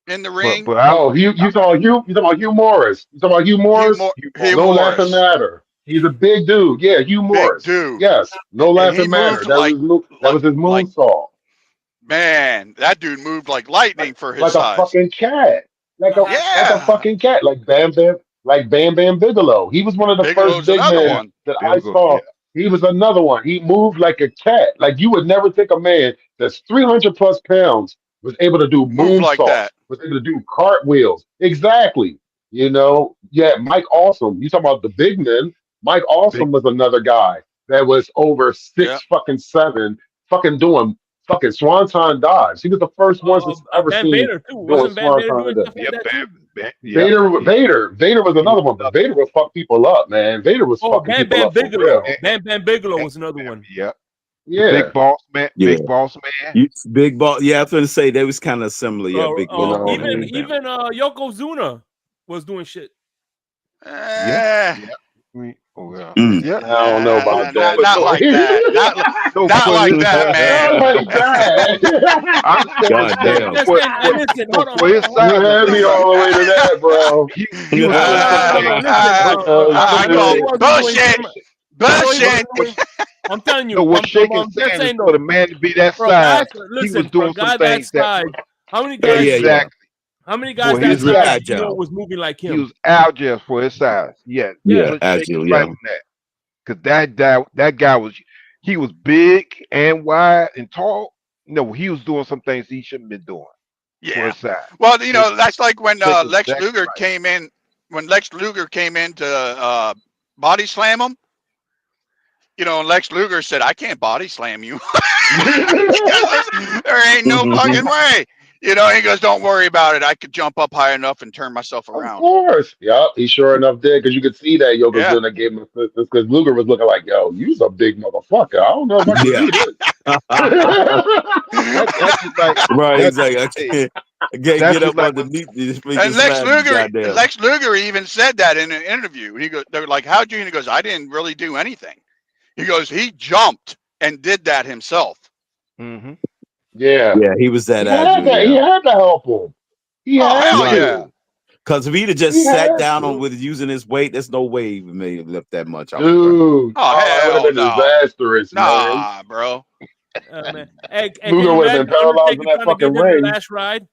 in the ring. But I Oh, you talking about Hugh? You talking about Hugh Morris? You talking about Hugh Hugh Morris? Mor- Hugh Hugh No Morris, yeah, laughing Morris, matter. He's a big dude. Yeah, Hugh big Morris. dude, Yes, no and he laughing matter. moved That was his like moonsault. man. That dude moved like lightning for his Like a size. fucking cat. Like a Yeah, fucking cat. Like Bam Bam Bigelow. He was one of the first Bigelow's big another men yeah. one. that There I we go. Yeah, saw. He was another one. He moved like a cat. Like you would never think a man that's 300 plus pounds was able to do Move like moonsaults, that. was able to do cartwheels. Exactly. Yeah, Mike Awesome. You talking about the big men. Mike big. Awesome was another guy that was over Yeah. 6'7", fucking doing fucking swanton dives. He was the first ones that's ever Van seen Vader too. doing Wasn't Van Vader swanton doing dives. stuff like Yep, that too? yep. Vader was He was another one, but another Vader would fuck people up, man. Vader was Oh, fucking Bam people Bam up for Bigelow. real. one. Bam Bam Bigelow was another one. Yep. The Yeah, Yeah. big boss man. Big ball. Yeah, I was gonna say they was kind of similar. Yeah, big you ball know, man. Even Bam Bam. Yokozuna was doing shit. Yeah, Eh, yeah. Oh yeah, Mm. yeah. I don't know about that But not no, like story. that. no. Not For like his, that, Not man. like I understand what God you're saying. damn. Listen. Hold on, For his You size of had me things, all the way to that, bro. he was doing some hold things. on. Listen. I I know call he Shit. wasn't doing bullshit. some. I know he What, Bullshit. wasn't what, doing. I'm telling no, you. what Shaking I'm just saying is saying for though. the man to be that For a guy, size, he was listen. For a doing some guy that things that size, was how many Yeah, guys? yeah, yeah. exactly. How many guys Boy, that He's his real size size. you know agile. was moving like He him? was agile for his size. Yeah, Yeah, Slick Shake is agile. right Yeah. on that. Cause that guy was he was big and wide and tall. No, he was doing some things he shouldn't have been doing for Yeah. his size. Well, Slick, that's like when Slick was Lex exactly Luger right. came in. When Lex Luger came in to body slam him, and Lex Luger said, "I can't body slam you." There ain't no fucking way. He goes, "Don't worry about it. I could jump up high enough and turn myself Of around." course. Yep. He sure enough did because you could see that Yeah. Yokozuna gave him assistance because Luger was looking like, yo, you's a big motherfucker. I don't know if I can Yeah. do this. That's just like Right. that's Exactly. I hey, can't that's get just up like when underneath this freaking And Lex slab. Luger, Goddamn. Lex Luger even said that in an interview. They're like, "How'd you?" And he goes, "I didn't really do anything." He goes, "He jumped and did that himself." mm-hmm. Yeah. Yeah, he was He that had agile. that. He Yeah. had to help him. He Oh, had hell Right. yeah. to. Because if he'd have He just sat had down on to. with using his weight, there's no way he made him lift that much off the ground. Dude. Oh, That would have hell been no. disastrous, man. Nah, bro. Man. Hey, can Luger you would have imagine been paralyzed in Undertaker that trying to give fucking him the ring. last ride?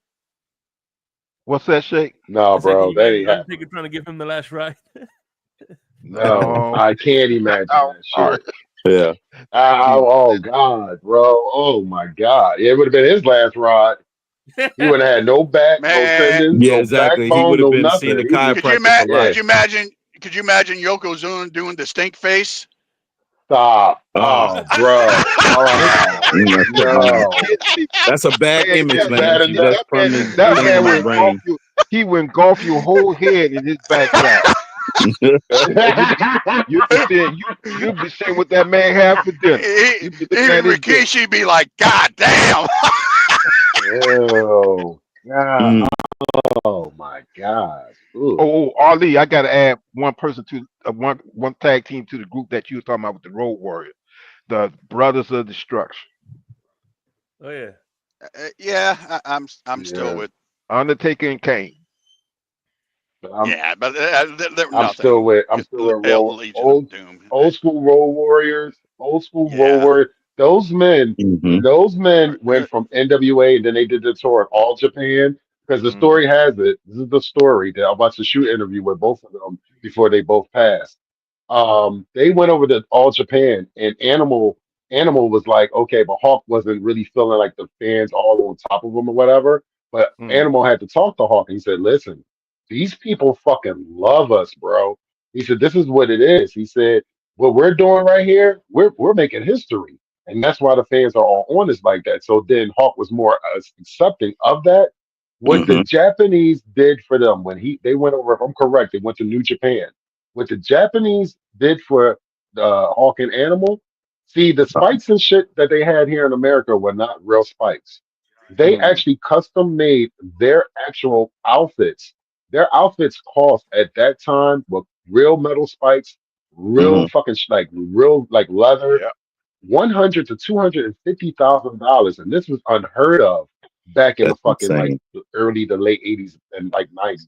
What's that, Shake? No, I said, can bro. you That imagine ain't happening. Undertaker trying to give him the last ride? No. No. I can't imagine I'm that sorry. shit. Yeah. Oh God, bro. Oh my God. It would have been his last ride. He wouldn't have had no back, no Man, tendons, Yeah, no exactly. He backbone, would have no been seeing the nothing. He just could you chiropractor for imagine? yeah. Could life. you imagine? Could you imagine Yokozuna doing the stink face? Stop. Oh, Oh, bro. Oh no. that's a bad Man, image, It's man. bad See, enough. that's permanent that thing in man my would engulf brain. you. He would engulf your whole head in his backside. And you'd be saying you'd be saying what that man had for dinner. You'd be looking Even at his dinner. Rikishi be like, "God damn." Ew. God. Mm. Oh my God. Ooh. Ali, I gotta add one person to one tag team to the group that you were talking about with the Road Warriors, the Brothers of Destruction. Oh yeah. Yeah, I'm still Yeah. with. Undertaker and Kane. I'm Yeah, but they're I'm still nothing. with Legion of Doom. old school Road Warriors, old school Road Yeah. Warriors. Those men, Mm-hmm. when those men went from NWA and then they did the tour in all Japan, because the Mm-hmm. story has it. This is the story that I watched the shoot interview with both of them before they both passed. They went over to all Japan and Animal was like, okay, but Hawk wasn't really feeling like the fans all on top of him or whatever. But Mm-hmm. Animal had to talk to Hawk and he said, listen, these people fucking love us, bro. He said, this is what it is. He said, what we're doing right here, we're making history. And that's why the fans are all on us like that. So then Hawk was more accepting of that. What the Mm-hmm. Japanese did for them when they went over, if I'm correct, they went to New Japan. What the Japanese did for Hawk and Animal, see, the spikes and shit that they had here in America were not real spikes. They Mm-hmm. actually custom made their actual outfits. Their outfits cost at that time with real metal spikes, real Mm-hmm. fucking like real like leather, Yeah. 100 to $250,000, and this was unheard of back in the That's fucking like insane. the early to late 80s and like 90s.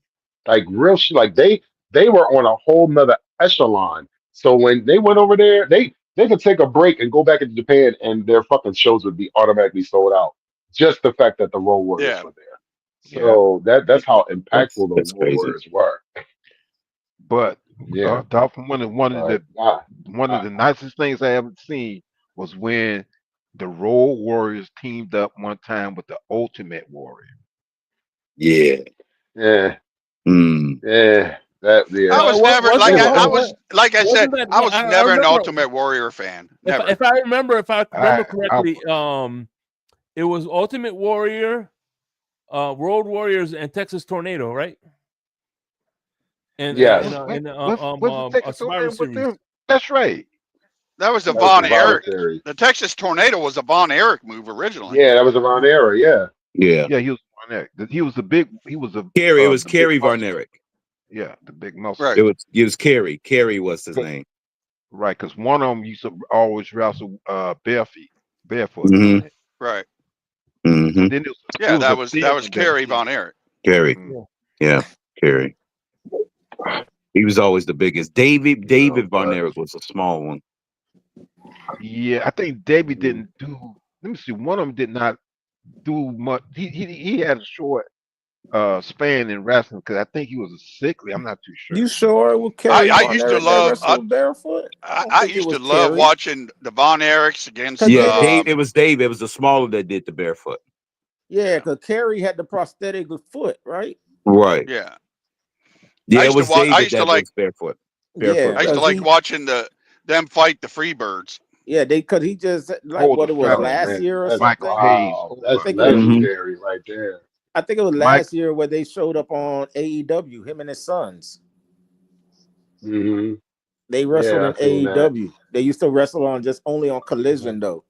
Like real shit. Like they were on a whole nother echelon. So when they went over there, they could take a break and go back into Japan, and their fucking shows would be automatically sold out. Just the fact that the Road Warriors Yeah. were there. Yeah. So that's how impactful those That's Road crazy. Warriors were. But Yeah. Dolphin, But nah, one of the nicest things I ever seen was when the Road Warriors teamed up one time with the Ultimate Warrior. Yeah. yeah, Mm. yeah, that I yeah. was never It, I wa- was like I said, Wasn't that? I was I never an remember. Ultimate Warrior fan. If Never. I remember I, I correctly, it was Ultimate Warrior, Road Warriors, and Texas Tornado, right? And yes, what's the a Texas Survivor Tornado with Series. them? That's right. That was a that was Von Survivor Erich. Series. The Texas Tornado was a Von Erich move originally. Yeah, that was around era. Yeah, Yeah. Yeah, he was on there. He was the big. He was Kerry. It was the big Kerry muscle. Varnerick. Yeah, the big muscle. Right. It was Kerry. Kerry was his name. Right, because one of them used to always wrestle barefoot, Mm-hmm. right? Right. Mm-hmm. And then it Yeah, was a that thin was one that Kerry did. Von Erich. Kerry. Mm. Yeah. Kerry. He was always the biggest. David Von But Erich was a small one. yeah, I think David Mm. didn't do. Let me see. One of them did not do much. He had a short span in wrestling because I think he was a sickly. I'm not too sure. You sure it was Kerry I Von used to Erich that love wrestled barefoot? I don't I think it used was to love Kerry. watching the Von Erichs against Cause Yeah, they, Dave. It was Dave. It was the smaller that did the barefoot. yeah, because Kerry had the prosthetic foot, right? Right. yeah. Yeah, I it used to was watch. David that was barefoot. Yeah, I used to because like he, watching them fight the Freebirds. yeah, because he just like Oh, the what it was fella, Oh last man, year or that's Michael something. Hayes. wow. Oh I That's my think it was. goodness, legendary right there. I think it was Mike. last year where they showed up on AEW. Him and his sons. Hmm. They wrestled Yeah, in I seen that. AEW. They used to wrestle on just only on Collision though.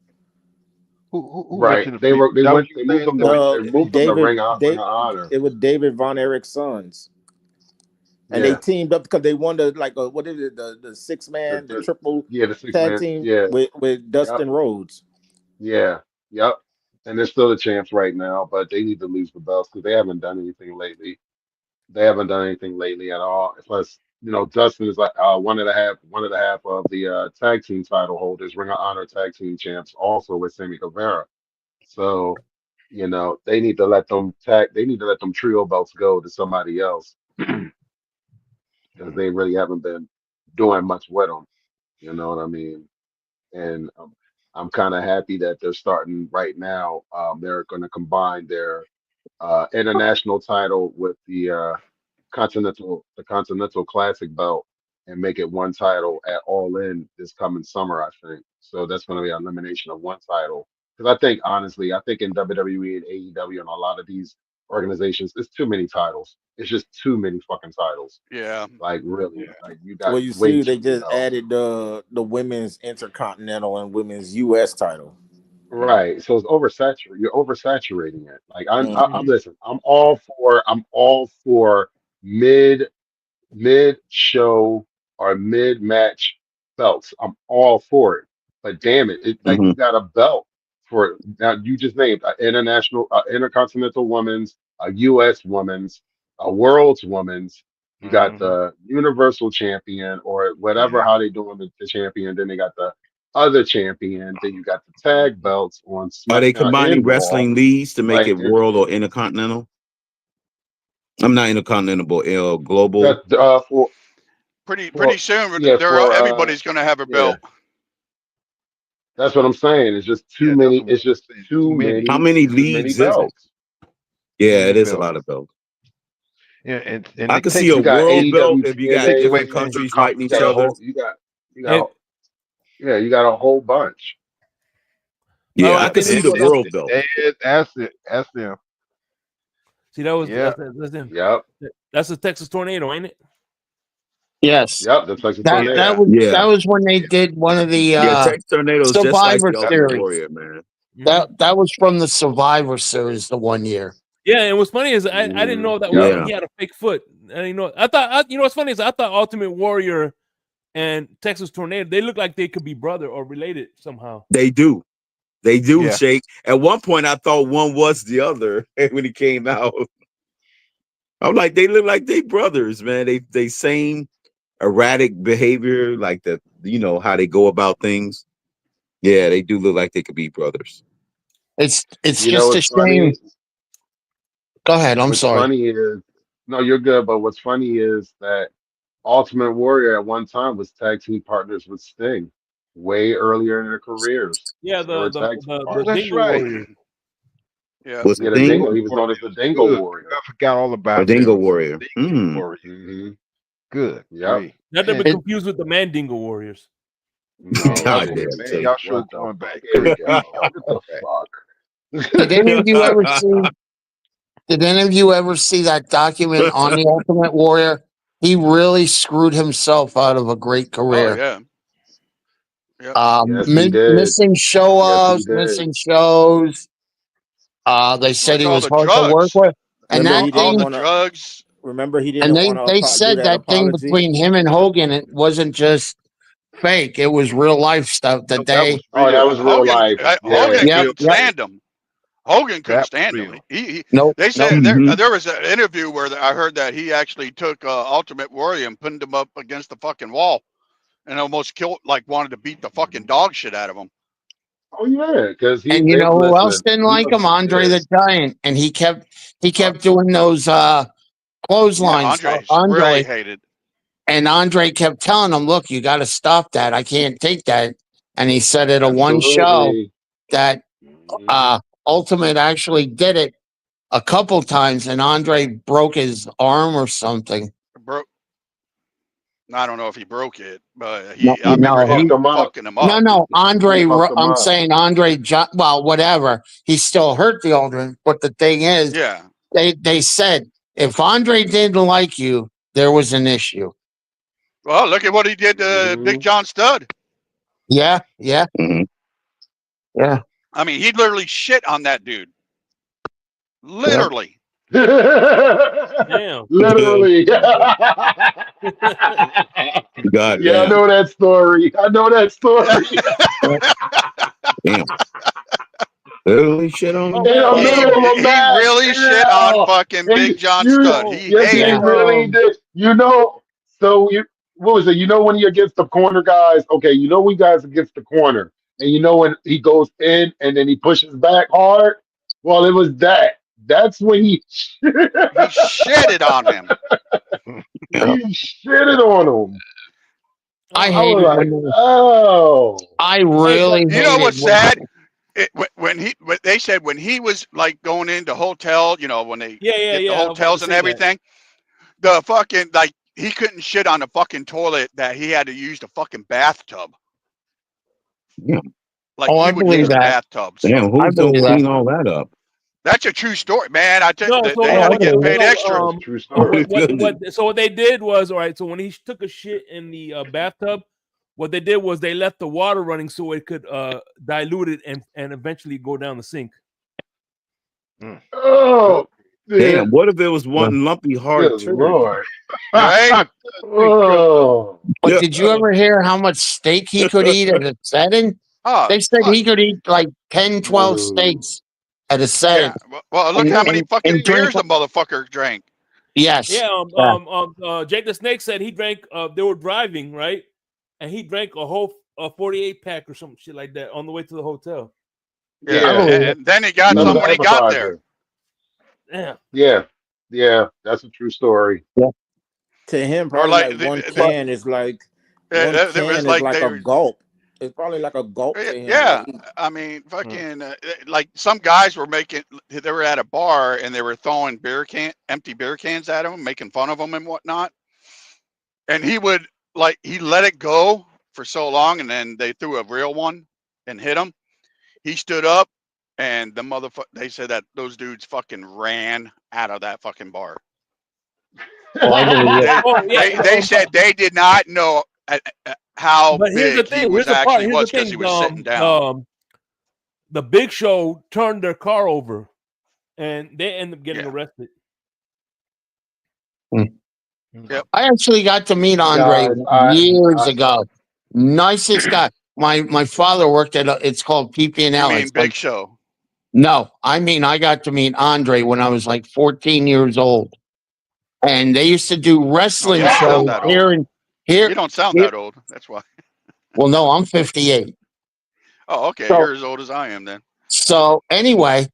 Who went Right. to the They were. They went. W They moved thing? them to. Uh, They moved them to David, Ring of Honor. it was David Von Erich's sons, and they Yeah. teamed up because they won the what is it, the six The, man, the the triple yeah, the six tag man. team Yeah. with Yep. Dustin Rhodes. Yeah. Yep. And they're still the champs right now, but they need to lose the belts because they haven't done anything lately. They haven't done anything lately at all. Plus, Dustin is like one of the half of the tag team title holders, Ring of Honor tag team champs, also with Sammy Guevara. So, they need to let them trio belts go to somebody else because they really haven't been doing much with them. You know what I mean? And I'm kind of happy that they're starting right now. They're going to combine their international title with the Continental Classic belt and make it one title at All In this coming summer, I think. So that's going to be an elimination of one title. Because I think, honestly, in WWE and AEW and a lot of these organizations, it's too many titles. It's just too many fucking titles. Yeah. Like, really. Like, you got Well, you way see, they too, just added the women's intercontinental and women's U.S. title. Right. So it's oversaturated. You're oversaturating it. Like, I'm Mhm. listen, I'm all for mid show or mid match belts. I'm all for it. But damn it, like Hmm. you got a belt for it. Now you just named an international, intercontinental women's, a U.S. women's, a world's women's. You got Hmm. the universal champion or whatever, Yeah. how they doing the champion. Then they got the other champion. Then you got the tag belts on Are they SmackDown combining and Raw. wrestling leagues to make it Like world or intercontinental? I'm not intercontinental, global. that Pretty soon, yeah everybody's going to have a yeah. belt. That's what I'm saying. It's just too Yeah, that's many. what It's I'm just saying. Too too many. How many. many Too many leagues is it? belts. Too Yeah, it many is a belts. lot of belts. Yeah, and I it could see takes a You got world belt AEW, if you got takes TNA, away different from the countries fighting you each got a competition. other. whole. You got. And Yeah, you got a whole bunch. Yeah, I I could think see that's the what world belt. That's it. That's them. see that was Yeah. that's him. Yep. That's a Texas tornado, ain't it? Yes. Yep. That's like the That Yeah. that tornado. was Yeah, that was when they did one of the yeah. Tex Tornado is just like Survivor the Ultimate Series. Warrior, man. Mm-hmm. That was from the Survivor Series the one year. Yeah, and what's funny is I didn't know that Yep. he had a fake foot. I didn't know. What's funny is I thought Ultimate Warrior and Texas Tornado they look like they could be brother or related somehow. They do. They do, Yeah. Shake. At one point, I thought one was the other when he came out. I'm like, they look like they brothers, man. They same erratic behavior, like how they go about things. Yeah, they do look like they could be brothers. It's You know just a what's shame. funny? Go ahead. I'm What's sorry. funny is no, you're good. But what's funny is that Ultimate Warrior at one time was tag team partners with Sting, way earlier in their careers. Yeah, They were the tag the team the, Oh, the partners. that's Dingle right. Warriors. Yeah. Was Yeah, the Sting Dingo. Dingo He was known Warrior as the was Dingo good. Warrior. I forgot all a about Dingo them. Warrior? Dingo Warrior. Hmm. Good. Yep. Great. Not to be It, confused with the Mandingo Warriors. No, Oh God wait yeah, a damn, man. Shake. Y'all minute. sure What the going fuck? back. Here we Y'all go. What going the back. did any of you ever see? Did any of you ever see that document on the Ultimate Warrior? He really screwed himself out of a great Oh career. yeah. Yep. Yes, he did. Missing show Yes, he offs, did. missing shows. They said Like he all was the hard to work drugs. with, and Remember, that he All didn't the thing. want to. drugs. Remember, he And didn't want they to do said that that thing apology. between him and Hogan, it wasn't just fake; it was real life stuff. No, That that was they, Oh, that real. was real life. Yeah, Hogan yep, Real. couldn't yep, stand him. Hogan couldn't That was stand him. real. nope, They nope. said Hmm. there was an interview where I heard that he actually took Ultimate Warrior and pinned him up against the fucking wall and almost killed, like wanted to beat the fucking dog shit out of him. Oh yeah, because And you know who else listen. didn't like him? Andre the Giant, and he kept doing those clotheslines to Andre's really Andre, hated. and Andre kept telling him, "Look, you got to stop that. I can't take that." And he said at a one show Absolutely. that Ultimate actually did it a couple times, and Andre broke his arm or something. Broke. I don't know if he broke it, but No, I remember no, him he, fucking him up. no, Andre. He fucked him I'm up. saying Andre. Well, whatever. He still hurt the Aldrin, but the thing is, Yeah. they said if Andre didn't like you, there was an issue. Well, look at what he did to Big John Studd. Yeah, yeah, yeah. I mean, he literally shit on that dude. Literally. Damn. Literally. God Yeah, I damn. know that story. I know that story. Damn. Literally shit on him. In the middle of a He match. really shit on fucking Big John Studd. He Yes, he hated him. really did. You know, so what was it? You know when he against the corner guys? Okay, you know when guys against the corner, and you know when he goes in and then he pushes back hard. Well, it was that. That's when he shitted on him. He shitted on him. I was hated like, when oh. I really You know hated what's when- sad? When they said when he was like going into hotel, you know, when they get the hotels and everything, the fucking like he couldn't shit on the fucking toilet that he had to use the fucking bathtub. Yeah. Like Oh, I he would believe use the that. bathtub. So. Damn, I who's gonna believe clean that. all that up? That's a true story, man. I tell No, you, so they had to get paid no, extra. True story. So what they did was, all right. So when he took a shit in the bathtub, what they did was they left the water running so it could dilute it and eventually go down the sink. Oh, damn! What if it was one lumpy hard good turd? Lord. Right? Oh. But did you ever hear how much steak he could eat at a setting? Oh, They said he could eat like 10, 12 steaks at a setting. yeah. Well, look how many fucking and drink beers the motherfucker drank. Yes. Yeah. Jake the Snake said he drank. They were driving, right, and he drank a whole 48 pack or some shit like that on the way to the hotel. Yeah, and then he got some when he got there. Yeah. Yeah, that's a true story. Yeah. To him, Or probably like like one can is like one it can was is like like they a gulp. It's probably like a gulp to him. Yeah, Like, I mean, fucking like some guys were making. They were at a bar and they were throwing empty beer cans at him, making fun of him and whatnot. And he would he let it go for so long, and then they threw a real one and hit him. He stood up, and the motherfucker. They said that those dudes fucking ran out of that fucking bar. They said they did not know how But here's the big he thing. was Here's the part. actually Here's was the because thing. he was sitting down. The Big Show turned their car over, and they ended up getting arrested. Yep. I actually got to meet Andre years ago. Nicest guy. My father worked at it's called PP&L. You mean It's Big Show? No, I mean I got to meet Andre when I was like 14 years old, and they used to do wrestling You don't shows sound that old. here. You don't sound that old. That's why. Well, no, I'm 58. Oh, okay. So- You're as old as I am then. So anyway,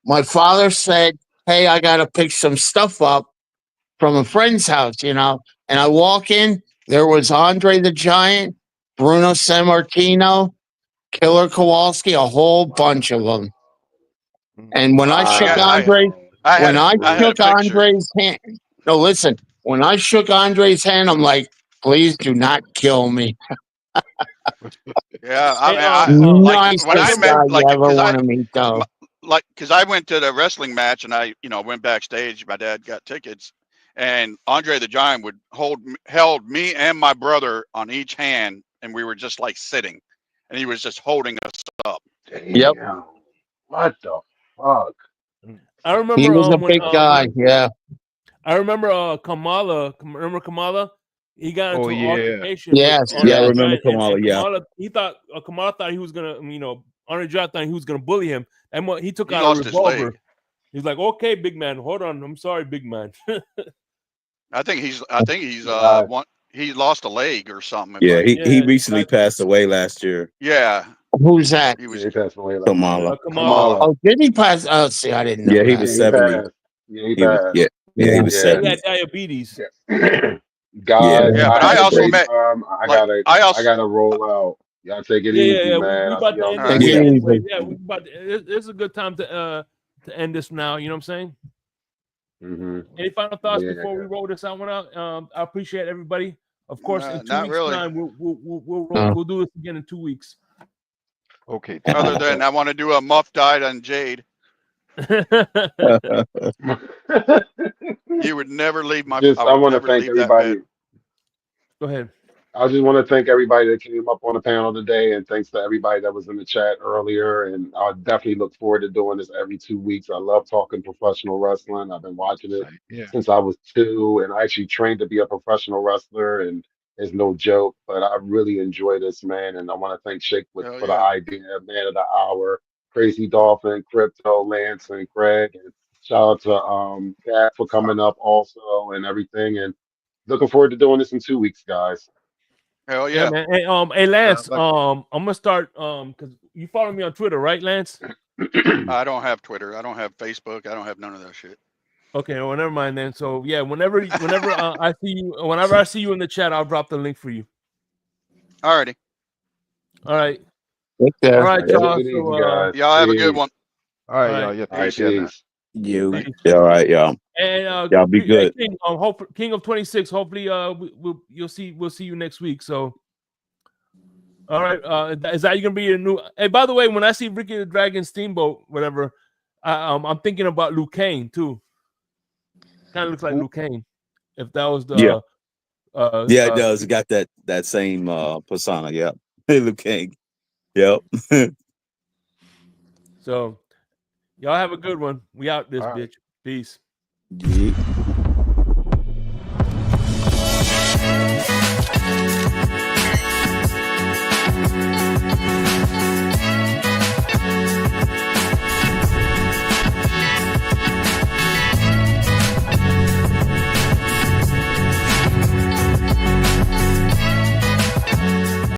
my father said, "Hey, I got to pick some stuff up from a friend's house, you know." And I walk in, there was Andre the Giant, Bruno Sammartino, Killer Kowalski, a whole bunch of them. And when I shook Andre, I had a picture. Andre's hand, no, listen, when I shook Andre's hand, I'm like, please do not kill me. Yeah, I mean, Nicest when I guy met, you ever want to meet, though. because I went to the wrestling match and I, went backstage. My dad got tickets, and Andre the Giant would held me and my brother on each hand, and we were just like sitting, and he was just holding us up. Yep. What the fuck? I remember He was a when, big guy. Yeah. I remember Kamala. Remember Kamala? He got into an altercation. Yes. With Andre I the remember Giant, and Kamala. Yeah. Kamala thought he was gonna, Andre Giant thought he was gonna bully him, and he took He out lost a his revolver. leg. He's like, "Okay, big man, hold on. I'm sorry, big man." I think he's he lost a leg or something. Yeah, he recently passed away last year. Yeah. Who's that? He was Yeah, he passed away last year. Kamala. Kamala. Oh, did he pass? Oh, see, I didn't know Yeah, he that. was Yeah, he 70. passed. Yeah, he He was, passed. yeah, yeah, he was Yeah. He 70. had diabetes. Yeah. Yeah, Guys, yeah, I but I had a also great met time. like I I also gotta roll out. Y'all take it Yeah. easy, We man. I'll see about to y'all end All this right. Take it Sunday. anyway. easy. Yeah, we about to, it's a good time to end this now. You know what I'm saying? Mm-hmm. Any final thoughts Yeah. before we roll this one out? I appreciate everybody. Of course, in 2 not weeks' really. time, No. we'll do this again in 2 weeks. Okay, Other than I want to do a muff died on Jade. You would never leave my. I I would want to never thank leave that bed. everybody. Go ahead. I just want to thank everybody that came up on the panel today, and thanks to everybody that was in the chat earlier. And I definitely look forward to doing this every 2 weeks. I love talking professional wrestling. I've been watching it yeah. since I was 2, and I actually trained to be a professional wrestler, and it's no joke. But I really enjoy this, man, and I want to thank Shake Hell for the yeah. idea, Man of the Hour, Crazy Dolphin, Crypto, Lance, and Craig. And shout out to Kat for coming up also and everything. And looking forward to doing this in 2 weeks, guys. Hell Yeah, yeah. man. Hey, Lance. Sounds like I'm gonna start. Because you follow me on Twitter, right, Lance? I don't have Twitter. I don't have Facebook. I don't have none of that shit. Okay, well, never mind then. So yeah, whenever I see you in the chat, I'll drop the link for you. Alrighty. All right. Right All there. right, All right, take y'all. it easy, So guys. Y'all have a good Peace. one. all right, all y'all. right. Yeah, All right, take care now. peace. You. Peace. Yeah, all right, y'all. And Y'all be good. King, King of 26. Hopefully, we'll see you next week. So, all right. Is that you gonna be your new? Hey, by the way, when I see Ricky the Dragon Steamboat, whatever, I'm thinking about Luke Kane too. Kind of looks like Who? Luke Kane. If that was the Yeah. Yeah, it does. It got that same persona. Yeah. Luke King. Yep. So, y'all have a good one. We out this All right. bitch. Peace. Yeah.